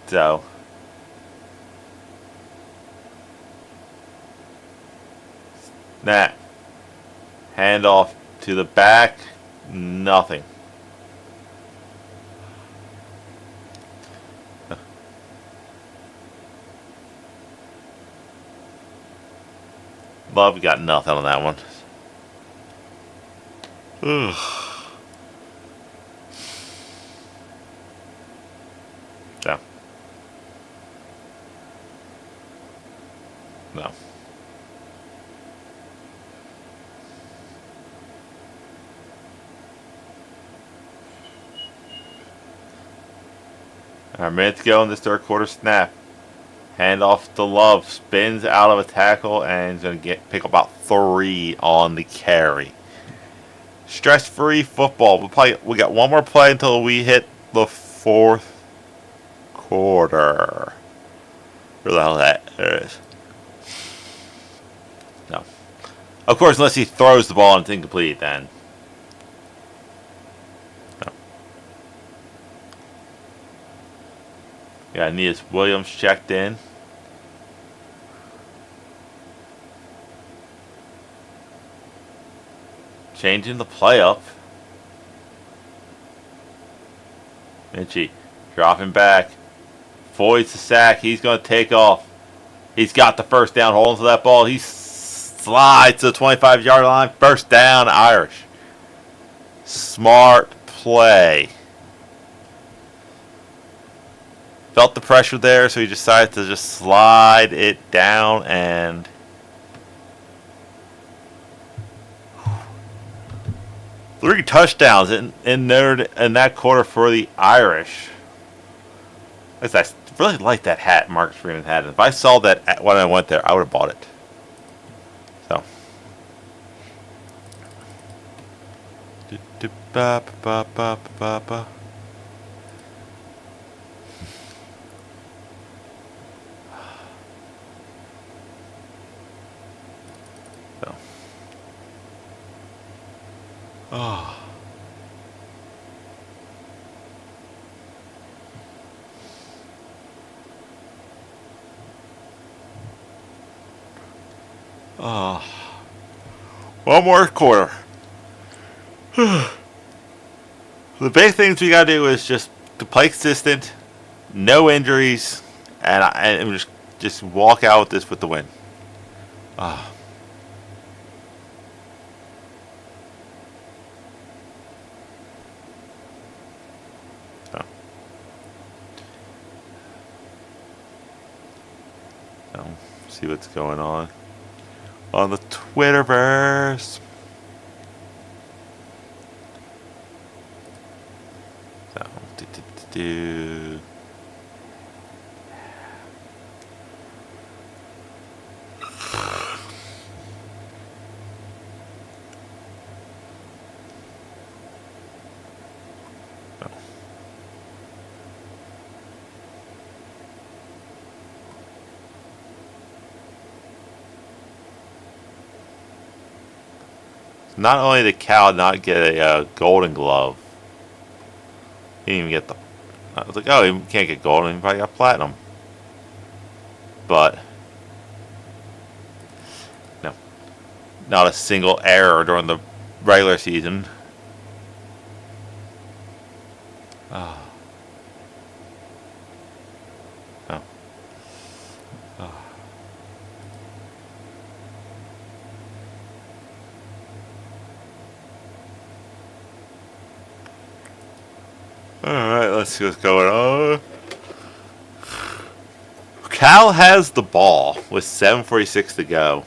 So. That. Handoff to the back. Nothing. Love got nothing on that one. Ugh. So. No. A minute to go in this third quarter. Snap. Hand off to Love. Spins out of a tackle and is going to pick up about 3 on the carry. Stress-free football. We got one more play until we hit the fourth quarter. Where the hell that is? No. Of course, unless he throws the ball and it's incomplete, then. No. Yeah, Aeneas Williams checked in. Changing the play up. Minchie dropping back. Voids the sack. He's going to take off. He's got the first down. Hold on to that ball. He slides to the 25-yard line. First down, Irish. Smart play. Felt the pressure there, so he decided to just slide it down and... 3 touchdowns in that quarter for the Irish. I really like that hat Marcus Freeman had. If I saw that when I went there, I would have bought it. So. So. Oh. Oh. One more quarter. The big things we gotta do is just to play consistent, no injuries, and just walk out with this with the win. Oh. See what's going on the Twitterverse. So, not only did Cal not get a golden glove, he didn't even get the... I was like, oh, he can't get golden, he probably got platinum. But, no. Not a single error during the regular season. Oh. Oh. Oh. Alright, let's see what's going on. Cal has the ball with 7:46 to go.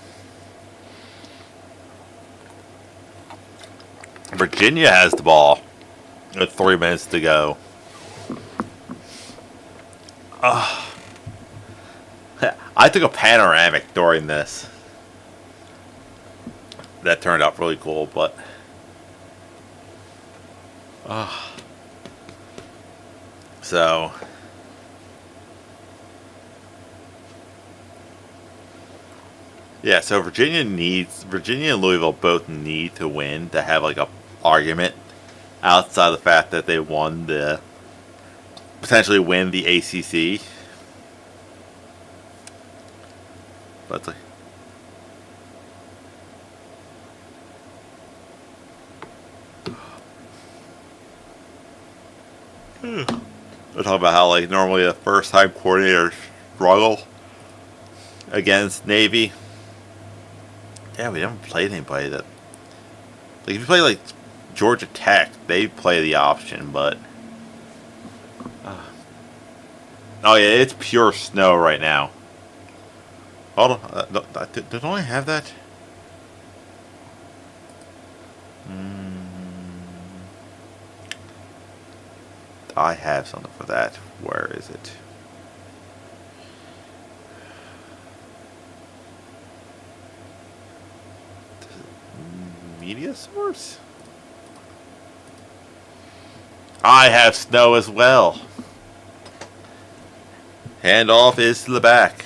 Virginia has the ball with 3 minutes to go. I took a panoramic during this. That turned out really cool, but... So... Yeah, so Virginia and Louisville both need to win to have like a argument outside of the fact that they potentially win the ACC. But it's like, we're talking about how like normally the first time coordinators struggle against Navy. Yeah, we haven't played anybody that... Like, if you play, like, Georgia Tech, they play the option, but... Oh, yeah, it's pure snow right now. Hold on. Don't I have that? I have something for that. Where is it? Media source? I have snow as well. Handoff is to the back.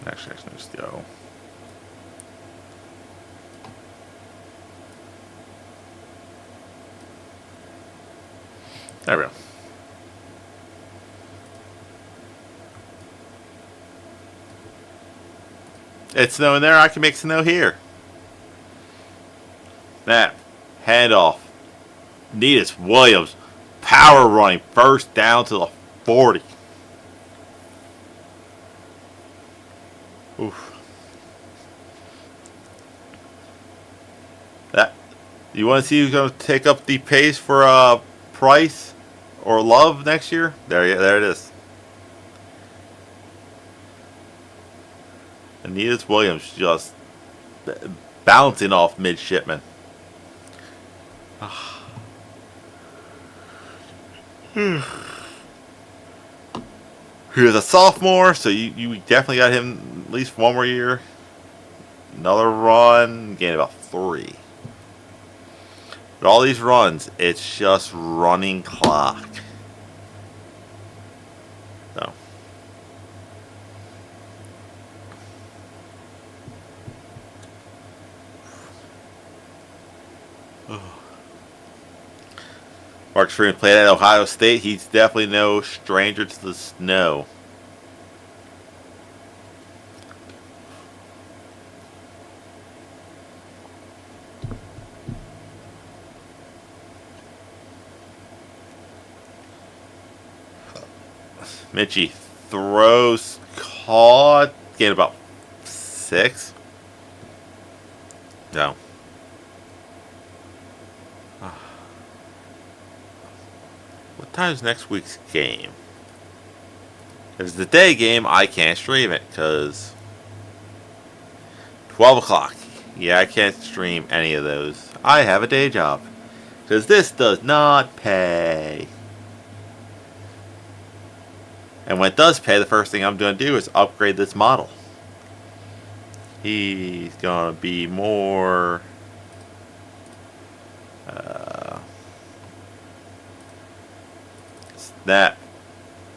Actually, just go. There we go. It's snow in there. I can make snow here. Snap. Handoff. Needus Williams. Power running. First down to the 40. Oof. That. You want to see who's going to take up the pace for Price or Love next year? There it is. Needus Williams just bouncing off Midshipmen. He was a sophomore, so you definitely got him at least one more year. Another run, gained about 3. But all these runs, it's just running clock. So. Mark Freeman played at Ohio State. He's definitely no stranger to the snow. Mitchie throws, caught, gained about 6. No. What time's next week's game? If it's the day game, I can't stream it because 12 o'clock. Yeah, I can't stream any of those. I have a day job because this does not pay. And when it does pay, the first thing I'm going to do is upgrade this model. He's going to be more... Snap.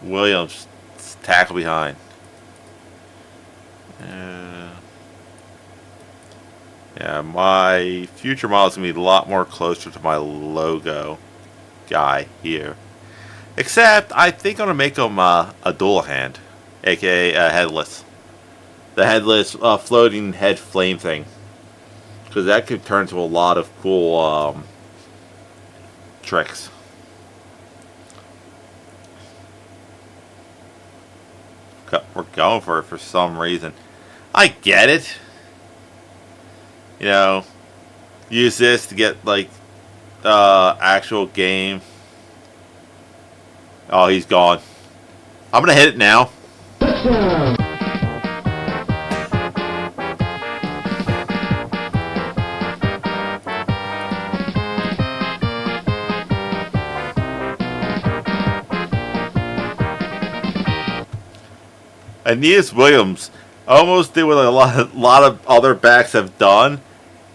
Williams, tackle behind. Yeah, my future model is going to be a lot more closer to my logo guy here. Except, I think I'm going to make him a dual hand, aka headless. The headless floating head flame thing. Because that could turn to a lot of cool tricks. We're going for it for some reason. I get it. You know, use this to get, like, actual game. Oh, he's gone. I'm going to hit it now. Aeneas Williams almost did what a lot of other backs have done,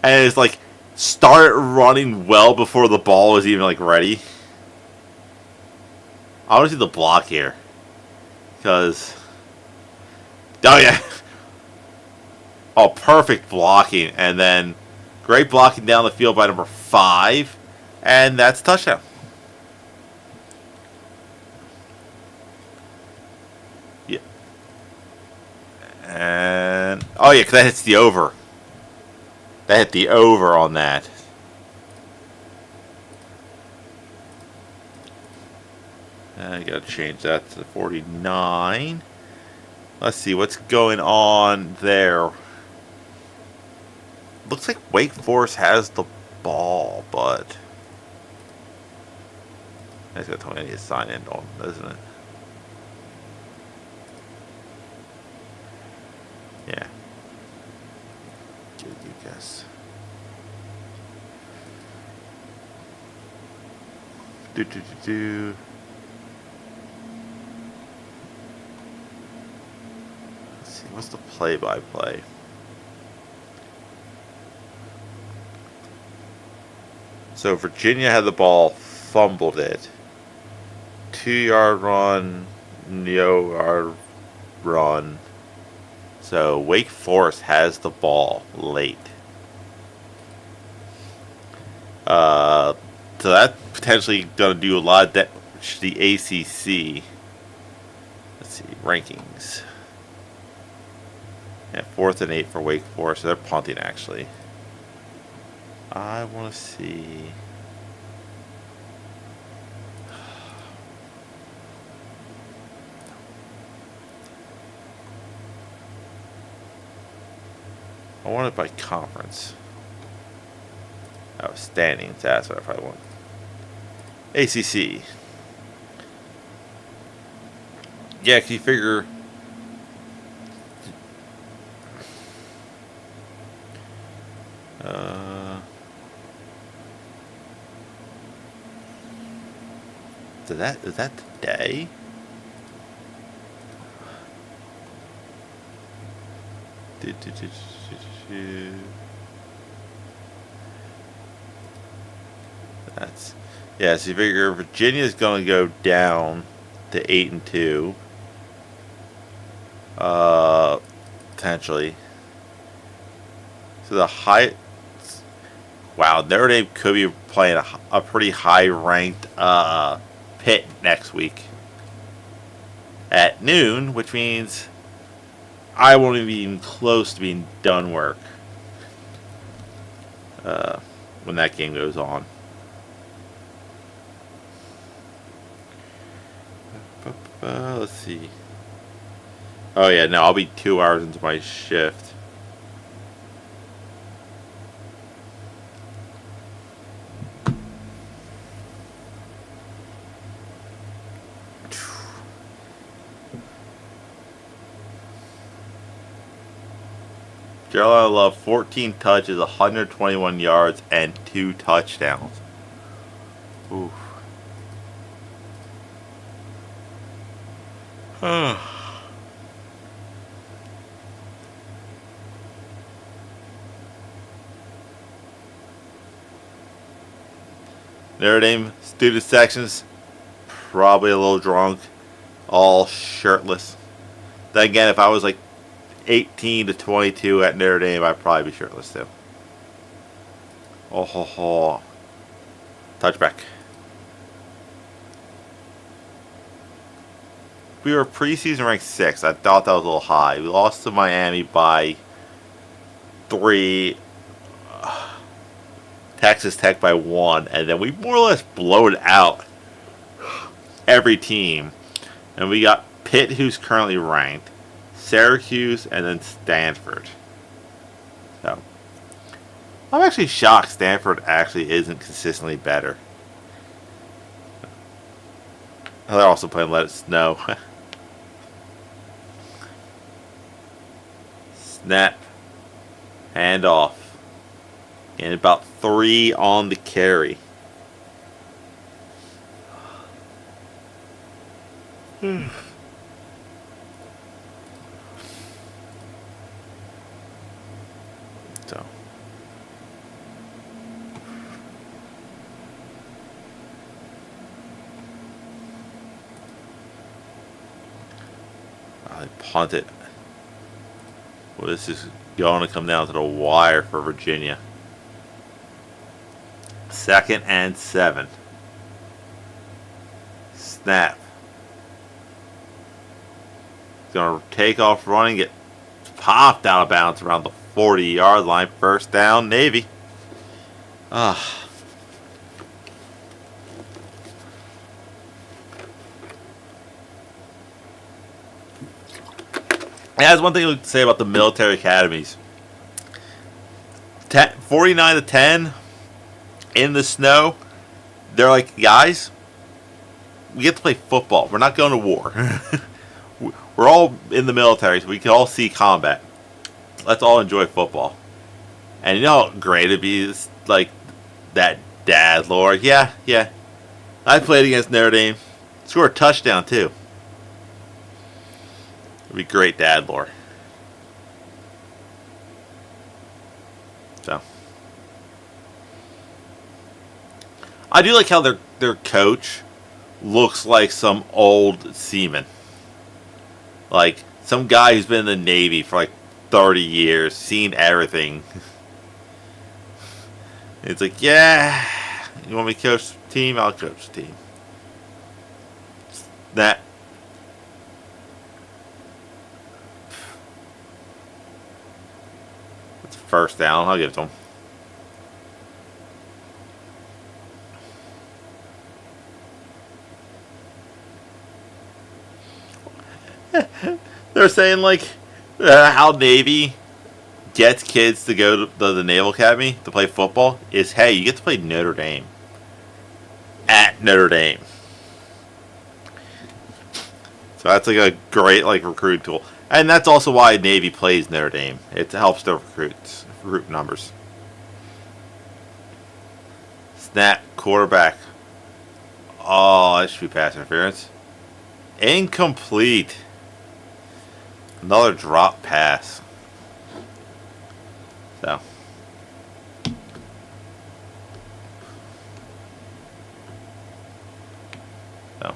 and it's like started running well before the ball was even like ready. I want to see the block here, because oh yeah, oh perfect blocking, and then great blocking down the field by number 5, and that's touchdown. And oh yeah, because that hits the over. That hit the over on that. I gotta change that to 49. Let's see what's going on there. Looks like Wake Forest has the ball, but that's gonna tell me I need to sign in on, doesn't it? Yeah. Good guess. Do. What's the play-by-play? So Virginia had the ball, fumbled it. 2-yard run, no-yard run. So Wake Forest has the ball late. So that's potentially going to do a lot of damage to the ACC. Let's see, rankings. Yeah, 4th and 8 for Wake Forest. So they're punting, actually. I want to see. I want it by conference. Oh, standings. That's what I probably want. ACC. Yeah, can you figure? Is that today? That's, yeah. So you figure Virginia's going to go down to 8-2. Potentially. So the high. Wow, Notre Dame could be playing a pretty high-ranked Pitt next week at noon, which means I won't even be even close to being done work when that game goes on. Let's see. Oh yeah, no, I'll be 2 hours into my shift. Carolina Love, 14 touches, 121 yards, and 2 touchdowns. Oof. Notre Dame student sections, probably a little drunk, all shirtless. Then again, if I was like 18 to 22 at Notre Dame, I'd probably be shirtless too. Oh ho ho. Touchback. We were preseason ranked 6th. I thought that was a little high. We lost to Miami by 3. Texas Tech by 1. And then we more or less blowed out every team. And we got Pitt, who's currently ranked, Syracuse, and then Stanford. So I'm actually shocked Stanford actually isn't consistently better. They're also playing Let It Snow. Snap. Hand off. And about 3 on the carry. So. I punt it. Well, this is going to come down to the wire for Virginia. 2nd and 7. Snap. Going to take off running, get popped out of bounds around the 40-yard line. First down, Navy. That's one thing to say about the military academies. 49 to 10 in the snow. They're like, guys, we get to play football. We're not going to war. We're all in the military, so we can all see combat. Let's all enjoy football. And you know how great it'd be, like that dad lore. Yeah. I played against Notre Dame. Scored a touchdown too. It'd be great dad lore. So I do like how their coach looks like some old seaman, like some guy who's been in the Navy for like 30 years, seen everything. It's like, yeah, you want me to coach the team? I'll coach the team. That. It's first down. I'll give it to him. They're saying like how Navy gets kids to go to the Naval Academy to play football is, hey, you get to play Notre Dame at Notre Dame. So that's like a great like recruiting tool, and that's also why Navy plays Notre Dame. It helps their recruit numbers. Snap, quarterback. Oh, that should be pass interference. Incomplete. Another drop pass. So. So.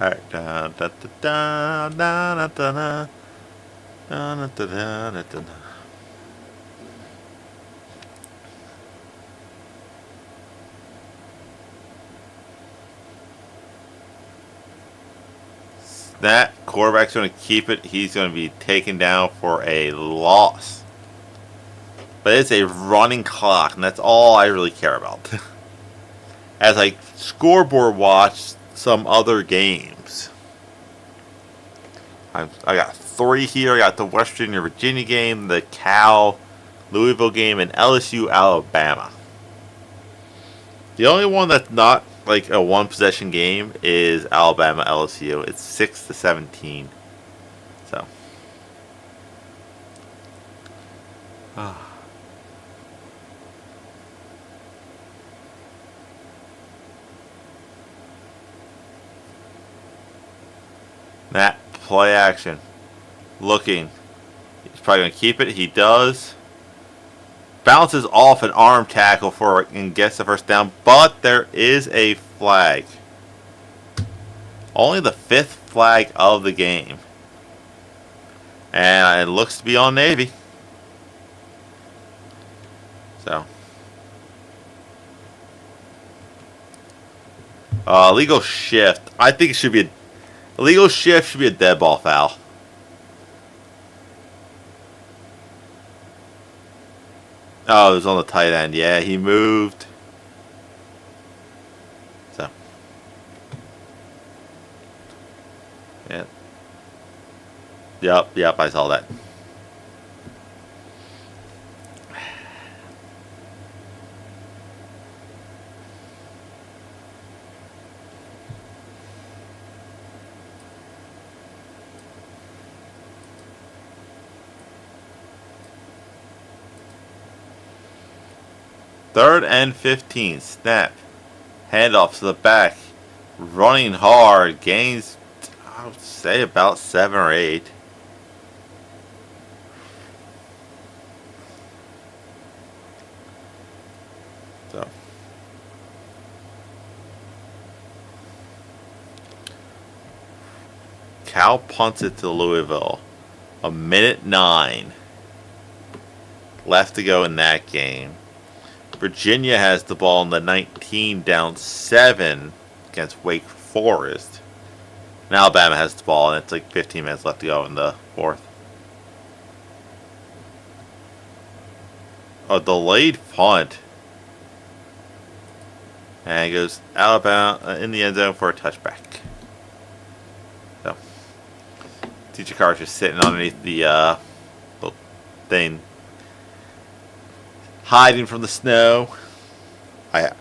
Alright. Da da da da da da da da da da da. That quarterback's going to keep it. He's going to be taken down for a loss. But it's a running clock, and that's all I really care about. As I scoreboard watch some other games. I got 3 here. I got the West Virginia game, the Cal Louisville game, and LSU Alabama. The only one that's not like a one possession game is Alabama LSU. It's 6-17. So. That play action. Looking. He's probably going to keep it. He does. Bounces off an arm tackle for it and gets the first down, but there is a flag. Only the 5th flag of the game. And it looks to be on Navy. So. Illegal shift. I think it should be a legal shift should be a dead ball foul. Oh, it was on the tight end. Yeah, he moved. So. Yeah. Yep, I saw that. Third and 15. Snap. Handoff to the back. Running hard. Gains, I would say, about 7 or 8. So. Cal punts it to Louisville. 1:09 left to go in that game. Virginia has the ball in the 19, down 7 against Wake Forest. And Alabama has the ball, and it's like 15 minutes left to go in the 4th. A delayed punt. And it goes Alabama in the end zone for a touchback. So, TJ Carr's just sitting underneath the thing, hiding from the snow. Like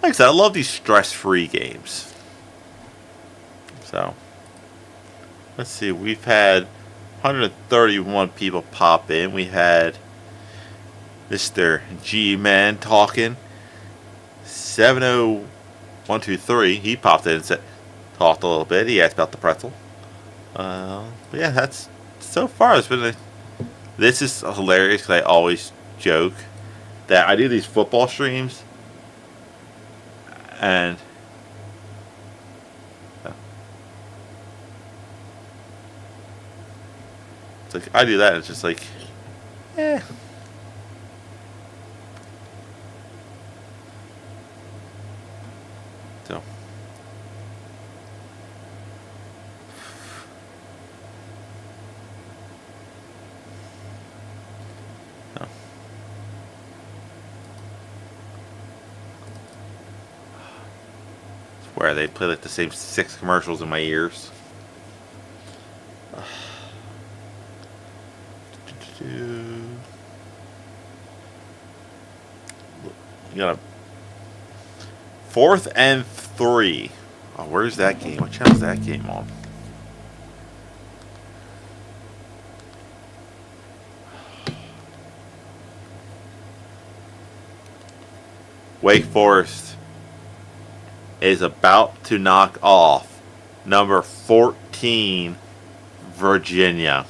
I said, I love these stress-free games. So, let's see. We've had 131 people pop in. We had Mr. G-Man talking. 701 123. He popped in and said, talked a little bit. He asked about the pretzel. But yeah, that's so far. It's been this is hilarious because I always joke that I do these football streams, and it's like I do that. And it's just like, eh. So. Where they play like the same 6 commercials in my ears. You got a 4th and 3. Oh, where's that game? What channel is that game on? Wake Forest is about to knock off number 14, Virginia.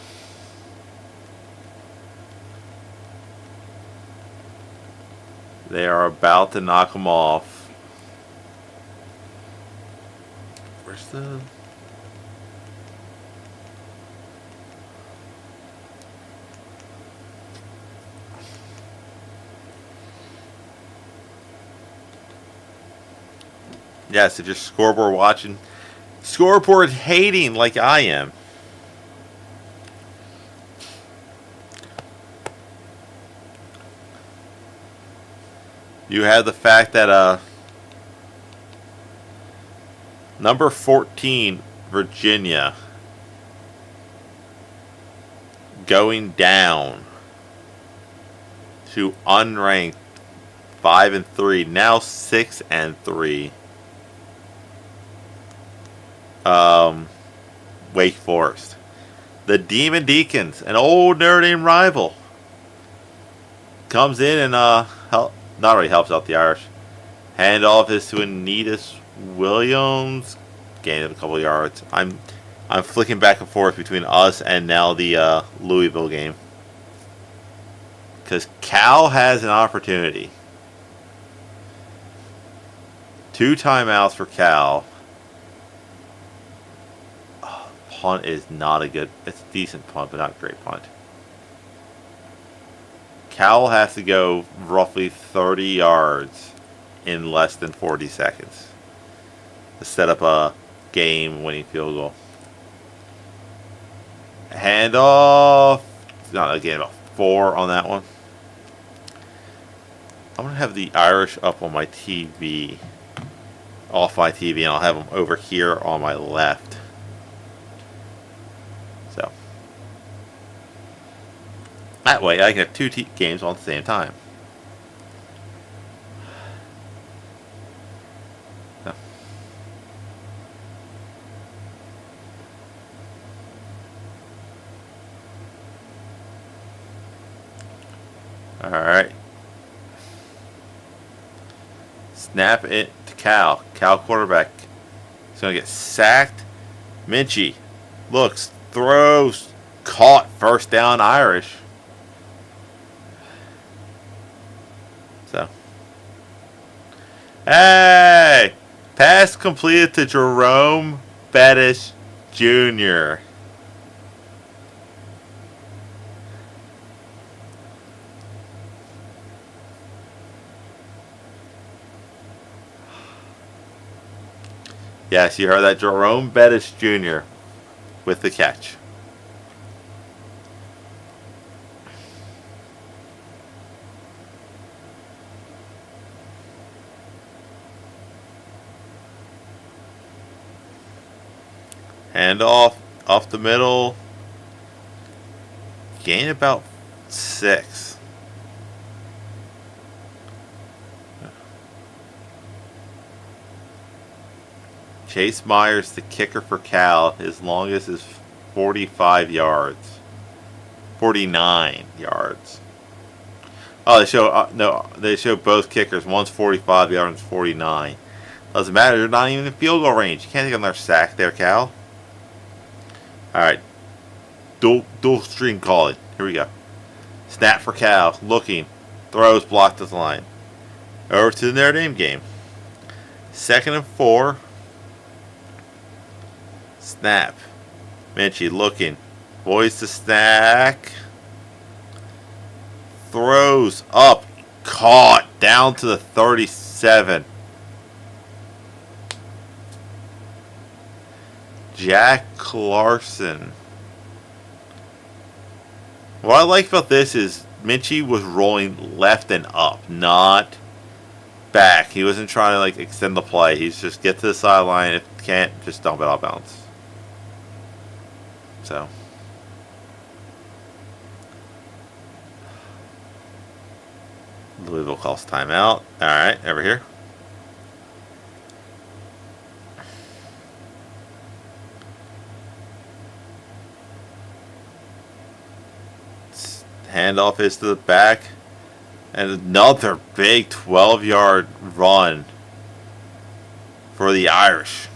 They are about to knock them off. Where's the... Yes, if you're scoreboard watching, scoreboard hating like I am. You have the fact that number 14, Virginia, going down to unranked 5 and 3, now 6 and 3. Wake Forest. The Demon Deacons, an old Notre Dame rival, comes in and not only helps out the Irish. Handoff is to Anetus Williams, gained a couple of yards. I'm flicking back and forth between us and now the Louisville game, because Cal has an opportunity. 2 timeouts for Cal. Punt is not a good... It's a decent punt, but not a great punt. Cal has to go roughly 30 yards in less than 40 seconds to set up a game-winning field goal. Handoff. Not again, about 4 on that one. I'm going to have the Irish up on my TV. Off my TV, and I'll have them over here on my left. So that way I can have 2 games on at the same time. So. Alright. Snap it to Cal. Cal quarterback. He's going to get sacked. Minchie looks, throws, caught, first down Irish. So. Hey! Pass completed to Jerome Bettis Jr. Yes, you heard that. Jerome Bettis Jr. with the catch. Hand off the middle. Gain about 6. Chase Myers, the kicker for Cal. His longest is 45 yards. 49 yards. Oh, they show no. They show both kickers. One's 45 yards, 49. Doesn't matter. They're not even in field goal range. You can't take another sack there, Cal. All right. Dual stream call it. Here we go. Snap for Cal. Looking. Throws blocked at the line. Over to the Notre Dame game. 2nd and 4. Snap. Minchie looking. Boys to stack. Throws up. Caught. Down to the 37. Jack Clarkson. What I like about this is Minchie was rolling left and up, not back. He wasn't trying to like extend the play. He's just get to the sideline. If you can't, just dump it out of bounds. So. Louisville calls timeout. Alright, over here. Handoff is to the back. And another big 12-yard run for the Irish.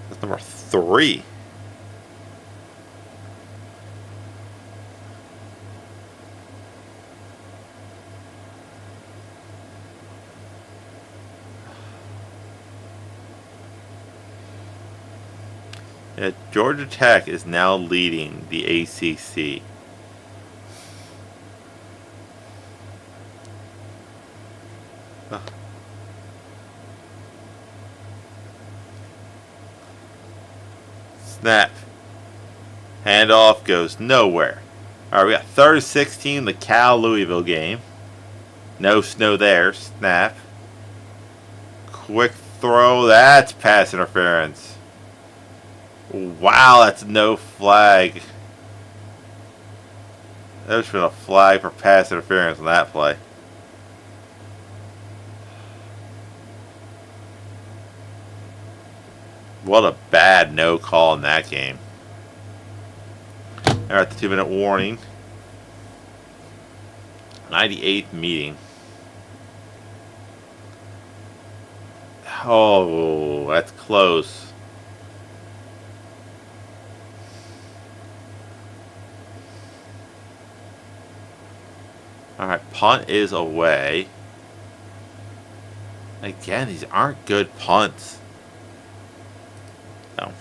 That's number 3. Yeah, Georgia Tech is now leading the ACC. Snap. Handoff goes nowhere. Alright, we got 3rd and 16, the Cal-Louisville game. No snow there. Snap. Quick throw. That's pass interference. Wow, that's no flag. There's been a flag for pass interference on that play. What a bad no call in that game. Alright, the 2-minute warning. 98th meeting. Oh, that's close. Alright, punt is away. Again, these aren't good punts. No.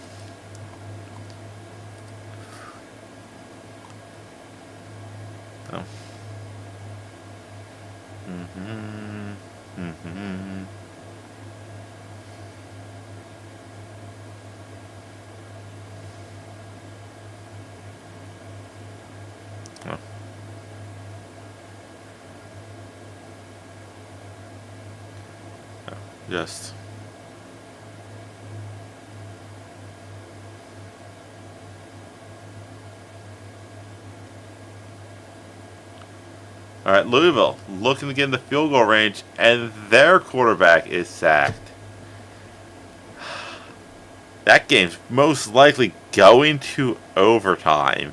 No. Oh. Just. All right, Louisville looking to get in the field goal range, and their quarterback is sacked. That game's most likely going to overtime.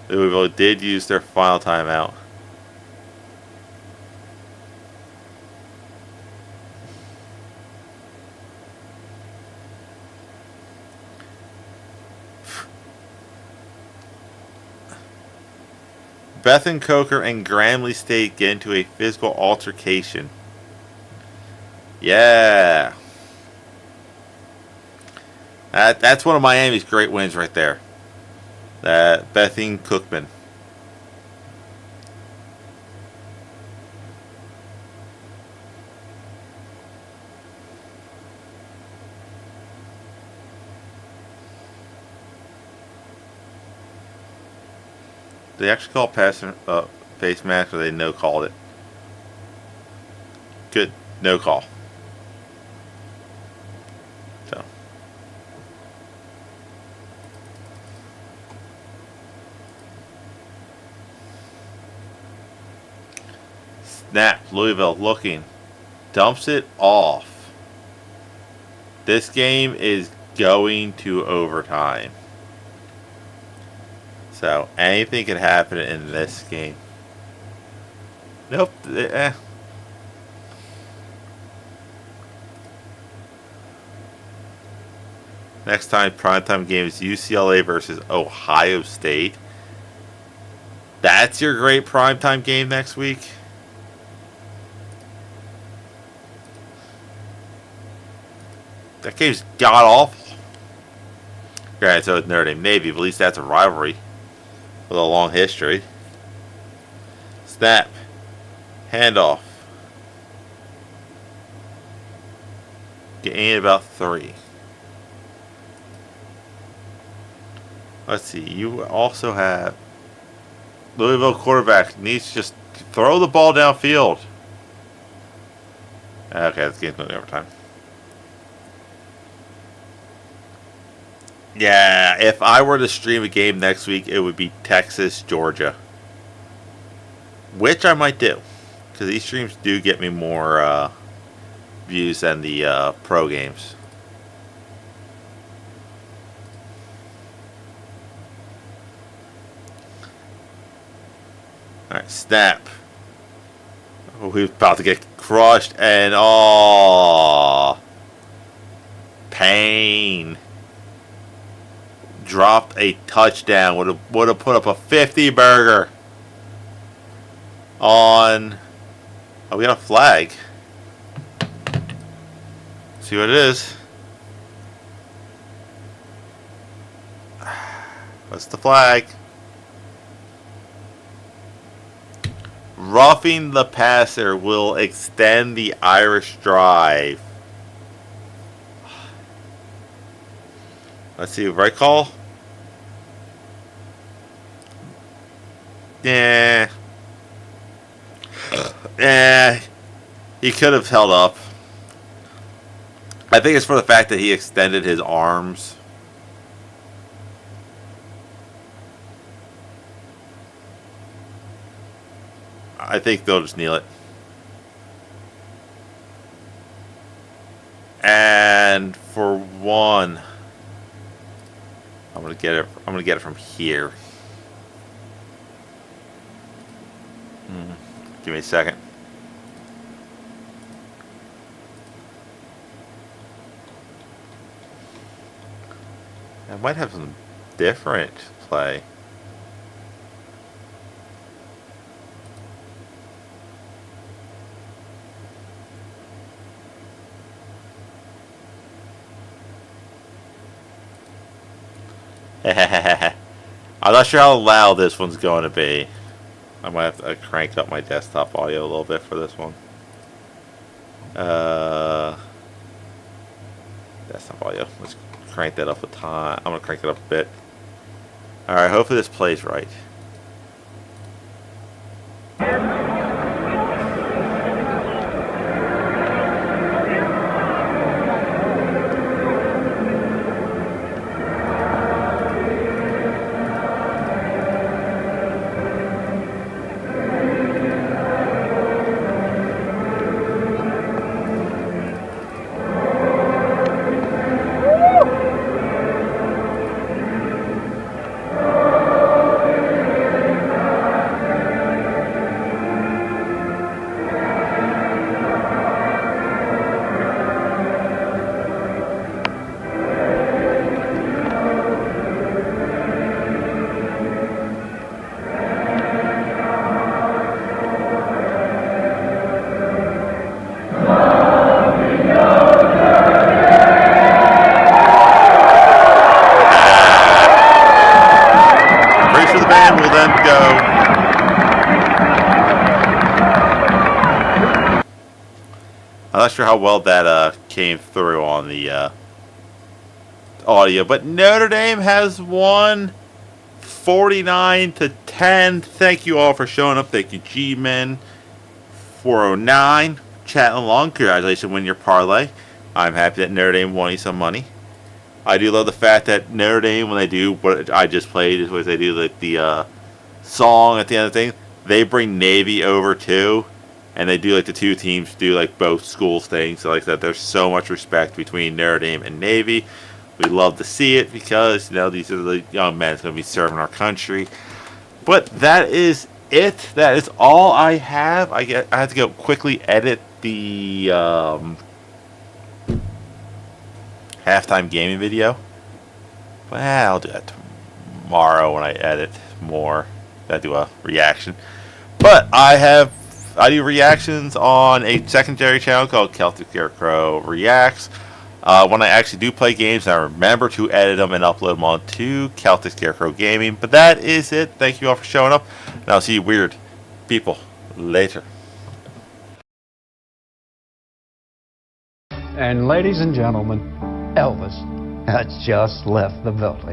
Louisville did use their final timeout. Bethan Coker and Grambling State get into a physical altercation. Yeah. That's one of Miami's great wins right there. That Bethan Cookman. They actually call face mask, or they no called it. Good, no call. So. Snap, Louisville looking. Dumps it off. This game is going to overtime. So anything could happen in this game. Nope. Next time, primetime game is UCLA versus Ohio State. That's your great primetime game next week? That game's god awful. Granted, so is Notre Dame Navy, but at least that's a rivalry with a long history. Snap. Handoff. Gain about 3. Let's see. You also have Louisville quarterback needs to just throw the ball downfield. Okay, this game's going overtime. Yeah, if I were to stream a game next week, it would be Texas, Georgia. Which I might do. Because these streams do get me more views than the pro games. Alright, snap. Oh, we're about to get crushed and pain. Dropped a touchdown. Would have put up a 50 burger on. Oh, we got a flag. See what it is. What's the flag? Roughing the passer will extend the Irish drive. Let's see, right call? Yeah. He could have held up. I think it's for the fact that he extended his arms. I think they'll just kneel it. And for 1, I'm gonna get it from here. Give me a second. I might have some different play. I'm not sure how loud this one's going to be. I might have to crank up my desktop audio a little bit for this one. Desktop audio. Let's crank that up a time. I'm going to crank it up a bit. Alright, hopefully this plays right. I'm not sure how well that came through on the audio, but Notre Dame has won 49-10. Thank you all for showing up. Thank you, G-Men 409 chatting along. Congratulations, win your parlay. I'm happy that Notre Dame won you some money. I do love the fact that Notre Dame, when they do what I just played, is they do like the song at the end of the thing. They bring Navy over too. And they do like the two teams do like both schools things. So like that, there's so much respect between Notre Dame and Navy. We love to see it because, you know, these are the young men that's going to be serving our country. But that is it. That is all I have. I have to go quickly edit the halftime gaming video. But I'll do that tomorrow when I edit more. I do a reaction. But I do reactions on a secondary channel called Celtic Scarecrow Reacts. When I actually do play games, I remember to edit them and upload them onto Celtic Scarecrow Gaming. But that is it. Thank you all for showing up. And I'll see you weird people later. And ladies and gentlemen, Elvis has just left the building.